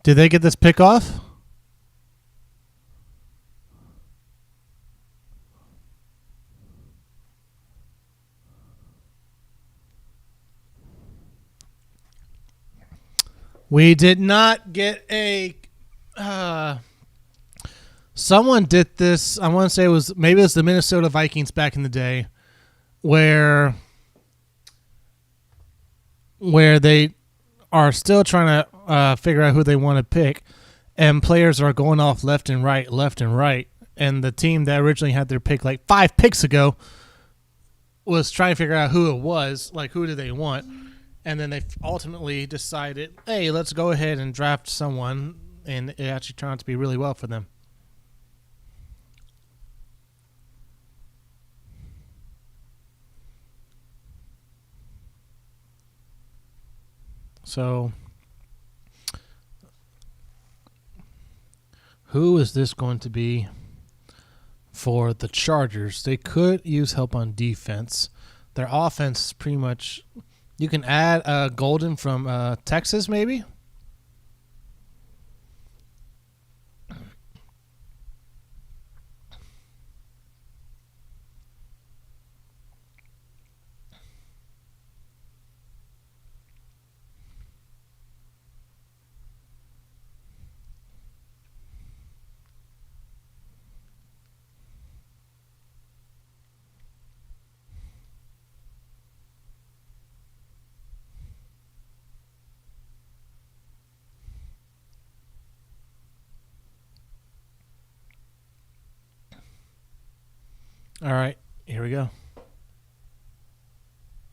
Did they get this pick off? We did not get a... someone did this. I want to say it was the Minnesota Vikings back in the day where they are still trying to figure out who they want to pick, and players are going off left and right. And the team that originally had their pick like 5 picks ago was trying to figure out who it was, like who do they want. And then they ultimately decided, hey, let's go ahead and draft someone, and it actually turned out to be really well for them. So, who is this going to be for the Chargers? They could use help on defense. Their offense pretty much... You can add Golden from Texas, maybe? All right, here we go.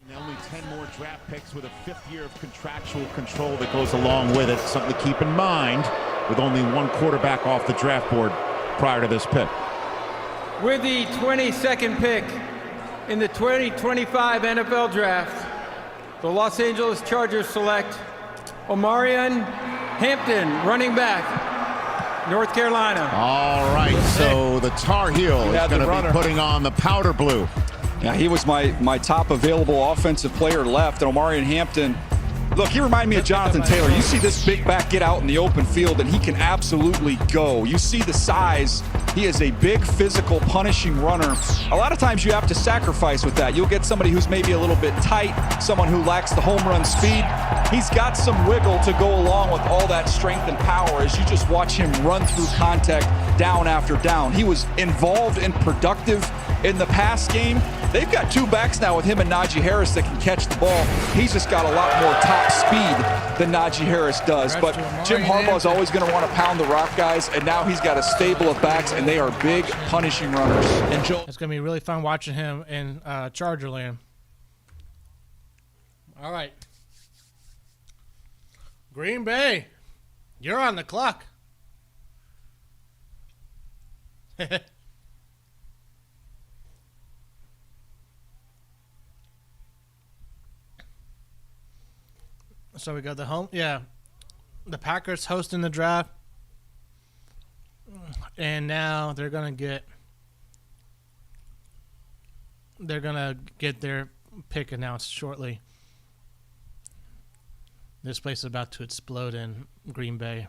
And only 10 more draft picks with a 5th year of contractual control that goes along with it. Something to keep in mind with only one quarterback off the draft board prior to this pick. With the 22nd pick in the 2025 NFL Draft, the Los Angeles Chargers select Omarion Hampton, running back, North Carolina. All right, so the Tar Heel is going to be putting on the powder blue. Yeah, he was my top available offensive player left, and Omarion Hampton. Look, he reminded me of Jonathan Taylor. You see this big back get out in the open field, and he can absolutely go. You see the size. He is a big, physical, punishing runner. A lot of times you have to sacrifice with that. You'll get somebody who's maybe a little bit tight, someone who lacks the home run speed. He's got some wiggle to go along with all that strength and power as you just watch him run through contact down after down. He was involved and productive in the pass game. They've got 2 backs now with him and Najee Harris that can catch the ball. He's just got a lot more top speed than Najee Harris does. But Jim Harbaugh's always going to want to pound the rock, guys, and now he's got a stable of backs, and they are big, punishing runners. And Joel, it's going to be really fun watching him in Charger land. All right. Green Bay, you're on the clock. So we got the home, the Packers hosting the draft, and now they're gonna get their pick announced shortly. This place is about to explode in Green Bay.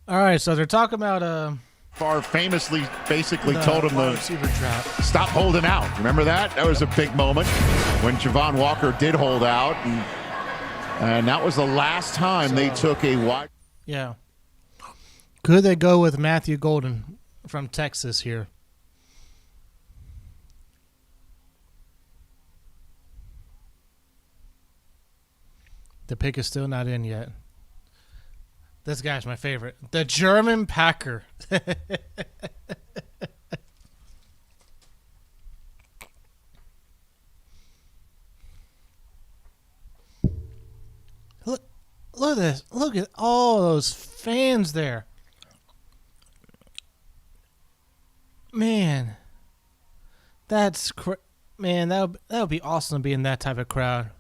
All right, so they're talking about Favre famously basically told him wide receiver trap. Stop holding out. Remember that? That was a big moment when Javon Walker did hold out, and that was the last time they took a wide. Yeah. Could they go with Matthew Golden from Texas here? The pick is still not in yet. This guy's my favorite. The German Packer. Look at this. Look at all those fans there. Man. Man, that would be awesome to be in that type of crowd.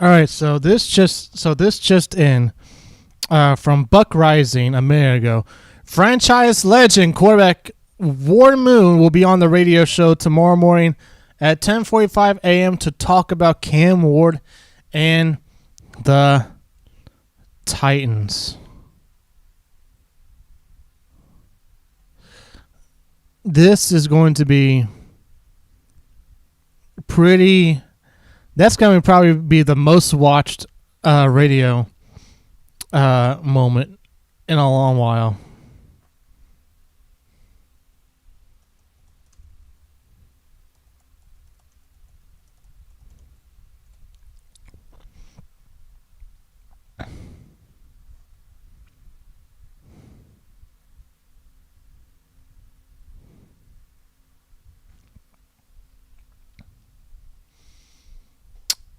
All right, so this just in from Buck Rising a minute ago. Franchise legend quarterback Ward Moon will be on the radio show tomorrow morning at 10:45 a.m. to talk about Cam Ward and the Titans. This is going to be pretty. That's going to probably be the most watched radio moment in a long while.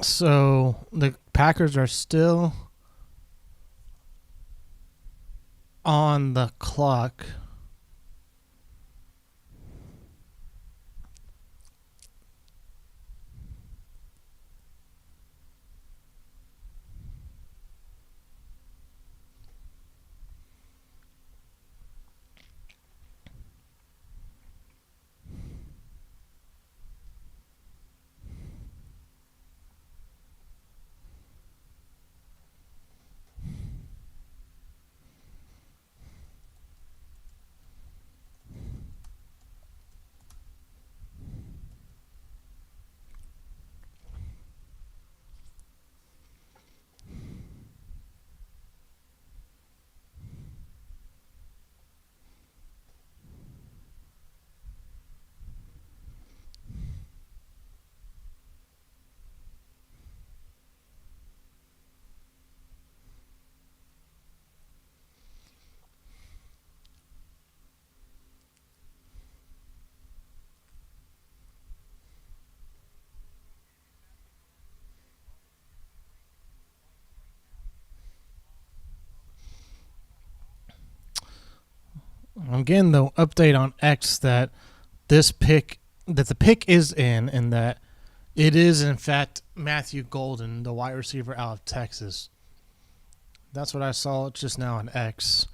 So the Packers are still on the clock. I'm getting the update on X that the pick is in, and that it is in fact Matthew Golden, the wide receiver out of Texas. That's what I saw just now on X.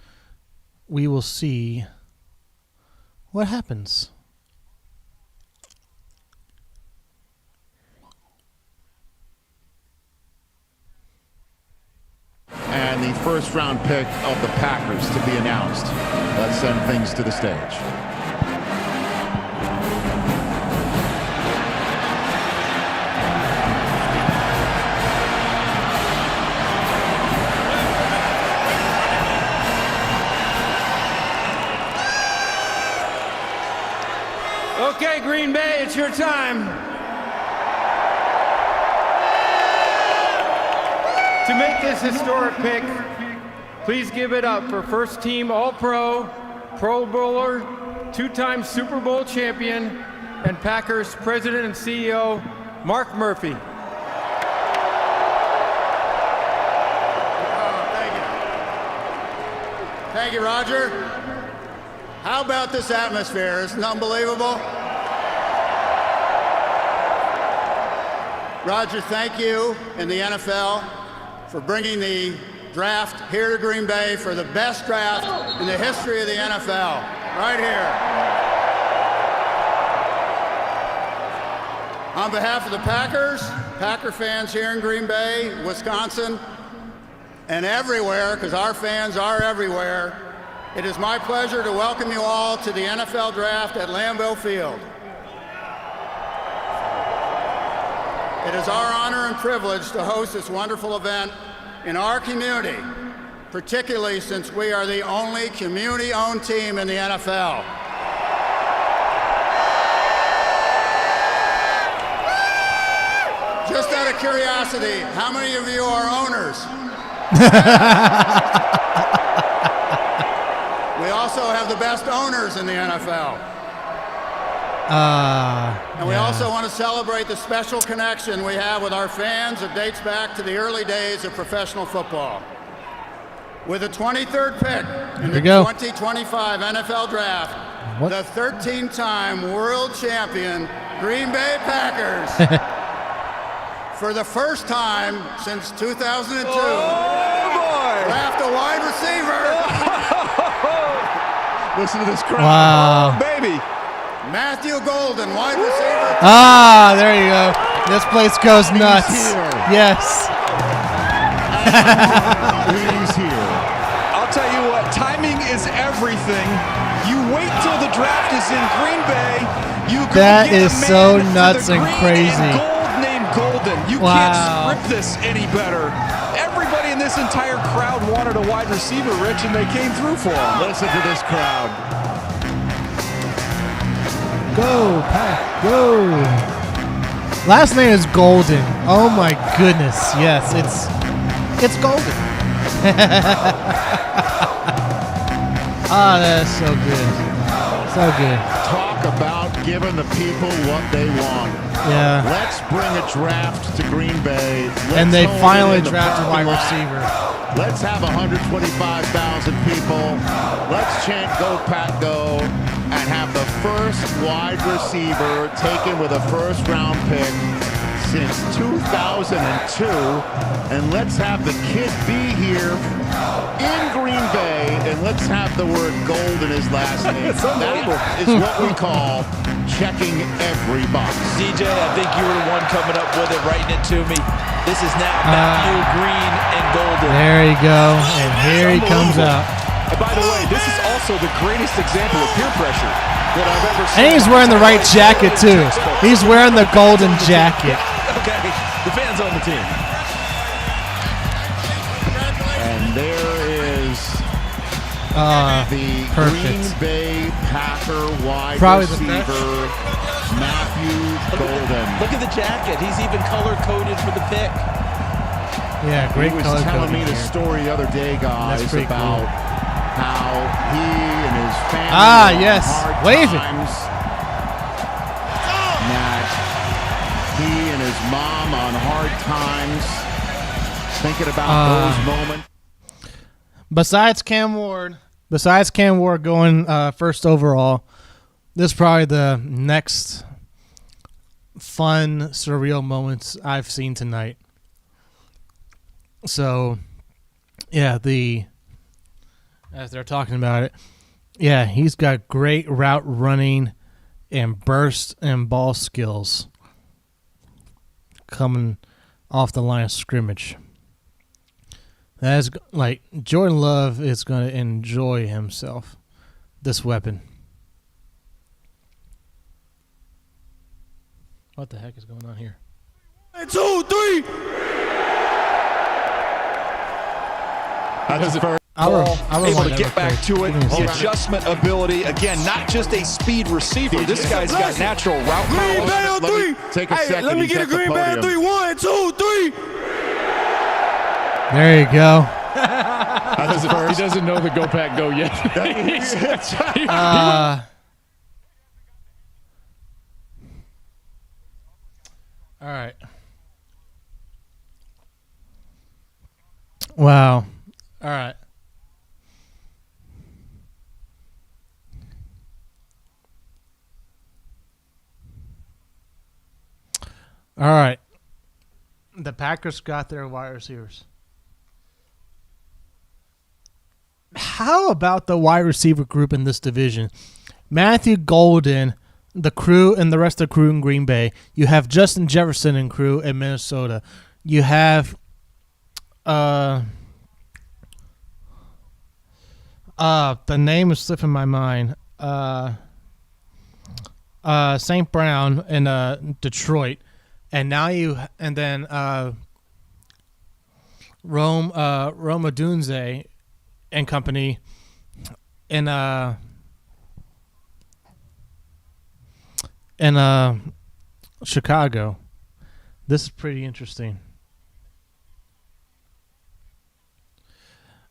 We will see what happens. And the first round pick of the Packers to be announced. Let's send things to the stage. Okay, Green Bay, it's your time. To make this historic pick, please give it up for first-team All-Pro, Pro Bowler, two-time Super Bowl champion, and Packers President and CEO, Mark Murphy. Thank you, Roger. How about this atmosphere? Isn't it unbelievable? Roger, thank you and the NFL for bringing the draft here to Green Bay for the best draft in the history of the NFL. Right here. On behalf of the Packers, Packer fans here in Green Bay, Wisconsin, and everywhere, because our fans are everywhere, it is my pleasure to welcome you all to the NFL Draft at Lambeau Field. It is our honor and privilege to host this wonderful event in our community, particularly since we are the only community-owned team in the NFL. Just out of curiosity, how many of you are owners? We also have the best owners in the NFL. And we also want to celebrate the special connection we have with our fans that dates back to the early days of professional football. With the 23rd pick in the 2025 NFL Draft, the 13-time world champion Green Bay Packers for the first time since 2002, draft a wide receiver. Listen to this crowd. Wow. Oh, baby. Matthew Golden, wide receiver. Ah, there you go. This place goes nuts. Yes. He's here. I'll tell you what, timing is everything. You wait till the draft is in Green Bay. You go That get is a man so to the nuts and green crazy. And gold named Golden. You can't script this any better. Everybody in this entire crowd wanted a wide receiver, Rich, and they came through for him. Listen to this crowd. Go, Pack, go. Last name is Golden. Oh my goodness. Yes, it's Golden. Ah, that's so good. So good. Talk about giving the people what they want. Yeah. Let's bring a draft to Green Bay. And they hone it finally in the drafted a wide parking lot. receiver. Let's have 125,000 people. Let's chant Go Pack Go and have the first wide receiver taken with a first-round pick since 2002. And let's have the kid be here in Green Bay, and let's have the word gold in his last name. That is what we call checking every box. DJ, I think you were the one coming up with it, writing it to me. This is now Matthew Green and Golden. There you go. And here he comes out. And by the way, this is also the greatest example of peer pressure that I've ever seen. And he's wearing the right jacket too. He's wearing the golden jacket. Okay, the fans on the team. And there is the Green Bay Packer wide receiver, Matthew Golden. Look at the jacket. He's even color-coded for the pick. Yeah, great He was color telling coding me the here. story the other day, guys, That's pretty about cool. how he and his family Ah, were on yes. hard Wave it. times. That he and his mom on hard times, thinking about those moments. Besides Cam Ward going first overall, this is probably the next fun, surreal moments I've seen tonight. So, yeah, as they're talking about it, yeah, he's got great route running and burst and ball skills coming off the line of scrimmage. That's like Jordan Love is going to enjoy himself. This weapon. What the heck is going on here? 1, 2, 3. That's first. Able to get back to it. The adjustment ability. Again, not just a speed receiver. This guy's got natural route Green Bay on 3. Take a second. Let me get a Green Bay on 3. 1, 2, 3. There you go. He doesn't know the Go Pack Go yet. All right. Wow. All right. All right. The Packers got their wide receivers. How about the wide receiver group in this division? Matthew Golden, the crew, and the rest of the crew in Green Bay. You have Justin Jefferson and crew in Minnesota. You have the name is slipping my mind. St. Brown in Detroit. And now then Rome Odunze and company in Chicago. This is pretty interesting.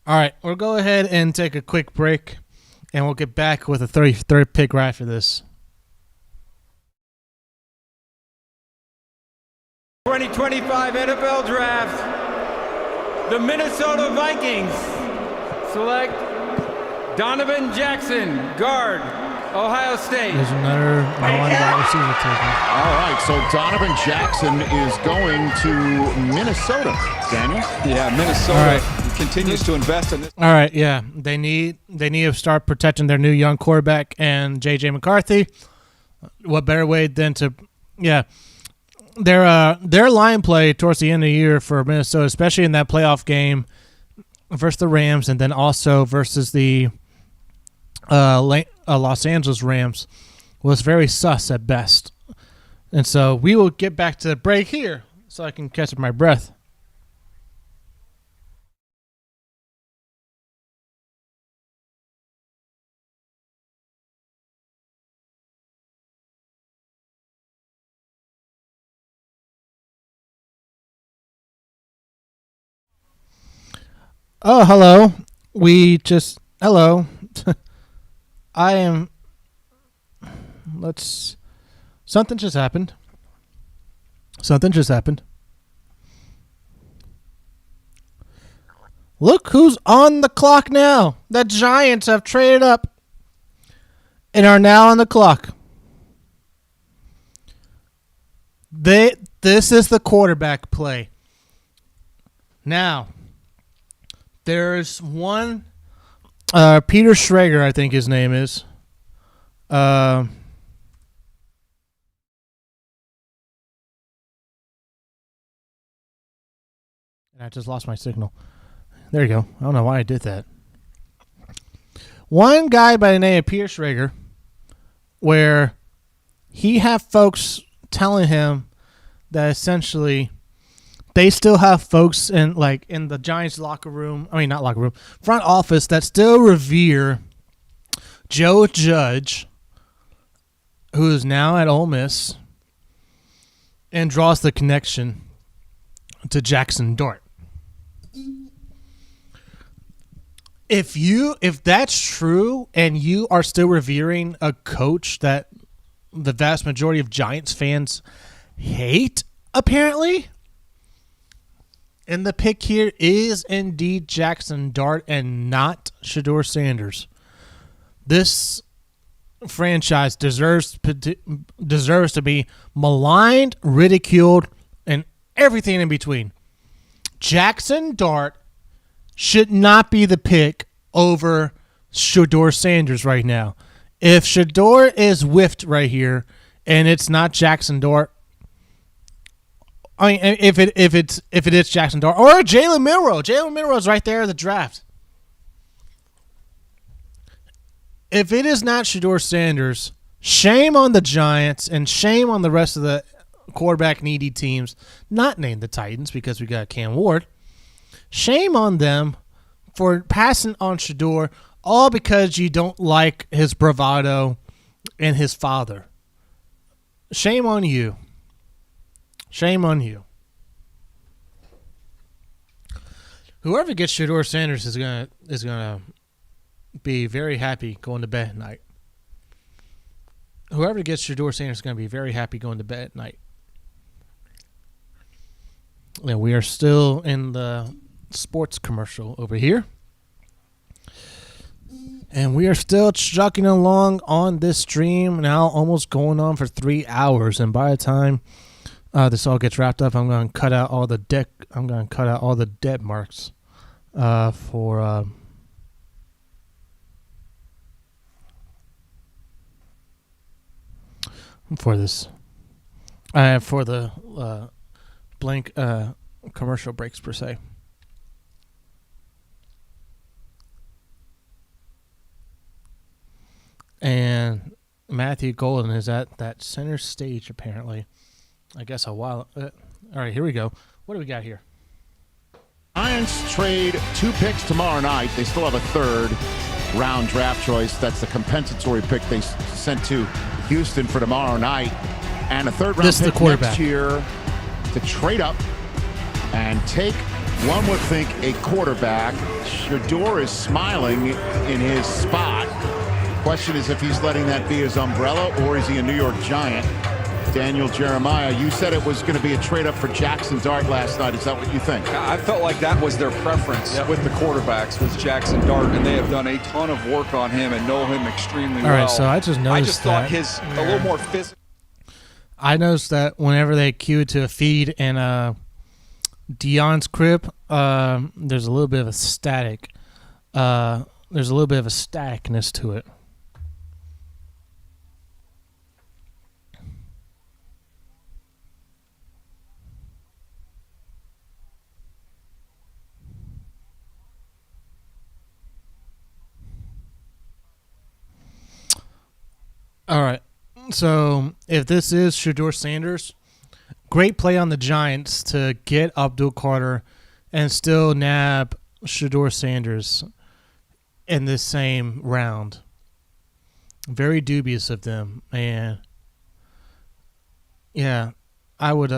All right, we'll go ahead and take a quick break, and we'll get back with a 33rd pick right after this. 2025 NFL Draft. The Minnesota Vikings select Donovan Jackson, guard, Ohio State. There's another wide receiver taken. All right, so Donovan Jackson is going to Minnesota. Daniel? Yeah, Minnesota continues to invest in this. All right, yeah. They need to start protecting their new young quarterback and J.J. McCarthy. What better way than to their line play towards the end of the year for Minnesota, especially in that playoff game versus the Rams and then also versus the Los Angeles Rams, was very sus at best. And so we will get back to the break here so I can catch my breath. Oh, hello. Hello. Something just happened. Look who's on the clock now. The Giants have traded up and are now on the clock. This is the quarterback play. Now, there's one, Peter Schrager, I think his name is. I just lost my signal. There you go. I don't know why I did that. One guy by the name of Peter Schrager, where he have folks telling him that essentially they still have folks in the Giants front office that still revere Joe Judge, who is now at Ole Miss, and draws the connection to Jackson Dart. If that's true and you are still revering a coach that the vast majority of Giants fans hate, apparently, and the pick here is indeed Jackson Dart and not Shedeur Sanders, this franchise deserves to be maligned, ridiculed, and everything in between. Jackson Dart should not be the pick over Shedeur Sanders right now. If Shedeur is whiffed right here and it's not Jackson Dart, I mean, if it is Jackson Dart or Jalen Milroe is right there in the draft. If it is not Shedeur Sanders, shame on the Giants and shame on the rest of the quarterback needy teams, not named the Titans because we got Cam Ward. Shame on them for passing on Shedeur, all because you don't like his bravado and his father. Shame on you. Shame on you. Whoever gets Shedeur Sanders is gonna be very happy going to bed at night. Whoever gets Shedeur Sanders is gonna be very happy going to bed at night. And we are still in the sports commercial over here. And we are still trucking along on this stream now, almost going on for 3 hours. And by the time this all gets wrapped up, I'm going to cut out all the dead marks for this. For the blank commercial breaks per se. And Matthew Golden is at that center stage, apparently. I guess a while. All right, here we go. What do we got here? Giants trade 2 picks tomorrow night. They still have a 3rd round draft choice. That's the compensatory pick they sent to Houston for tomorrow night. And a 3rd round pick next year to trade up and take, one would think, a quarterback. Shedeur is smiling in his spot. Question is if he's letting that be his umbrella or is he a New York Giant? Daniel Jeremiah, you said it was going to be a trade-up for Jackson Dart last night. Is that what you think? I felt like that was their preference with the quarterbacks, was Jackson Dart, and they have done a ton of work on him and know him extremely well. All right, so I just noticed thought that. a little more physical. I noticed that whenever they cue to a feed in Dion's crib, there's a little bit of a static. There's a little bit of a staticness to it. All right. So if this is Shedeur Sanders, great play on the Giants to get Abdul Carter and still nab Shedeur Sanders in this same round. Very dubious of them. And yeah, I would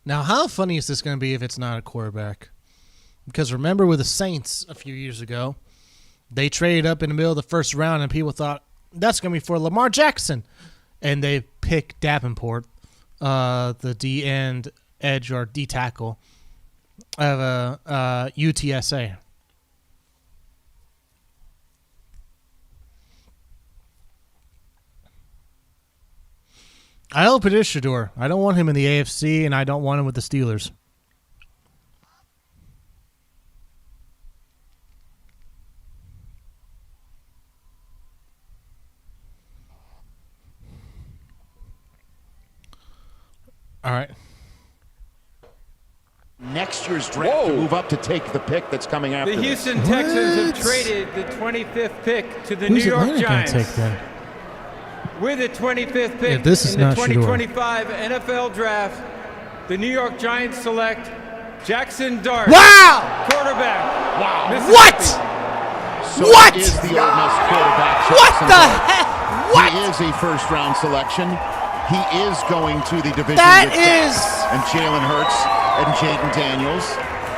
Now, how funny is this going to be if it's not a quarterback? Because remember with the Saints a few years ago, they traded up in the middle of the first round and people thought that's going to be for Lamar Jackson. And they picked Davenport, the D-end edge or D-tackle of UTSA. I hope it is Shedeur. I don't want him in the AFC, and I don't want him with the Steelers. All right. Next year's draft to move up to take the pick that's coming after The Houston Texans have traded the 25th pick to the Who's New York Atlanta Giants. gonna take then? With the 25th pick this is in the not Shedeur. 2025 NFL Draft, the New York Giants select Jackson Dart. Wow! Quarterback. Wow. What? So What? is the Ole Miss quarterback. What Jackson the Dart. heck? What? He is a first-round selection. He is going to the division That with is- and Jalen Hurts and Jaden Daniels.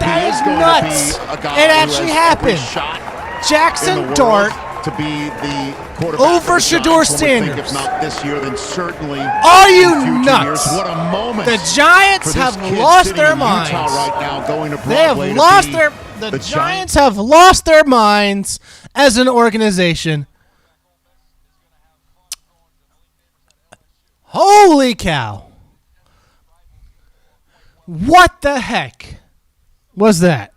That he is is going nuts. to be a guy It who actually has every happened. shot Jackson in the Dart world to be the quarterback over of the Shedeur Giants. One would think Sanders. if not this year, then certainly Are you in future nuts? years. What a moment! The Giants for this have kid lost sitting their in Utah minds. right now, going to They have Broadway to lost be their. The the Giants have lost their minds as an organization. Holy cow! What the heck was that?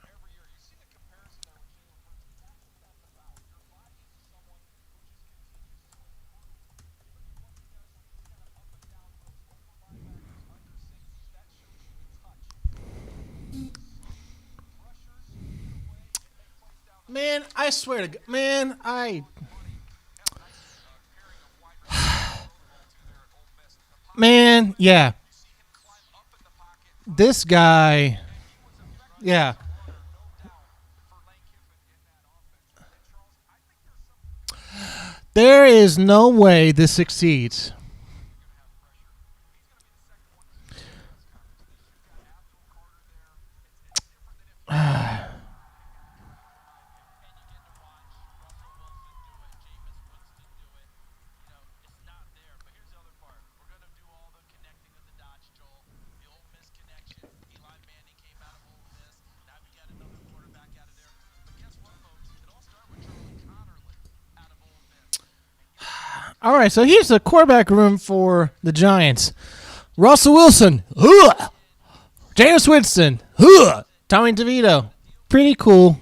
Man, I swear to God, man, man, yeah. This guy, yeah. There is no way this succeeds. All right, so here's the quarterback room for the Giants. Russell Wilson, Jameis Winston, Tommy DeVito. Pretty cool,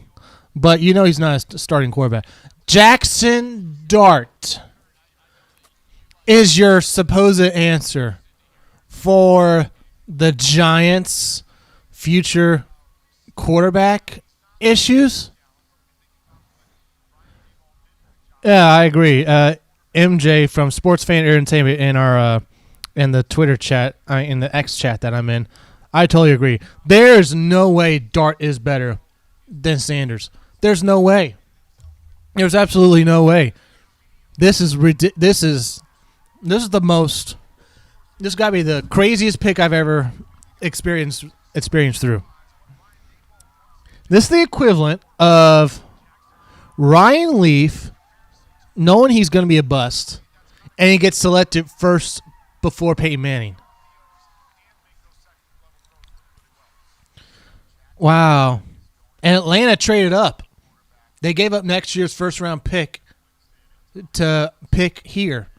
but you know he's not a starting quarterback. Jackson Dart is your supposed answer for the Giants' future quarterback issues. Yeah, I agree. MJ from Sports Fan Entertainment in our in the Twitter chat, in the X chat that I'm in, I totally agree. There's no way Dart is better than Sanders. There's no way. There's absolutely no way. This is the most. This got to be the craziest pick I've ever experienced through. This is the equivalent of Ryan Leaf knowing he's going to be a bust, and he gets selected first before Peyton Manning. Wow. And Atlanta traded up. They gave up next year's first-round pick to pick here.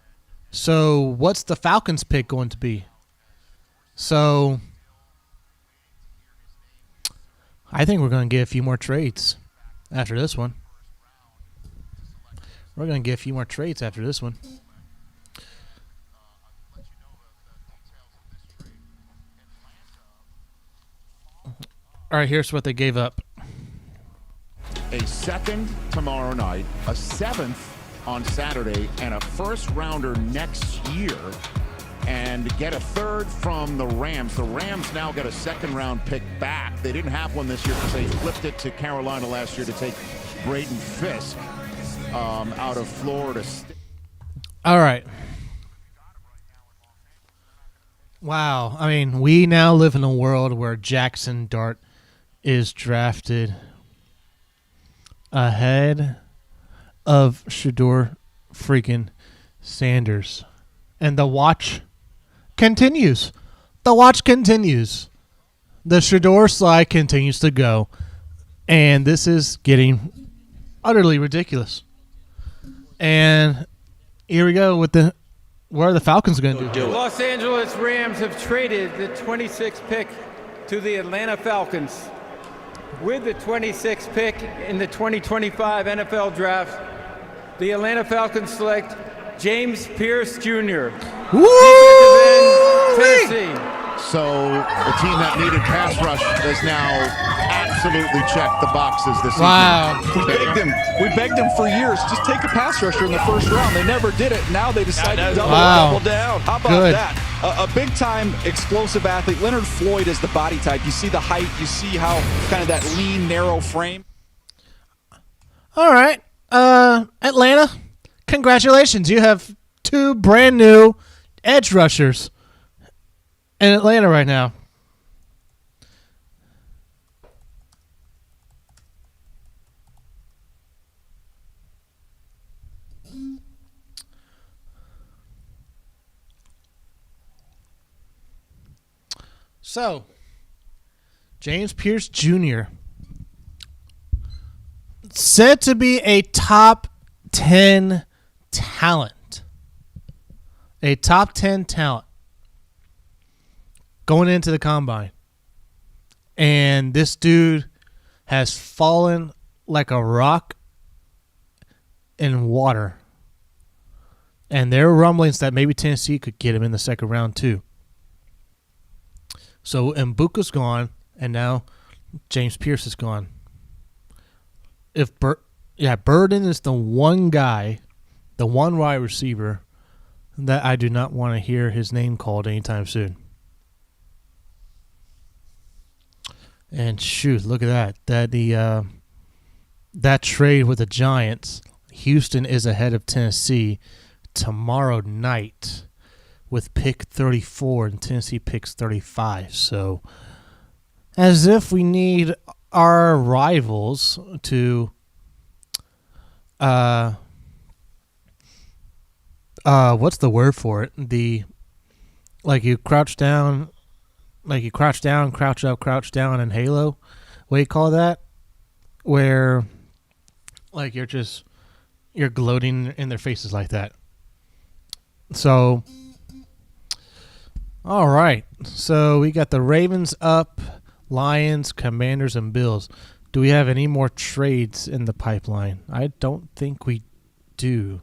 So what's the Falcons' pick going to be? So I think we're going to get a few more trades after this one. We're going to get a few more trades after this one. All right, here's what they gave up. A second tomorrow night, a seventh on Saturday, and a first-rounder next year, and get a third from the Rams. The Rams now get a second-round pick back. They didn't have one this year because they flipped it to Carolina last year to take Braden Fisk out of Florida State. All right. Wow. I mean, we now live in a world where Jackson Dart is drafted ahead of Shedeur freaking Sanders. And the watch continues. The watch continues. The Shedeur slide continues to go. And this is getting utterly ridiculous. And here we go with the what are the Falcons going to do? The Los Angeles Rams have traded the 26th pick to the Atlanta Falcons. With the 26th pick in the 2025 NFL Draft, the Atlanta Falcons select James Pierce Jr. Tennessee. So the team that needed pass rush has now absolutely checked the boxes this season. We begged them for years. Just take a pass rusher in the first round. They never did it. Now they decided to double down. How about that? A big-time explosive athlete. Leonard Floyd is the body type. You see the height. You see how kind of that lean, narrow frame. All right. Atlanta, congratulations. You have two brand new edge rushers in Atlanta right now. So, James Pierce Jr. said to be a top 10 talent. A top 10 talent going into the combine. And this dude has fallen like a rock in water. And there are rumblings that maybe Tennessee could get him in the second round too. So Mbuka's gone, and now James Pierce is gone. If Burden is the one guy, the one wide receiver that I do not want to hear his name called anytime soon. And shoot, look at that. That trade with the Giants, Houston is ahead of Tennessee tomorrow night with pick 34 and Tennessee picks 35. So as if we need our rivals to what's the word for it? You crouch down, crouch up, crouch down in Halo. What do you call that? Where like you're gloating in their faces like that. So all right. So we got the Ravens up, Lions, Commanders, and Bills. Do we have any more trades in the pipeline? I don't think we do.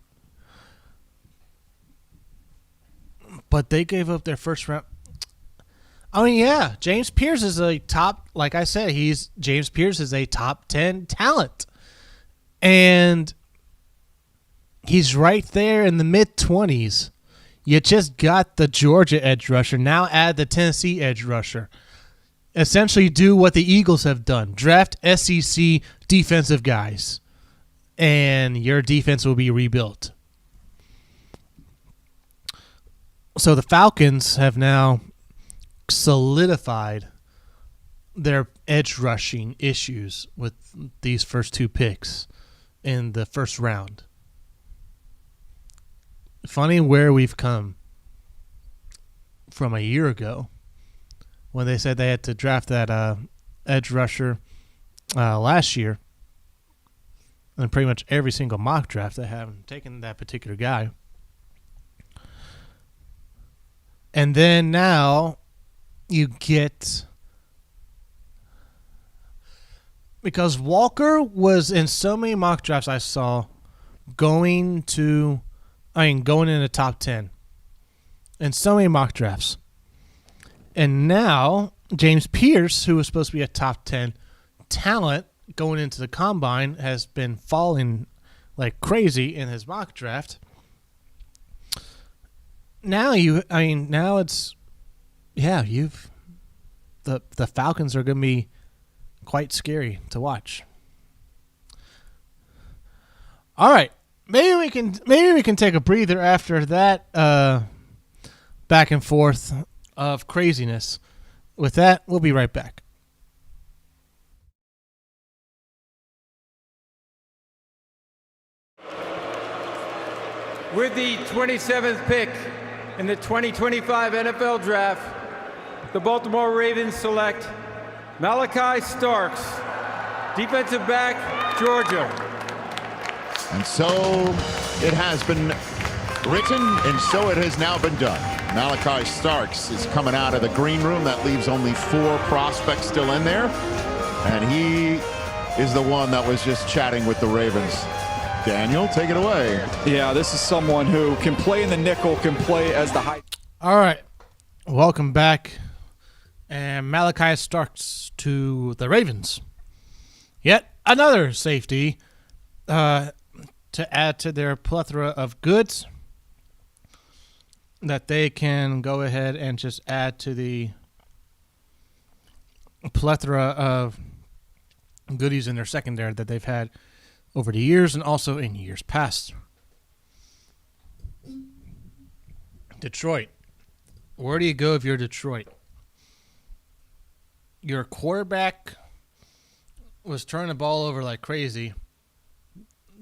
But they gave up their first round. I mean, yeah, James Pierce is a top, like I said, James Pierce is a top 10 talent. And he's right there in the mid-20s. You just got the Georgia edge rusher. Now add the Tennessee edge rusher. Essentially do what the Eagles have done. Draft SEC defensive guys. And your defense will be rebuilt. So the Falcons have now solidified their edge rushing issues with these first 2 picks in the first round. Funny where we've come from a year ago when they said they had to draft that edge rusher last year. And pretty much every single mock draft they haven't taken that particular guy. And then now you get, because Walker was in so many mock drafts I saw going in the top 10 in so many mock drafts. And now James Pierce, who was supposed to be a top 10 talent going into the combine, has been falling like crazy in his mock draft. Now the Falcons are going to be quite scary to watch. All right, maybe we can take a breather after that back and forth of craziness. With that, we'll be right back. With the 27th pick in the 2025 NFL Draft, the Baltimore Ravens select Malachi Starks, defensive back, Georgia. And so it has been written, and so it has now been done. Malachi Starks is coming out of the green room. That leaves only 4 prospects still in there. And he is the one that was just chatting with the Ravens. Daniel, take it away. Yeah, this is someone who can play in the nickel, can play as the high. All right. Welcome back. And Malachi Starks to the Ravens. Yet another safety to add to their plethora of goods that they can go ahead and just add to the plethora of goodies in their secondary that they've had over the years and also in years past. Detroit. Where do you go if you're Detroit? Your quarterback was turning the ball over like crazy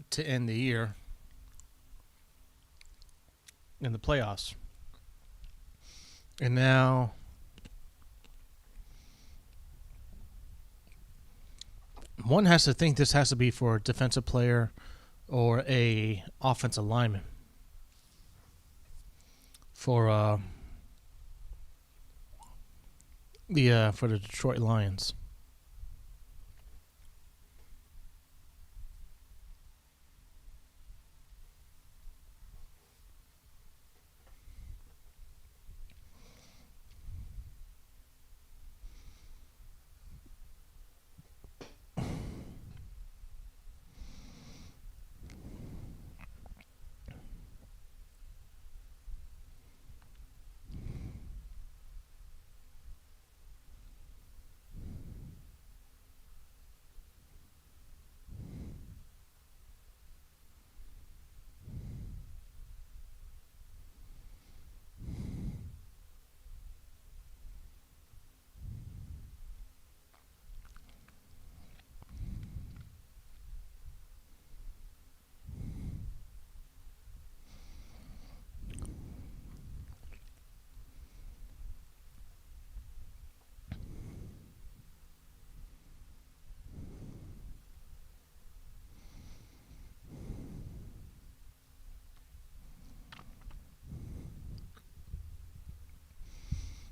to end the year in the playoffs. And now one has to think this has to be for a defensive player or a offensive lineman for the Detroit Lions.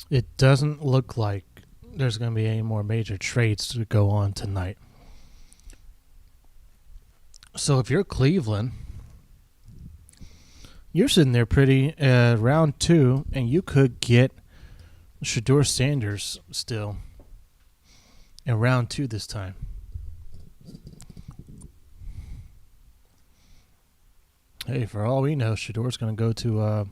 It doesn't look like there's going to be any more major trades to go on tonight. So if you're Cleveland, you're sitting there pretty round 2, and you could get Shedeur Sanders still in round 2 this time. Hey, for all we know, Shedeur's going to go to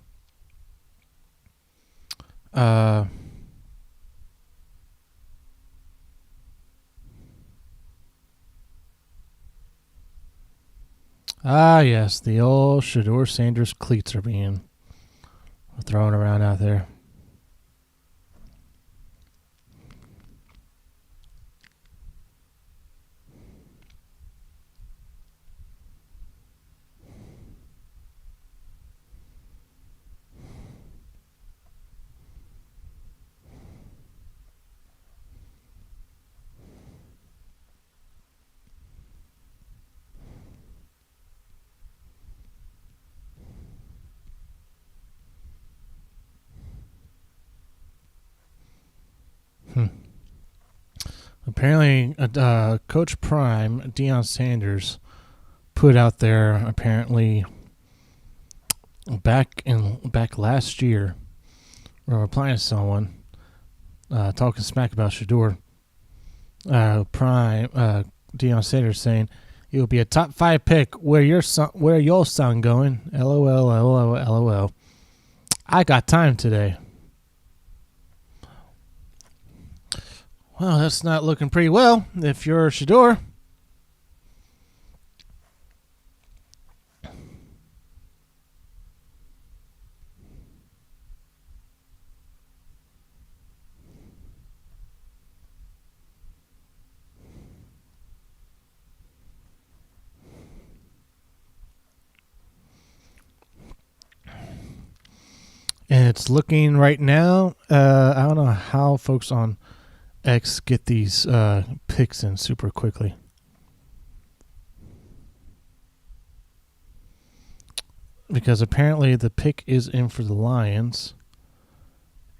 yes, the old Shedeur Sanders cleats are being thrown around out there. Apparently, Coach Prime, Deion Sanders, put out there apparently back last year, or replying to someone talking smack about Shedeur. Deion Sanders saying he will be a top 5 pick. Where your son going? LOL, LOL, LOL. I got time today. Well, that's not looking pretty well if you're Shedeur. And it's looking right now, I don't know how folks on X get these picks in super quickly. Because apparently the pick is in for the Lions.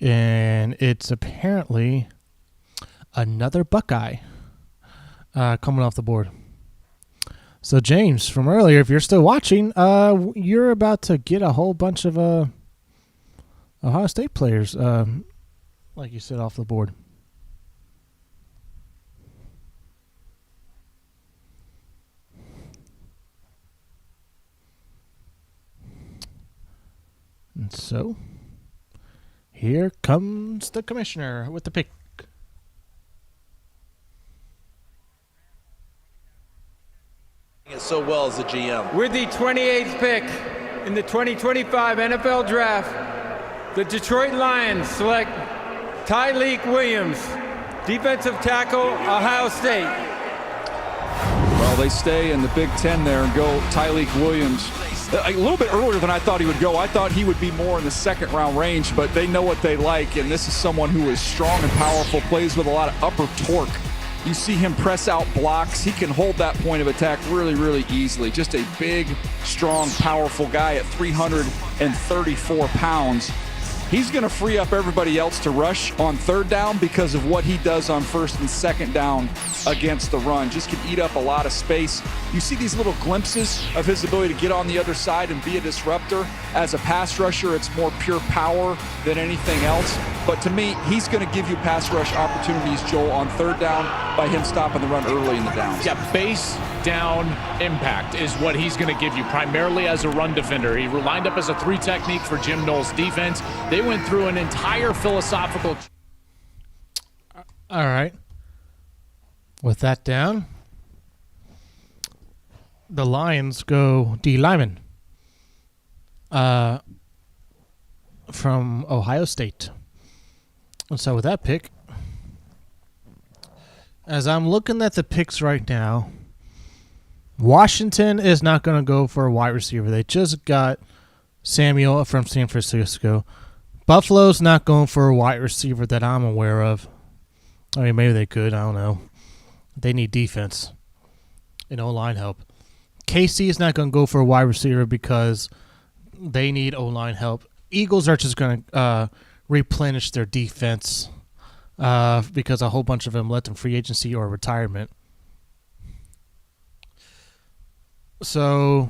And it's apparently another Buckeye coming off the board. So James, from earlier, if you're still watching, you're about to get a whole bunch of Ohio State players, like you said, off the board. And so, here comes the commissioner with the pick. It so well as a GM. With the 28th pick in the 2025 NFL Draft, the Detroit Lions select Tyleik Williams, defensive tackle, Ohio State. Well, they stay in the Big Ten there and go Tyleik Williams. A little bit earlier than I thought he would go. I thought he would be more in the second round range, but they know what they like, and this is someone who is strong and powerful, plays with a lot of upper torque. You see him press out blocks. He can hold that point of attack really, really easily. Just a big, strong, powerful guy at 334 pounds. He's going to free up everybody else to rush on third down because of what he does on first and second down against the run. Just can eat up a lot of space. You see these little glimpses of his ability to get on the other side and be a disruptor. As a pass rusher, it's more pure power than anything else. But to me, he's going to give you pass rush opportunities, Joel, on third down by him stopping the run early in the downs. Yeah, base down impact is what he's going to give you, primarily as a run defender. He lined up as a 3 technique for Jim Knowles' defense. They went through an entire philosophical. All right. With that down, the Lions go D. Lyman from Ohio State. And so with that pick, as I'm looking at the picks right now, Washington is not going to go for a wide receiver. They just got Samuel from San Francisco. Buffalo's not going for a wide receiver that I'm aware of. I mean, maybe they could. I don't know. They need defense and O-line help. KC is not going to go for a wide receiver because they need O-line help. Eagles are just going to replenish their defense because a whole bunch of them let them free agency or retirement. So,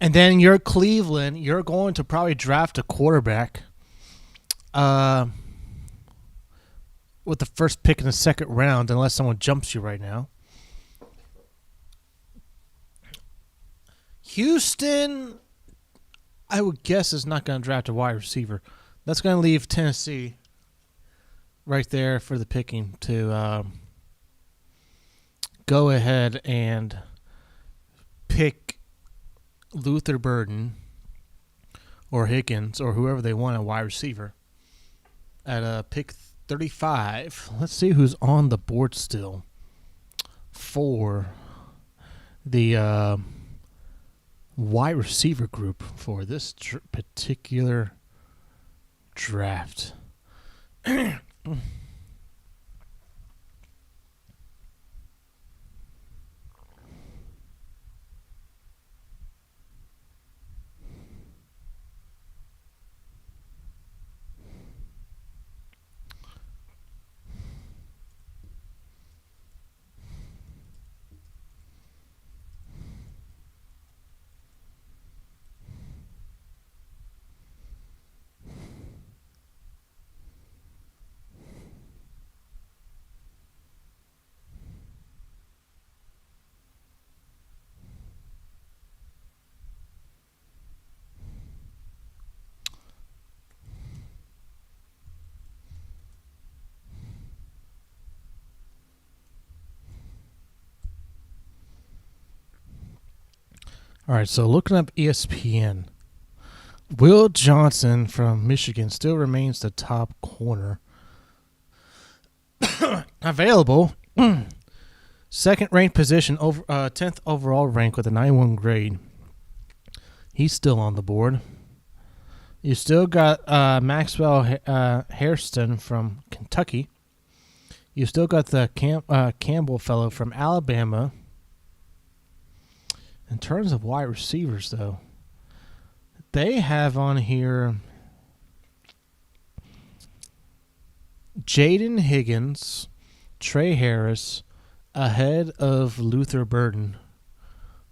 and then you're Cleveland. You're going to probably draft a quarterback with the first pick in the second round, unless someone jumps you right now. Houston, I would guess, is not going to draft a wide receiver. That's going to leave Tennessee right there for the picking to go ahead and pick Luther Burden or Higgins or whoever they want a wide receiver at pick 35. Let's see who's on the board still for the wide receiver group for this particular draft. All right, so looking up ESPN, Will Johnson from Michigan still remains the top corner. Available, second ranked position, 10th overall rank with a 91 grade. He's still on the board. You still got Maxwell Hairston from Kentucky. You still got the Campbell fellow from Alabama. In terms of wide receivers, though, they have on here Jaden Higgins, Trey Harris, ahead of Luther Burden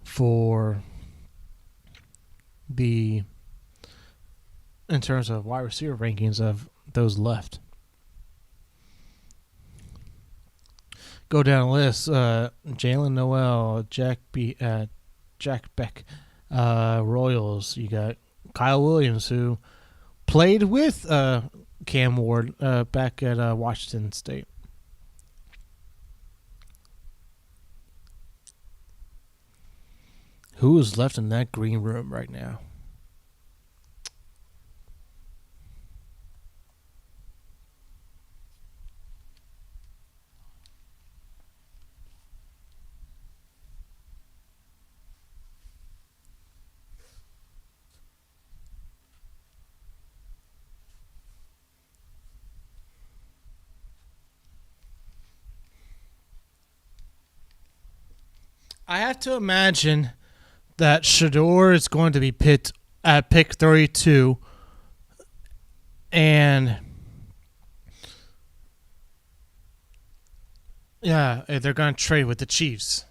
for in terms of wide receiver rankings of those left. Go down the list. Jalen Noel, Jack Beck, Royals. You got Kyle Williams, who played with Cam Ward back at Washington State. Who is left in that green room right now? I have to imagine that Shedeur is going to be picked at pick 32, and yeah, they're going to trade with the Chiefs.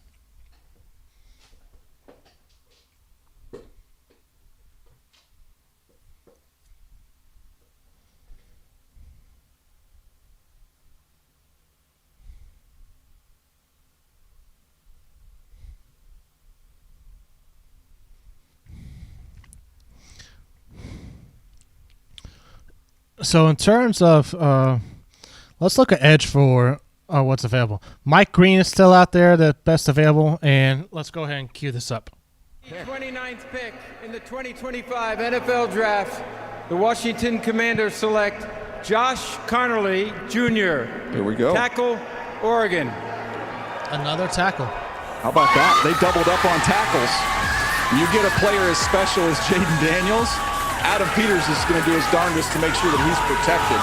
So in terms of, let's look at edge for what's available. Mike Green is still out there, the best available, and let's go ahead and cue this up. The 29th pick in the 2025 NFL Draft, the Washington Commanders select Josh Conerly Jr. Here we go. Tackle, Oregon. Another tackle. How about that? They doubled up on tackles. You get a player as special as Jaden Daniels, Adam Peters is going to do his darndest to make sure that he's protected.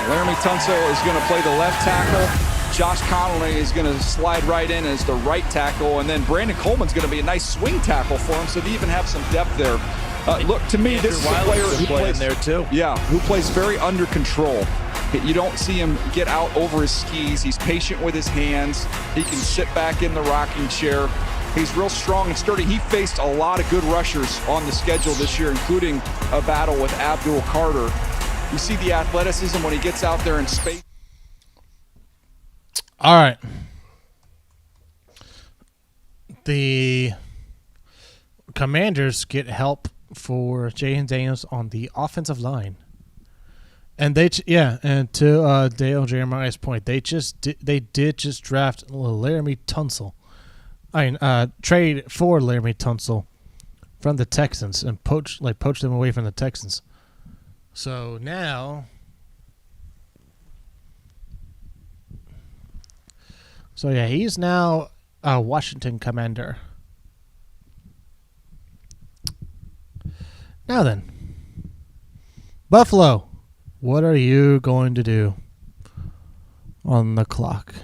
Laramie Tunsil is going to play the left tackle. Josh Connolly is going to slide right in as the right tackle. And then Brandon Coleman's going to be a nice swing tackle for him, so they even have some depth there. Look, to me, this is a player who plays there too. Yeah, who plays very under control. You don't see him get out over his skis. He's patient with his hands. He can sit back in the rocking chair. He's real strong and sturdy. He faced a lot of good rushers on the schedule this year, including a battle with Abdul Carter. You see the athleticism when he gets out there in space. All right. The Commanders get help for Jaden Daniels on the offensive line. And and to Dale Jeremiah's point, they did just draft Laramie Tunsil. Trade for Laramie Tunsil from the Texans and poach them away from the Texans. So now, he's now a Washington Commander. Now then, Buffalo, what are you going to do on the clock?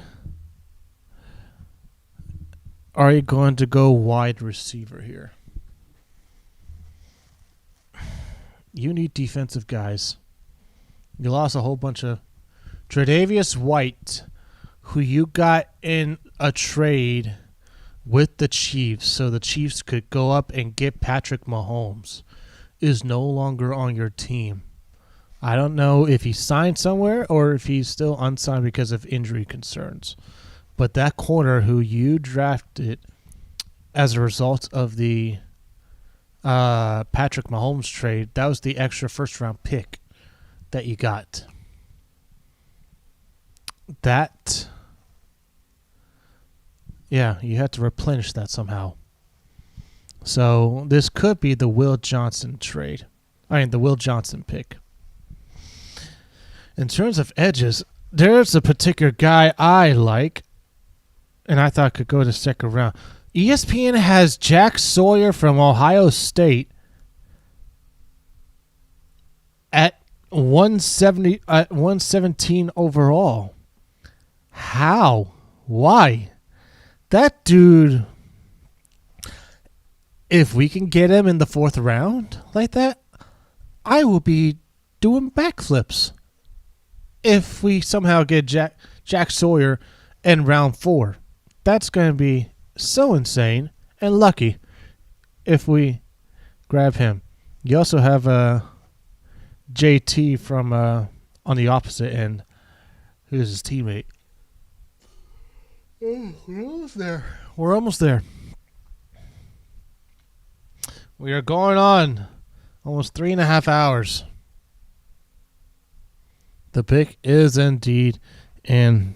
Are you going to go wide receiver here? You need defensive guys. You lost a whole bunch of Tre'Davious White, who you got in a trade with the Chiefs so the Chiefs could go up and get Patrick Mahomes, is no longer on your team. I don't know if he signed somewhere or if he's still unsigned because of injury concerns. But that corner who you drafted as a result of the Patrick Mahomes trade, that was the extra first-round pick that you got. You had to replenish that somehow. So this could be the Will Johnson trade. The Will Johnson pick. In terms of edges, there's a particular guy I like, and I thought could go to the second round. ESPN has Jack Sawyer from Ohio State at 117 overall. How? Why? That dude, if we can get him in the 4th round like that, I will be doing backflips. If we somehow get Jack Sawyer in round 4, that's going to be so insane and lucky if we grab him. You also have JT from on the opposite end, who's his teammate. Oh, we're almost there. We're almost there. We are going on almost 3.5 hours. The pick is indeed in.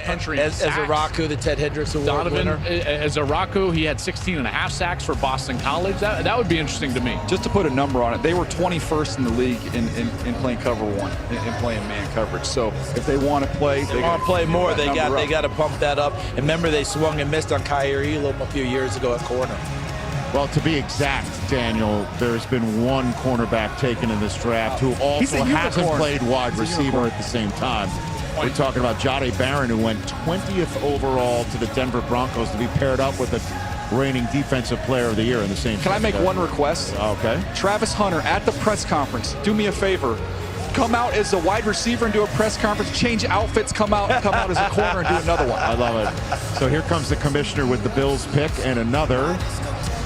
Country as Araku, the Ted Hendricks Award Donovan, winner. As Araku, he had 16.5 sacks for Boston College. That would be interesting to me. Just to put a number on it, they were 21st in the league in playing cover one, in playing man coverage. So if they want to play, they want to play more. They got to pump that up. And remember, they swung and missed on Kyrie Elam a few years ago at corner. Well, to be exact, Daniel, there's been one cornerback taken in this draft who also hasn't played wide receiver at the same time. We're talking about Jahdae Barron, who went 20th overall to the Denver Broncos to be paired up with the reigning defensive player of the year in the same. Can I make one request? Okay. Travis Hunter, at the press conference, do me a favor. Come out as a wide receiver and do a press conference, change outfits, come out as a corner and do another one. I love it. So here comes the commissioner with the Bills pick and another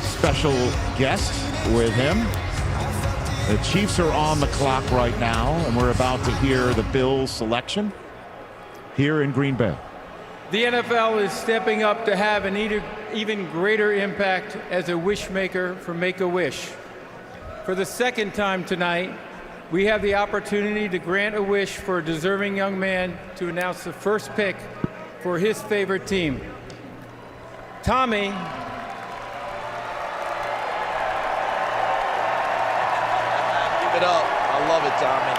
special guest with him. The Chiefs are on the clock right now, and we're about to hear the Bills selection here in Green Bay. The NFL is stepping up to have an even greater impact as a wish maker for Make-A-Wish. For the second time tonight, we have the opportunity to grant a wish for a deserving young man to announce the first pick for his favorite team. Tommy. Give it up. I love it, Tommy.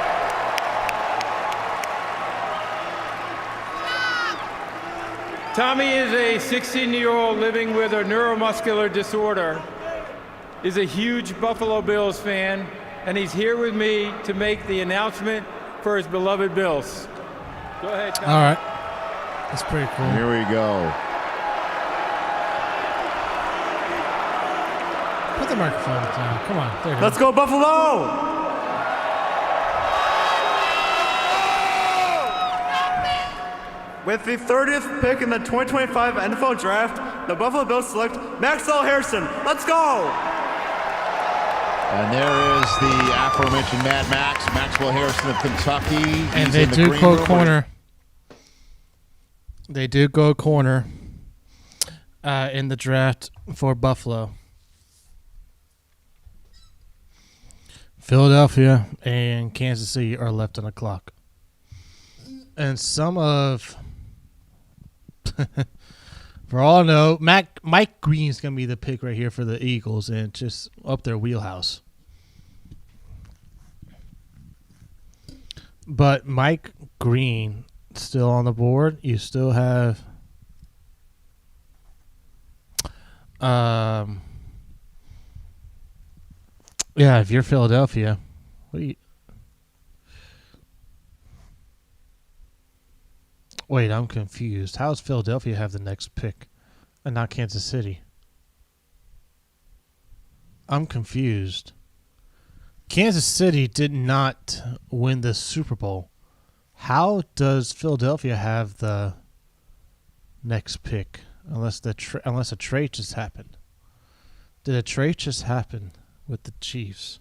Tommy is a 16-year-old living with a neuromuscular disorder, is a huge Buffalo Bills fan, and he's here with me to make the announcement for his beloved Bills. Go ahead, Tommy. All right. That's pretty cool. Here we go. Put the microphone down. Come on. There you Let's go, Buffalo! With the 30th pick in the 2025 NFL Draft, the Buffalo Bills select Maxwell Harrison. Let's go! And there is the aforementioned Mad Max, Maxwell Harrison of Kentucky. And they do go corner. They do go corner in the draft for Buffalo. Philadelphia and Kansas City are left on the clock. And some of... for all I know, Mike Green's going to be the pick right here for the Eagles and just up their wheelhouse. But Mike Green still on the board. You still have Yeah, if you're Philadelphia, what do you? Wait, I'm confused. How does Philadelphia have the next pick and not Kansas City? I'm confused. Kansas City did not win the Super Bowl. How does Philadelphia have the next pick unless a trade just happened? Did a trade just happen with the Chiefs?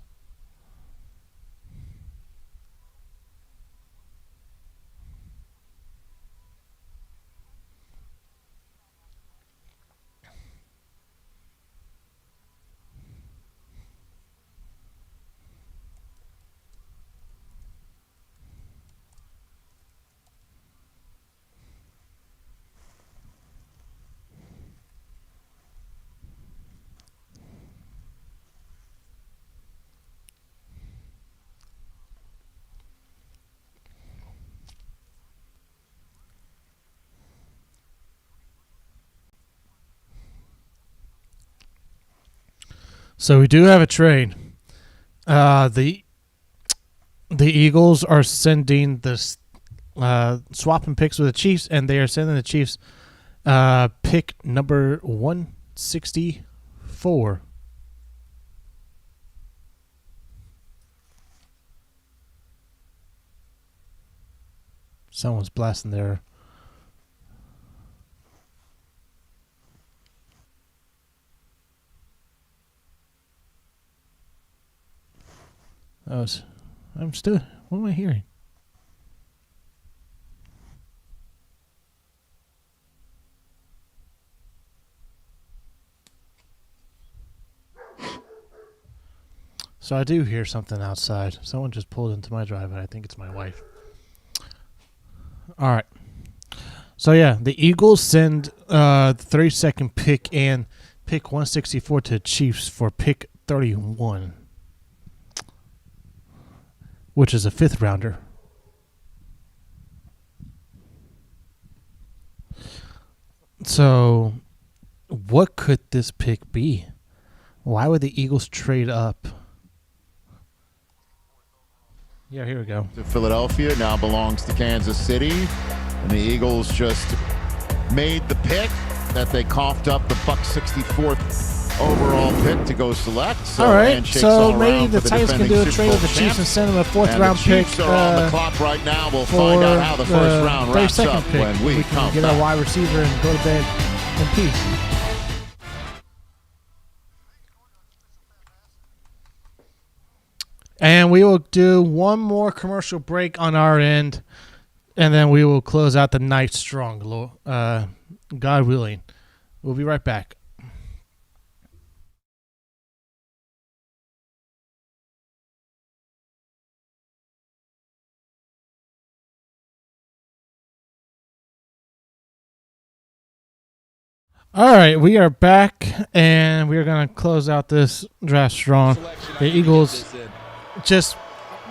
So we do have a trade. The Eagles are sending this swapping picks with the Chiefs, and they are sending the Chiefs pick number 164. Someone's blasting their. I'm still. What am I hearing? So I do hear something outside. Someone just pulled into my driveway. I think it's my wife. All right. So yeah, the Eagles send the 32nd pick and pick 164 to the Chiefs for pick 31. Which is a 5th rounder. So, what could this pick be? Why would the Eagles trade up? Yeah, here we go. Philadelphia now belongs to Kansas City. And the Eagles just made the pick that they coughed up the Buck 64th overall pick to go select. So all right, so maybe the Titans can do a trade with the Chiefs and send them a 4th round pick. The Chiefs are on the clock right now. We'll find out how the first round wraps up pick. when we can get our wide receiver and go to bed in peace. And we will do one more commercial break on our end, and then we will close out the night strong, God willing. We'll be right back. All right, we are back, and we are going to close out this draft strong. The Eagles just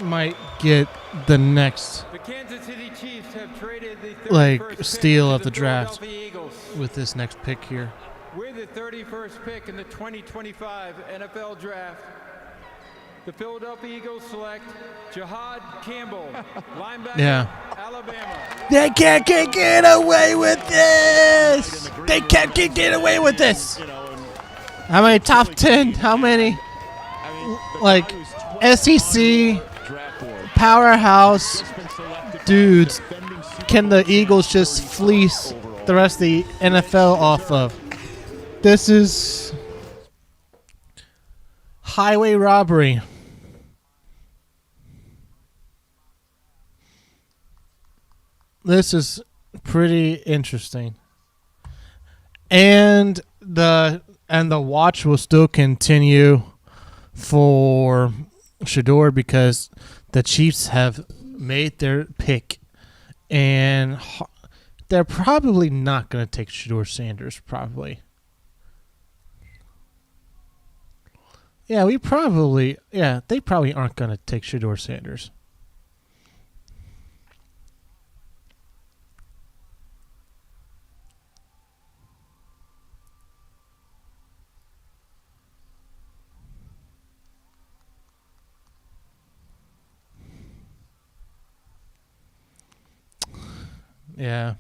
might get the next steal of the draft with this next pick here. With the 31st pick in the 2025 NFL Draft, the Philadelphia Eagles select Jihad Campbell, linebacker, Alabama. They can't get away with this. They can't get away with this. How many top 10? How many? Like SEC powerhouse dudes can the Eagles just fleece the rest of the NFL off of? This is highway robbery. This is pretty interesting. And the watch will still continue for Shedeur because the Chiefs have made their pick, and they're probably not going to take Shedeur Sanders, probably. Yeah, they probably aren't going to take Shedeur Sanders. Yeah.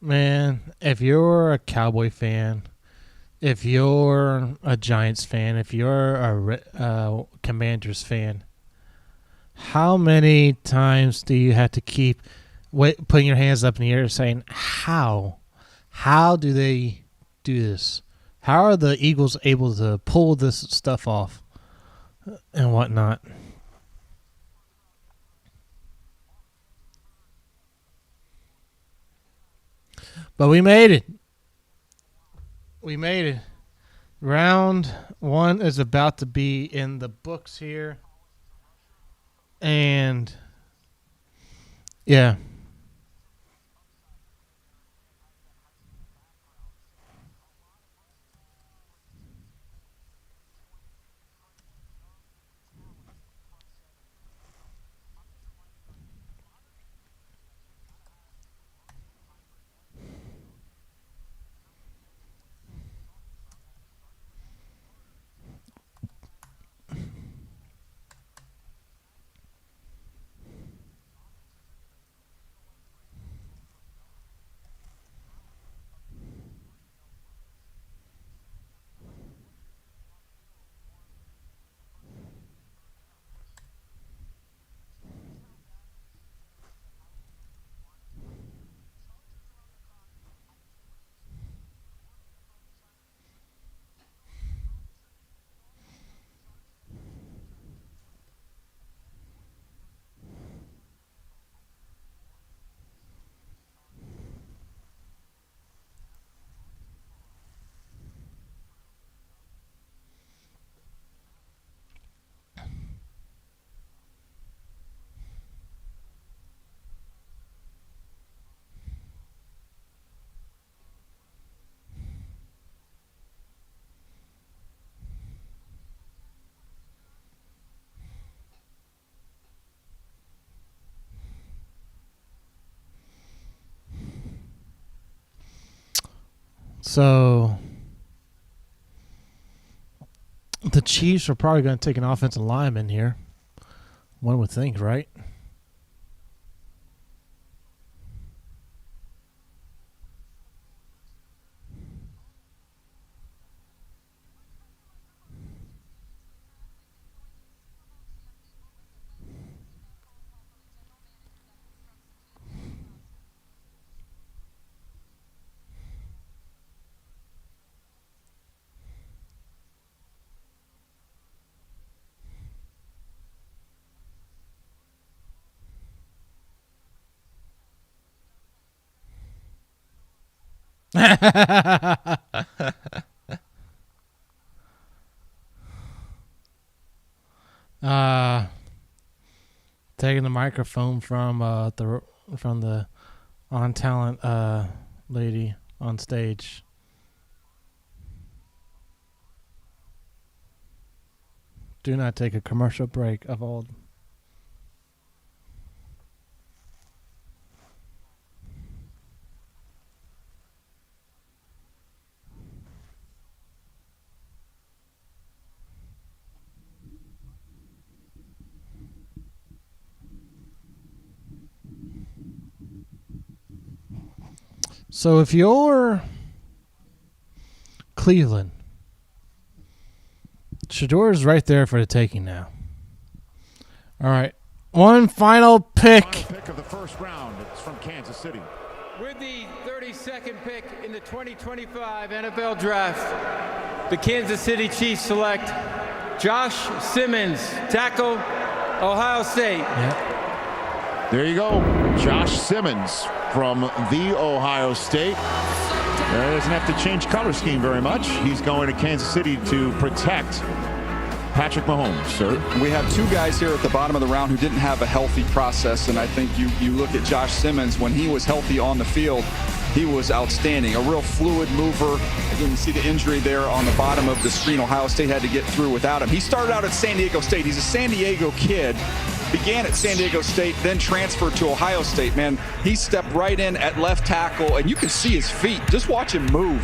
Man, if you're a Cowboy fan, if you're a Giants fan, if you're a Commanders fan, how many times do you have to keep putting your hands up in the air saying, how? How do they do this? How are the Eagles able to pull this stuff off and whatnot? But we made it. We made it. Round 1 is about to be in the books here. And, yeah. So the Chiefs are probably going to take an offensive lineman here. One would think, right? Taking the microphone from the on talent lady on stage. Do not take a commercial break of all. So if you're Cleveland, Shedeur is right there for the taking now. All right. One final pick. Final pick of the first round. It's from Kansas City. With the 32nd pick in the 2025 NFL Draft, the Kansas City Chiefs select Josh Simmons, tackle, Ohio State. Yep. There you go. Josh Simmons from the Ohio State. Doesn't have to change color scheme very much. He's going to Kansas City to protect Patrick Mahomes, sir. We have two guys here at the bottom of the round who didn't have a healthy process, and I think you look at Josh Simmons, when he was healthy on the field, he was outstanding. A real fluid mover. Again, you see the injury there on the bottom of the screen. Ohio State had to get through without him. He started out at San Diego State. He's a San Diego kid. Began at San Diego State, then transferred to Ohio State. Man, he stepped right in at left tackle, and you can see his feet. Just watch him move.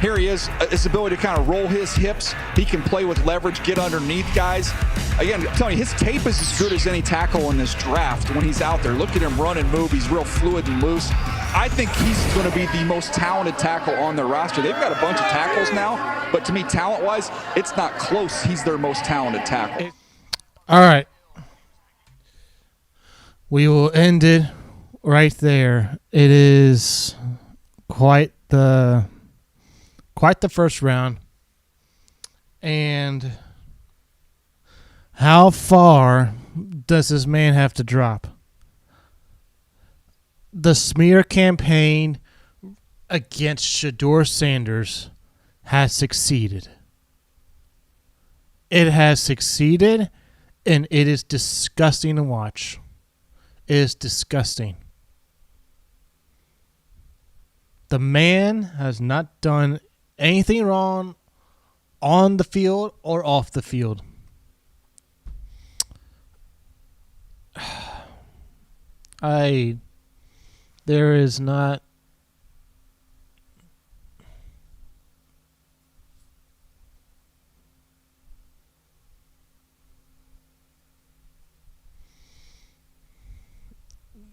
Here he is, his ability to kind of roll his hips. He can play with leverage, get underneath guys. Again, I'm telling you, his tape is as good as any tackle in this draft when he's out there. Look at him run and move. He's real fluid and loose. I think he's going to be the most talented tackle on their roster. They've got a bunch of tackles now, but to me, talent-wise, it's not close. He's their most talented tackle. All right. We will end it right there. It is quite the first round. And how far does this man have to drop? The smear campaign against Shedeur Sanders has succeeded. It has succeeded, and it is disgusting to watch. It is disgusting. The man has not done anything wrong on the field or off the field. There is not.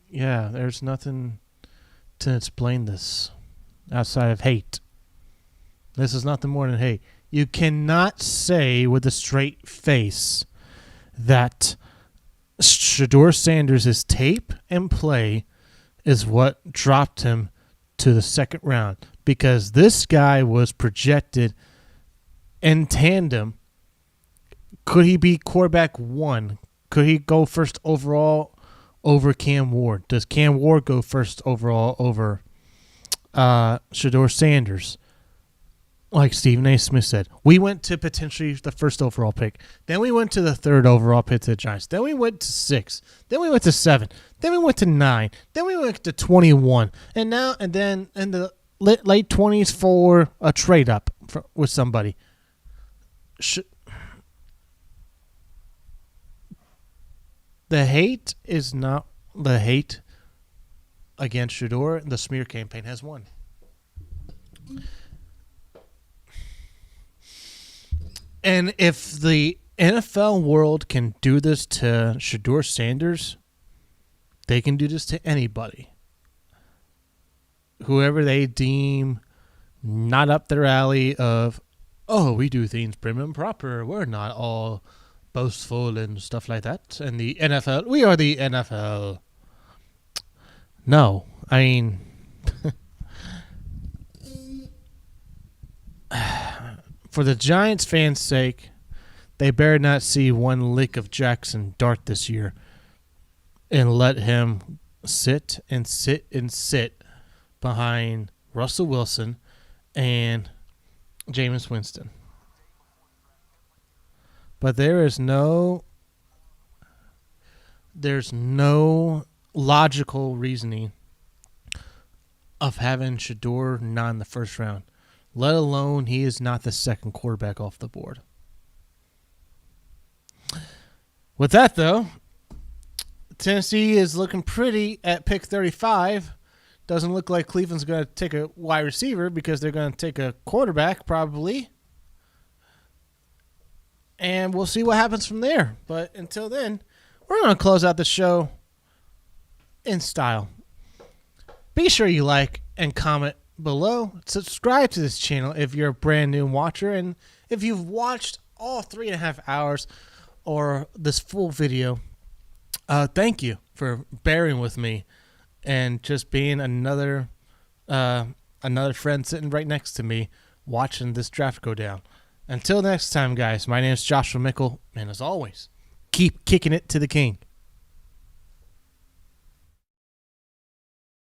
Yeah, there's nothing to explain this outside of hate. This is nothing more than hate. You cannot say with a straight face that Shedeur Sanders' tape and play is what dropped him to the second round, because this guy was projected in tandem. Could he be quarterback one? Could he go first overall over Cam Ward? Does Cam Ward go first overall over Shedeur Sanders? Like Stephen A. Smith said, we went to potentially the first overall pick. Then we went to the third overall pick to the Giants. Then we went to 6. Then we went to 7. Then we went to 9. Then we went to 21. And then in the late 20s for a trade up with somebody. The hate is not the hate against Shedeur. The smear campaign has won. And if the NFL world can do this to Shedeur Sanders, they can do this to anybody. Whoever they deem not up their alley of, oh, we do things prim and proper. We're not all boastful and stuff like that. And the NFL, we are the NFL. No, I mean, for the Giants fans' sake, they better not see one lick of Jackson Dart this year and let him sit behind Russell Wilson and Jameis Winston. But there's no logical reasoning of having Shedeur not in the first round, let alone he is not the second quarterback off the board. With that, though, Tennessee is looking pretty at pick 35. Doesn't look like Cleveland's going to take a wide receiver because they're going to take a quarterback probably. And we'll see what happens from there. But until then, we're going to close out the show in style. Be sure you like and comment below. Subscribe to this channel if you're a brand new watcher. And if you've watched all 3.5 hours or this full video, thank you for bearing with me and just being another friend sitting right next to me watching this draft go down. Until next time, guys, my name is Joshua Mickle, and as always, keep kicking it to the king.